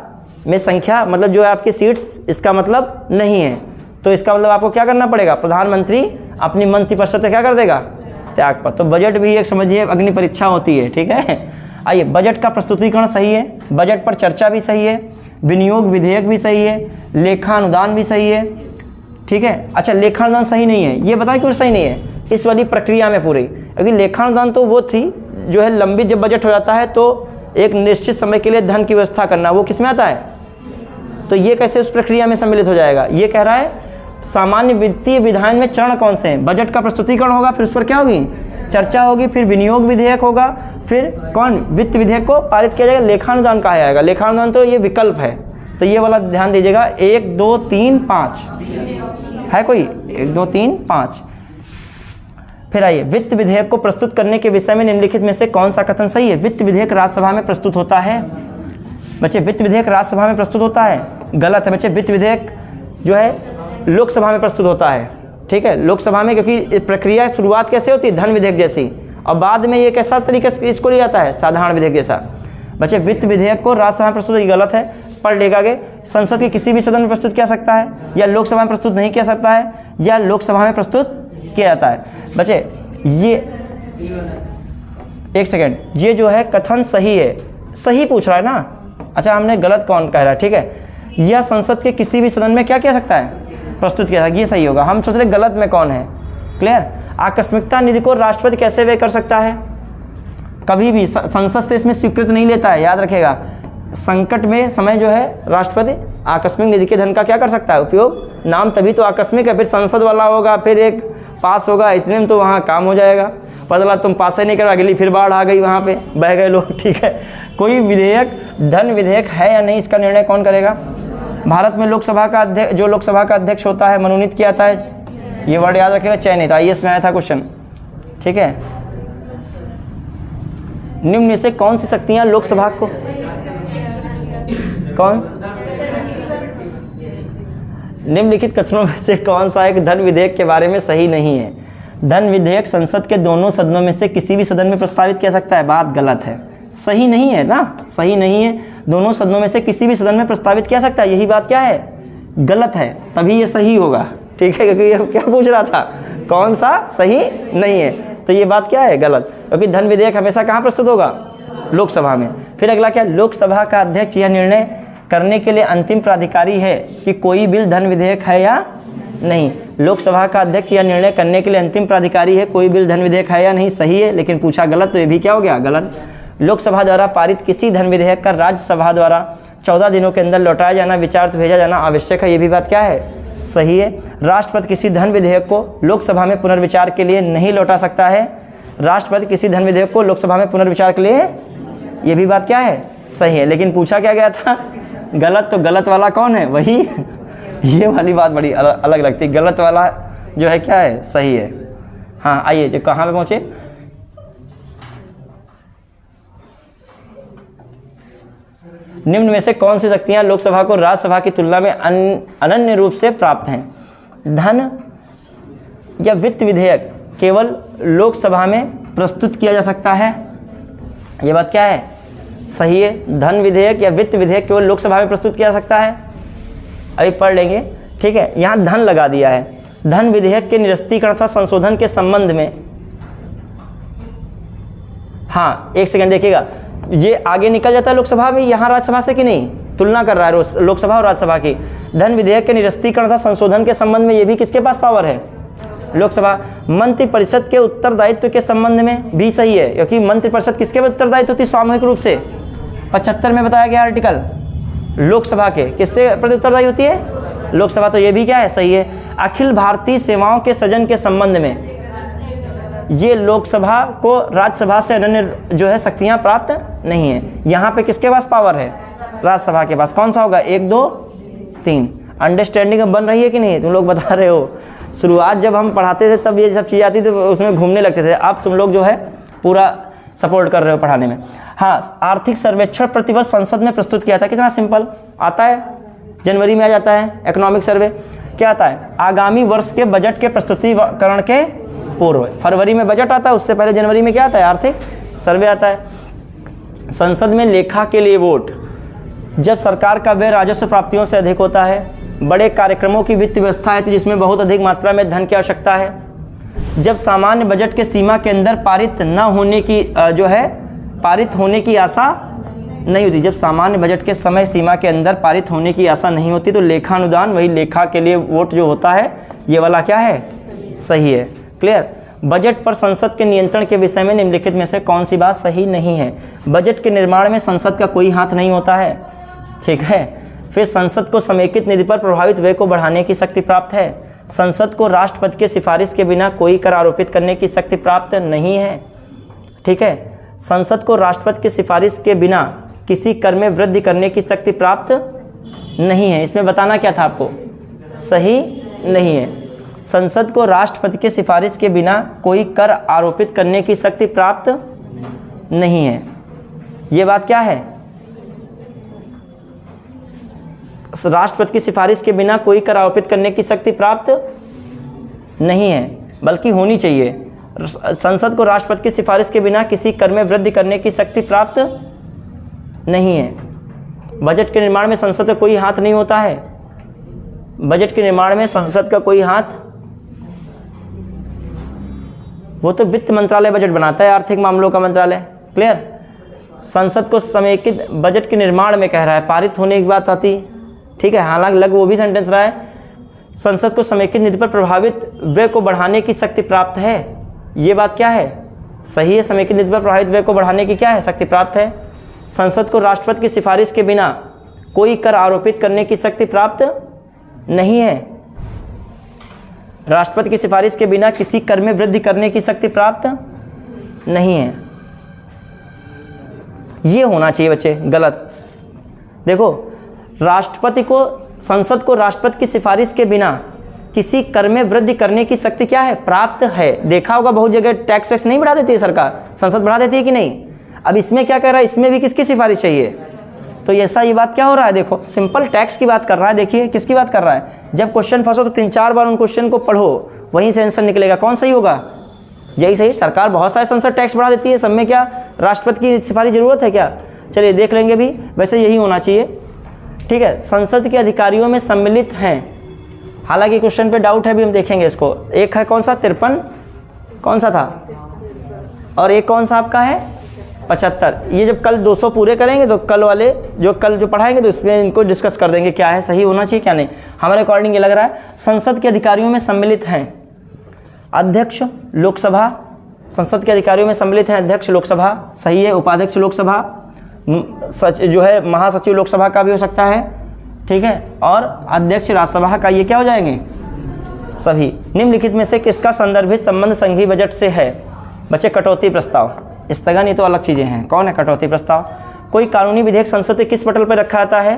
में संख्या, मतलब जो है आपकी सीट्स, इसका मतलब नहीं है, तो इसका मतलब आपको क्या करना पड़ेगा, प्रधानमंत्री अपनी मंत्रिपरिषद से क्या कर देगा, त्यागपत्र। तो बजट भी एक समझिए अग्नि परीक्षा होती है, ठीक है। आइए, बजट का प्रस्तुतिकरण सही है, बजट पर चर्चा भी सही है, विनियोग विधेयक भी सही है, लेखानुदान भी सही है, ठीक है। अच्छा, लेखानुदान सही नहीं है, ये बताएं क्यों सही नहीं है, इस वाली प्रक्रिया में पूरी, क्योंकि लेखानुदान तो वो थी जो है लंबी, जब बजट हो जाता है तो एक निश्चित समय के लिए धन की व्यवस्था करना, वो किस में आता है, तो ये कैसे उस प्रक्रिया में सम्मिलित हो जाएगा। ये कह रहा है सामान्य वित्तीय विधान में चरण कौन से हैं, बजट का प्रस्तुतिकरण होगा, फिर उस पर क्या होगी, चर्चा होगी, फिर विनियोग विधेयक होगा, फिर कौन, वित्त विधेयक को पारित किया जाएगा, लेखानुदान कहा जाएगा। लेखानुदान तो ये विकल्प है, तो ये वाला ध्यान दीजिएगा, 1 2 3 5 है कोई, 1 2 3 5। फिर आइए, वित्त विधेयक को प्रस्तुत करने के विषय में निम्नलिखित में से कौन सा कथन सही है। वित्त विधेयक राज्यसभा में प्रस्तुत होता है, बच्चे वित्त विधेयक राज्यसभा में प्रस्तुत होता है, गलत है बच्चे, वित्त विधेयक जो है लोकसभा में प्रस्तुत होता है, ठीक है, लोकसभा में, क्योंकि प्रक्रिया शुरुआत कैसे होती है, धन विधेयक जैसी, और बाद में ये कैसा तरीके से इसको लिया जाता है, साधारण विधेयक जैसा। बच्चे वित्त विधेयक को राज्यसभा में प्रस्तुत, ये गलत है, पढ़ लेगा आगे, संसद के किसी भी सदन में प्रस्तुत किया सकता है, या लोकसभा में प्रस्तुत नहीं किया सकता है, या लोकसभा में प्रस्तुत किया जाता है। बच्चे ये एक सेकेंड, ये जो है कथन सही है, सही पूछ रहा है ना, अच्छा हमने गलत कौन कह रहा है, ठीक है, यह संसद के किसी भी सदन में क्या किया सकता है, प्रस्तुत किया था, ये सही होगा। हम सोच रहे गलत में कौन है, क्लियर। आकस्मिकता निधि को राष्ट्रपति कैसे व्यय कर सकता है, कभी भी संसद से इसमें स्वीकृत नहीं लेता है, याद रखेगा, संकट में समय जो है राष्ट्रपति आकस्मिक निधि के धन का क्या कर सकता है, उपयोग। नाम तभी तो आकस्मिक है, फिर संसद वाला होगा, फिर एक पास होगा इतने में तो वहाँ काम हो जाएगा। पता चला तुम पास ही नहीं करो, अगली फिर बाढ़ आ गई, वहाँ पे बह गए लोग। ठीक है, कोई विधेयक धन विधेयक है या नहीं, इसका निर्णय कौन करेगा? भारत में लोकसभा का अध्यक्ष, जो लोकसभा का अध्यक्ष होता है मनोनीत किया जाता है, ये वर्ड याद रखिएगा, चयनित। IAS में आया था क्वेश्चन। ठीक है, निम्न में से कौन सी शक्तियां लोकसभा को, कौन निम्नलिखित कथनों में से कौन सा एक धन विधेयक के बारे में सही नहीं है? धन विधेयक संसद के दोनों सदनों में से किसी भी सदन में प्रस्तावित किया सकता है। बात गलत है, सही नहीं है ना, सही नहीं है। दोनों सदनों में से किसी भी सदन में प्रस्तावित किया सकता है, यही बात क्या है? गलत है, तभी ये सही होगा। ठीक है, क्योंकि ये क्या पूछ रहा था, कौन सा सही नहीं है, तो ये बात क्या है? गलत। क्योंकि धन विधेयक हमेशा कहाँ प्रस्तुत होगा? लोकसभा में। फिर अगला क्या, लोकसभा का अध्यक्ष यह निर्णय करने के लिए अंतिम प्राधिकारी है कि कोई बिल धन विधेयक है या नहीं। लोकसभा का अध्यक्ष यह निर्णय करने के लिए अंतिम प्राधिकारी है कोई बिल धन विधेयक है या नहीं, सही है। लेकिन पूछा गलत, तो ये भी क्या हो गया? गलत। लोकसभा द्वारा पारित किसी धन विधेयक का राज्यसभा द्वारा 14 दिनों के अंदर लौटाया जाना, विचार भेजा जाना आवश्यक है, ये भी बात क्या है? सही है। राष्ट्रपति किसी धन विधेयक को लोकसभा में पुनर्विचार के लिए नहीं लौटा सकता है। राष्ट्रपति किसी धन विधेयक को लोकसभा में पुनर्विचार के लिए, ये भी बात क्या है? सही है। लेकिन पूछा क्या गया था? गलत। तो गलत वाला कौन है? वही ये वाली बात बड़ी अलग लगती है। गलत वाला जो है क्या है? सही है। हाँ, आइए जो कहाँ पे पहुँचे, निम्न में से कौन सी शक्तियां लोकसभा को राज्यसभा की तुलना में अनन्य रूप से प्राप्त हैं? धन या वित्त विधेयक केवल लोकसभा में प्रस्तुत किया जा सकता है, ये बात क्या है? सही है। धन विधेयक या वित्त विधेयक केवल लोकसभा में प्रस्तुत किया जा सकता है, अभी पढ़ लेंगे। ठीक है, यहाँ धन लगा दिया है। धन विधेयक के निरस्तीकरण अथवा संशोधन के संबंध में, हाँ एक सेकंड देखिएगा, ये आगे निकल जाता है लोकसभा भी यहाँ राज्यसभा से कि नहीं, तुलना कर रहा है लोकसभा और राज्यसभा की। धन विधेयक के निरस्तीकरण तथा संशोधन के संबंध में ये भी किसके पास पावर है? लोकसभा। मंत्रिपरिषद के उत्तरदायित्व के संबंध में भी सही है, क्योंकि मंत्रिपरिषद किसके उत्तरदायित्व होती है? सामूहिक रूप से 75 में बताया गया आर्टिकल, लोकसभा के किससे प्रति उत्तरदायी होती है? लोकसभा। तो ये भी क्या है? सही है। अखिल भारतीय सेवाओं के सृजन के संबंध में ये लोकसभा को राज्यसभा से अनन्य जो है शक्तियां प्राप्त नहीं है। यहाँ पे किसके पास पावर है? राज्यसभा के पास। कौन सा होगा? 1, 2, 3। अंडरस्टैंडिंग बन रही है कि नहीं? तुम लोग बता रहे हो। शुरुआत जब हम पढ़ाते थे तब ये सब चीज़ें आती थी, तो उसमें घूमने लगते थे। अब तुम लोग जो है पूरा सपोर्ट कर रहे हो पढ़ाने में। हाँ, आर्थिक सर्वेक्षण प्रतिवर्ष संसद में प्रस्तुत किया था। कितना सिंपल आता है, जनवरी में आ जाता है। इकोनॉमिक सर्वे क्या आता है? आगामी वर्ष के बजट के प्रस्तुतिकरण के पूर्व। फरवरी में बजट आता है, उससे पहले जनवरी में क्या आता है? आर्थिक सर्वे आता है। संसद में लेखा के लिए वोट, जब सरकार का व्यय राजस्व प्राप्तियों से अधिक होता है, बड़े कार्यक्रमों की वित्त व्यवस्था है तो जिसमें बहुत अधिक मात्रा में धन की आवश्यकता है, जब सामान्य बजट के सीमा के अंदर पारित न होने की जो है पारित होने की आशा नहीं होती, जब सामान्य बजट के समय सीमा के अंदर पारित होने की आशा नहीं होती, तो लेखानुदान वही लेखा के लिए वोट जो होता है, ये वाला क्या है? सही है। क्लियर। बजट पर संसद के नियंत्रण के विषय में निम्नलिखित में से कौन सी बात सही नहीं है? बजट के निर्माण में संसद का कोई हाथ नहीं होता है। ठीक है। फिर संसद को समेकित निधि पर प्रभावित व्यय को बढ़ाने की शक्ति प्राप्त है। संसद को राष्ट्रपति के सिफारिश के बिना कोई कर आरोपित करने की शक्ति प्राप्त नहीं है। ठीक है। संसद को राष्ट्रपति की सिफारिश के बिना किसी कर में वृद्धि करने की शक्ति प्राप्त नहीं है। इसमें बताना क्या था आपको? सही नहीं है। संसद को राष्ट्रपति की सिफारिश के बिना कोई कर आरोपित करने की शक्ति प्राप्त नहीं है। ये बात क्या है? राष्ट्रपति की सिफारिश के बिना कोई कर आरोपित करने की शक्ति प्राप्त नहीं है, बल्कि होनी चाहिए। संसद को राष्ट्रपति की सिफारिश के बिना किसी कर में वृद्धि करने की शक्ति प्राप्त नहीं है। बजट के निर्माण में संसद का कोई हाथ नहीं होता है। बजट के निर्माण में संसद का कोई हाथ, वो तो वित्त मंत्रालय बजट बनाता है, आर्थिक मामलों का मंत्रालय। क्लियर। संसद को समेकित बजट के निर्माण में कह रहा है, पारित होने की बात आती। ठीक है, हालांकि लग वो भी सेंटेंस रहा है। संसद को समेकित निधि पर प्रभावित व्यय को बढ़ाने की शक्ति प्राप्त है। ये बात क्या है? सही है। समेकित निधि पर प्रभावित व्यय को बढ़ाने की क्या है? शक्ति प्राप्त है। संसद को राष्ट्रपति की सिफारिश के बिना कोई कर आरोपित करने की शक्ति प्राप्त नहीं है। राष्ट्रपति की सिफारिश के बिना किसी कर में वृद्धि करने की शक्ति प्राप्त नहीं है। ये होना चाहिए बच्चे, गलत। देखो, राष्ट्रपति को, संसद को राष्ट्रपति की सिफारिश के बिना किसी कर में वृद्धि करने की शक्ति क्या है? प्राप्त है। देखा होगा बहुत जगह टैक्स वैक्स नहीं बढ़ा देती है सरकार, संसद बढ़ा देती है कि नहीं? अब इसमें क्या कर रहा है? इसमें भी किसकी सिफारिश चाहिए? तो ऐसा ये बात क्या हो रहा है? देखो, सिंपल टैक्स की बात कर रहा है। देखिए किसकी बात कर रहा है। जब क्वेश्चन फंसो तो 3-4 बार उन क्वेश्चन को पढ़ो, वहीं से आंसर निकलेगा। कौन सही होगा? यही सही। सरकार बहुत सारे संसद टैक्स बढ़ा देती है, सब में क्या राष्ट्रपति की सिफारिश जरूरत है क्या? चलिए देख लेंगे भी, वैसे यही होना चाहिए। ठीक है, संसद के अधिकारियों में सम्मिलित हैं। हालांकि क्वेश्चन पे डाउट है, भी हम देखेंगे इसको। एक है कौन सा? 53, कौन सा था? और एक कौन सा आपका है? 75। ये जब कल 200 पूरे करेंगे तो कल वाले जो पढ़ाएंगे तो इसमें इनको डिस्कस कर देंगे क्या है सही होना चाहिए क्या नहीं। हमारे अकॉर्डिंग ये लग रहा है संसद के अधिकारियों में सम्मिलित हैं अध्यक्ष लोकसभा, संसद के अधिकारियों में सम्मिलित हैं अध्यक्ष लोकसभा, सही है। उपाध्यक्ष लोकसभा, जो है महासचिव लोकसभा का भी हो सकता है, ठीक है। और अध्यक्ष राज्यसभा का, ये क्या हो जाएंगे? सभी। निम्नलिखित में से किसका संदर्भित संबंध संघीय बजट से है? बच्चे, कटौती प्रस्ताव। स्थगन ये तो अलग चीज़ें हैं। कौन है कटौती प्रस्ताव? कोई कानूनी विधेयक संसद के किस पटल पर रखा जाता है?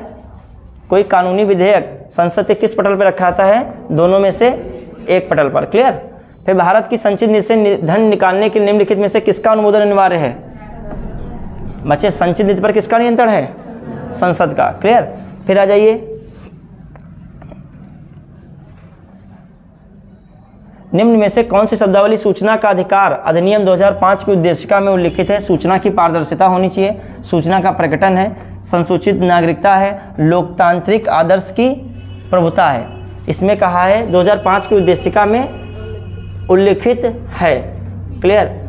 कोई कानूनी विधेयक संसद के किस पटल पर रखा जाता है? दोनों में से एक पटल पर। क्लियर। फिर भारत की संचित निधि से धन निकालने के निम्नलिखित में से किसका अनुमोदन अनिवार्य है? बच्चे, संचित निधि पर किसका नियंत्रण है? संसद का। क्लियर। फिर आ जाइए, निम्न में से कौन सी शब्दावली सूचना का अधिकार अधिनियम 2005 की उद्देशिका में उल्लिखित है? सूचना की पारदर्शिता होनी चाहिए, सूचना का प्रकटन है, संसूचित नागरिकता है, लोकतांत्रिक आदर्श की प्रभुता है। इसमें कहा है 2005 की उद्देशिका में उल्लिखित है। क्लियर।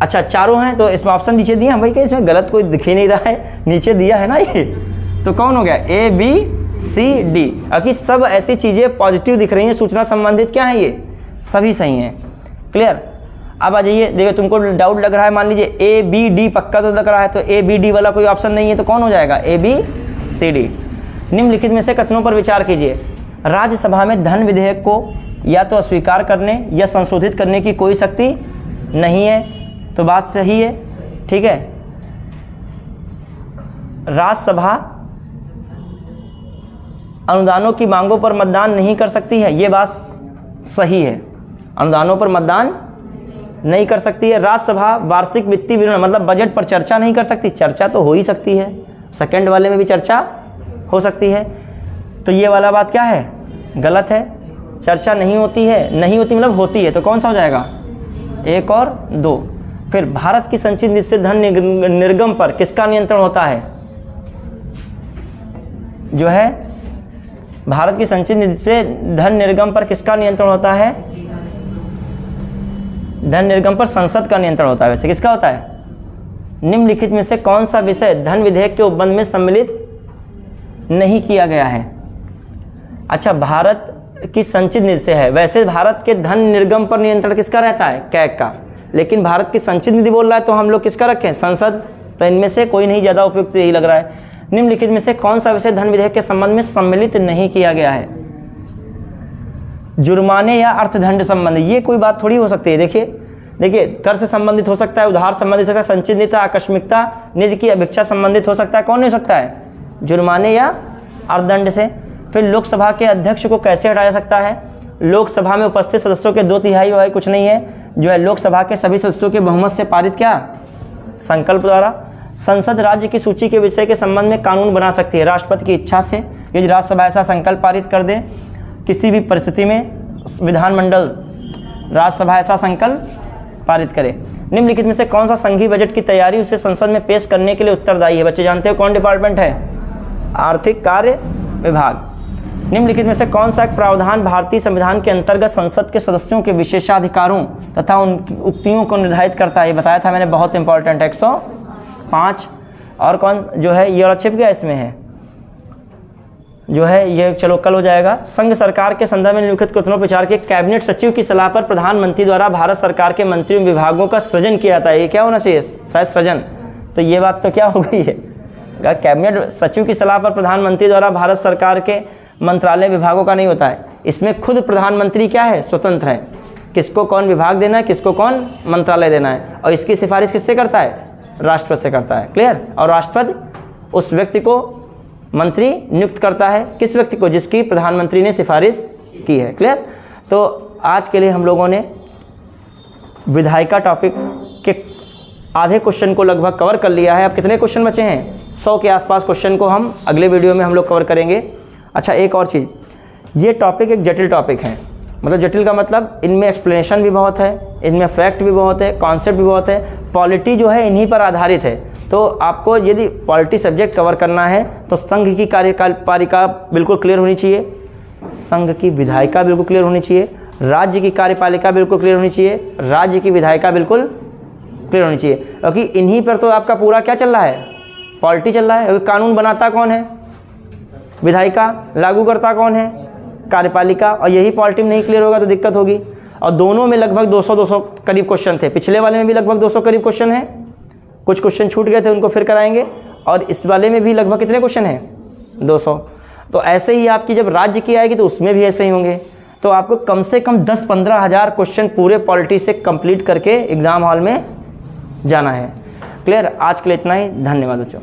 अच्छा, चारों हैं तो इसमें ऑप्शन नीचे दिए हैं भाई, क्या इसमें गलत कोई दिख ही नहीं रहा है? नीचे दिया है ना ये, तो कौन हो गया? A, B, C, D। अभी सब ऐसी चीज़ें पॉजिटिव दिख रही हैं सूचना संबंधित, क्या है ये? सभी सही हैं। क्लियर। अब आ जाइए, देखिए तुमको डाउट लग रहा है, मान लीजिए A, B, D पक्का तो लग रहा है, तो A, B, D वाला कोई ऑप्शन नहीं है तो कौन हो जाएगा? A, B, C, D। निम्नलिखित में से कथनों पर विचार कीजिए। राज्यसभा में धन विधेयक को या तो अस्वीकार करने या संशोधित करने की कोई शक्ति नहीं है, तो बात सही है। ठीक है। राज्यसभा अनुदानों की मांगों पर मतदान नहीं कर सकती है, ये बात सही है। अनुदानों पर मतदान नहीं कर सकती है। राज्यसभा वार्षिक वित्तीय विवरण मतलब बजट पर चर्चा नहीं कर सकती। चर्चा तो हो ही सकती है, सेकंड वाले में भी चर्चा हो सकती है। तो ये वाला बात क्या है? गलत है। चर्चा नहीं होती है, नहीं होती मतलब होती है, तो कौन सा हो जाएगा? 1 और 2। फिर भारत की संचित निधि से धन निर्गम पर किसका नियंत्रण होता है? जो है भारत की संचित निधि से धन निर्गम पर किसका नियंत्रण होता है? धन निर्गम पर संसद का नियंत्रण होता है। वैसे किसका होता है? निम्नलिखित में से कौन सा विषय धन विधेयक के उपबंध में सम्मिलित नहीं किया गया है? अच्छा, भारत की संचित निधि से है। वैसे भारत के धन निर्गम पर नियंत्रण किसका रहता है? कैग का। लेकिन भारत की संचित निधि बोल रहा है तो हम लोग किसका रखें? संसद। तो इनमें से कोई नहीं, ज़्यादा उपयुक्त यही लग रहा है। निम्नलिखित में से कौन सा विषय धन विधेयक के संबंध में सम्मिलित नहीं किया गया है? जुर्माने या अर्थदंड संबंधी, ये कोई बात थोड़ी हो सकती है। देखिए कर से संबंधित हो सकता है, उधार संबंधित हो सकता है, संचित निधि, आकस्मिकता निधि की अपेक्षा संबंधित हो सकता है। कौन नहीं हो सकता है? जुर्माने या अर्थदंड से। फिर लोकसभा के अध्यक्ष को कैसे हटाया जा सकता है? लोकसभा में उपस्थित सदस्यों के 2/3 कुछ नहीं है, जो है लोकसभा के सभी सदस्यों के बहुमत से पारित क्या? संकल्प द्वारा। संसद राज्य की सूची के विषय के संबंध में कानून बना सकती है राष्ट्रपति की इच्छा से, यदि राज्यसभा ऐसा संकल्प पारित कर दे। किसी भी परिस्थिति में विधानमंडल राज्यसभा ऐसा संकल्प पारित करे। निम्नलिखित में से कौन सा संघीय बजट की तैयारी उसे संसद में पेश करने के लिए उत्तरदायी है? बच्चे जानते हो कौन डिपार्टमेंट है? आर्थिक कार्य विभाग। निम्नलिखित में से कौन सा एक प्रावधान भारतीय संविधान के अंतर्गत संसद के सदस्यों के विशेषाधिकारों तथा उनकी उक्तियों को निर्धारित करता है? ये बताया था मैंने, बहुत इंपॉर्टेंट है। 105। और कौन जो है ये वाला छिप गया इसमें है, जो है ये चलो कल हो जाएगा। संघ सरकार के संदर्भ में निम्नलिखित कथनों पर विचार के कैबिनेट सचिव की सलाह पर प्रधानमंत्री द्वारा भारत सरकार के मंत्रियों विभागों का सृजन किया जाता है। ये क्या होना चाहिए? शायद सृजन। तो ये बात तो क्या हो गई है? कैबिनेट सचिव की सलाह पर प्रधानमंत्री द्वारा भारत सरकार के मंत्रालय विभागों का नहीं होता है, इसमें खुद प्रधानमंत्री क्या है, स्वतंत्र है, किसको कौन विभाग देना है, किसको कौन मंत्रालय देना है, और इसकी सिफारिश किससे करता है, राष्ट्रपति से करता है। क्लियर। और राष्ट्रपति उस व्यक्ति को मंत्री नियुक्त करता है, किस व्यक्ति को, जिसकी प्रधानमंत्री ने सिफारिश की है। क्लियर। तो आज के लिए हम लोगों ने विधायिका टॉपिक के आधे क्वेश्चन को लगभग कवर कर लिया है। अब कितने क्वेश्चन बचे हैं, 100 के आसपास क्वेश्चन को हम अगले वीडियो में हम लोग कवर करेंगे। अच्छा, एक और चीज़, ये टॉपिक एक जटिल टॉपिक है, मतलब जटिल का मतलब इनमें एक्सप्लेनेशन भी बहुत है, इनमें फैक्ट भी बहुत है, कॉन्सेप्ट भी बहुत है, पॉलिटी जो है इन्हीं पर आधारित है। तो आपको यदि पॉलिटी सब्जेक्ट कवर करना है तो संघ की कार्यपालिका बिल्कुल क्लियर होनी चाहिए, संघ की विधायिका बिल्कुल क्लियर होनी चाहिए, राज्य की कार्यपालिका बिल्कुल क्लियर होनी चाहिए, राज्य की विधायिका बिल्कुल क्लियर होनी चाहिए, क्योंकि इन्हीं पर तो आपका पूरा क्या चल रहा है, पॉलिटी चल रहा है। क्योंकि कानून बनाता कौन है, विधायिका, लागू करता कौन है, कार्यपालिका, और यही पॉलिटी में नहीं क्लियर होगा तो दिक्कत होगी। और दोनों में लगभग 200 करीब क्वेश्चन थे, पिछले वाले में भी लगभग 200 करीब क्वेश्चन है, कुछ क्वेश्चन छूट गए थे उनको फिर कराएंगे, और इस वाले में भी लगभग कितने क्वेश्चन हैं, 200। तो ऐसे ही आपकी जब राज्य की आएगी तो उसमें भी ऐसे ही होंगे। तो आपको कम से कम 10-15 हज़ार क्वेश्चन पूरे पॉलिटी से कंप्लीट करके एग्ज़ाम हॉल में जाना है। क्लियर। आज के लिए इतना ही, धन्यवाद बच्चों।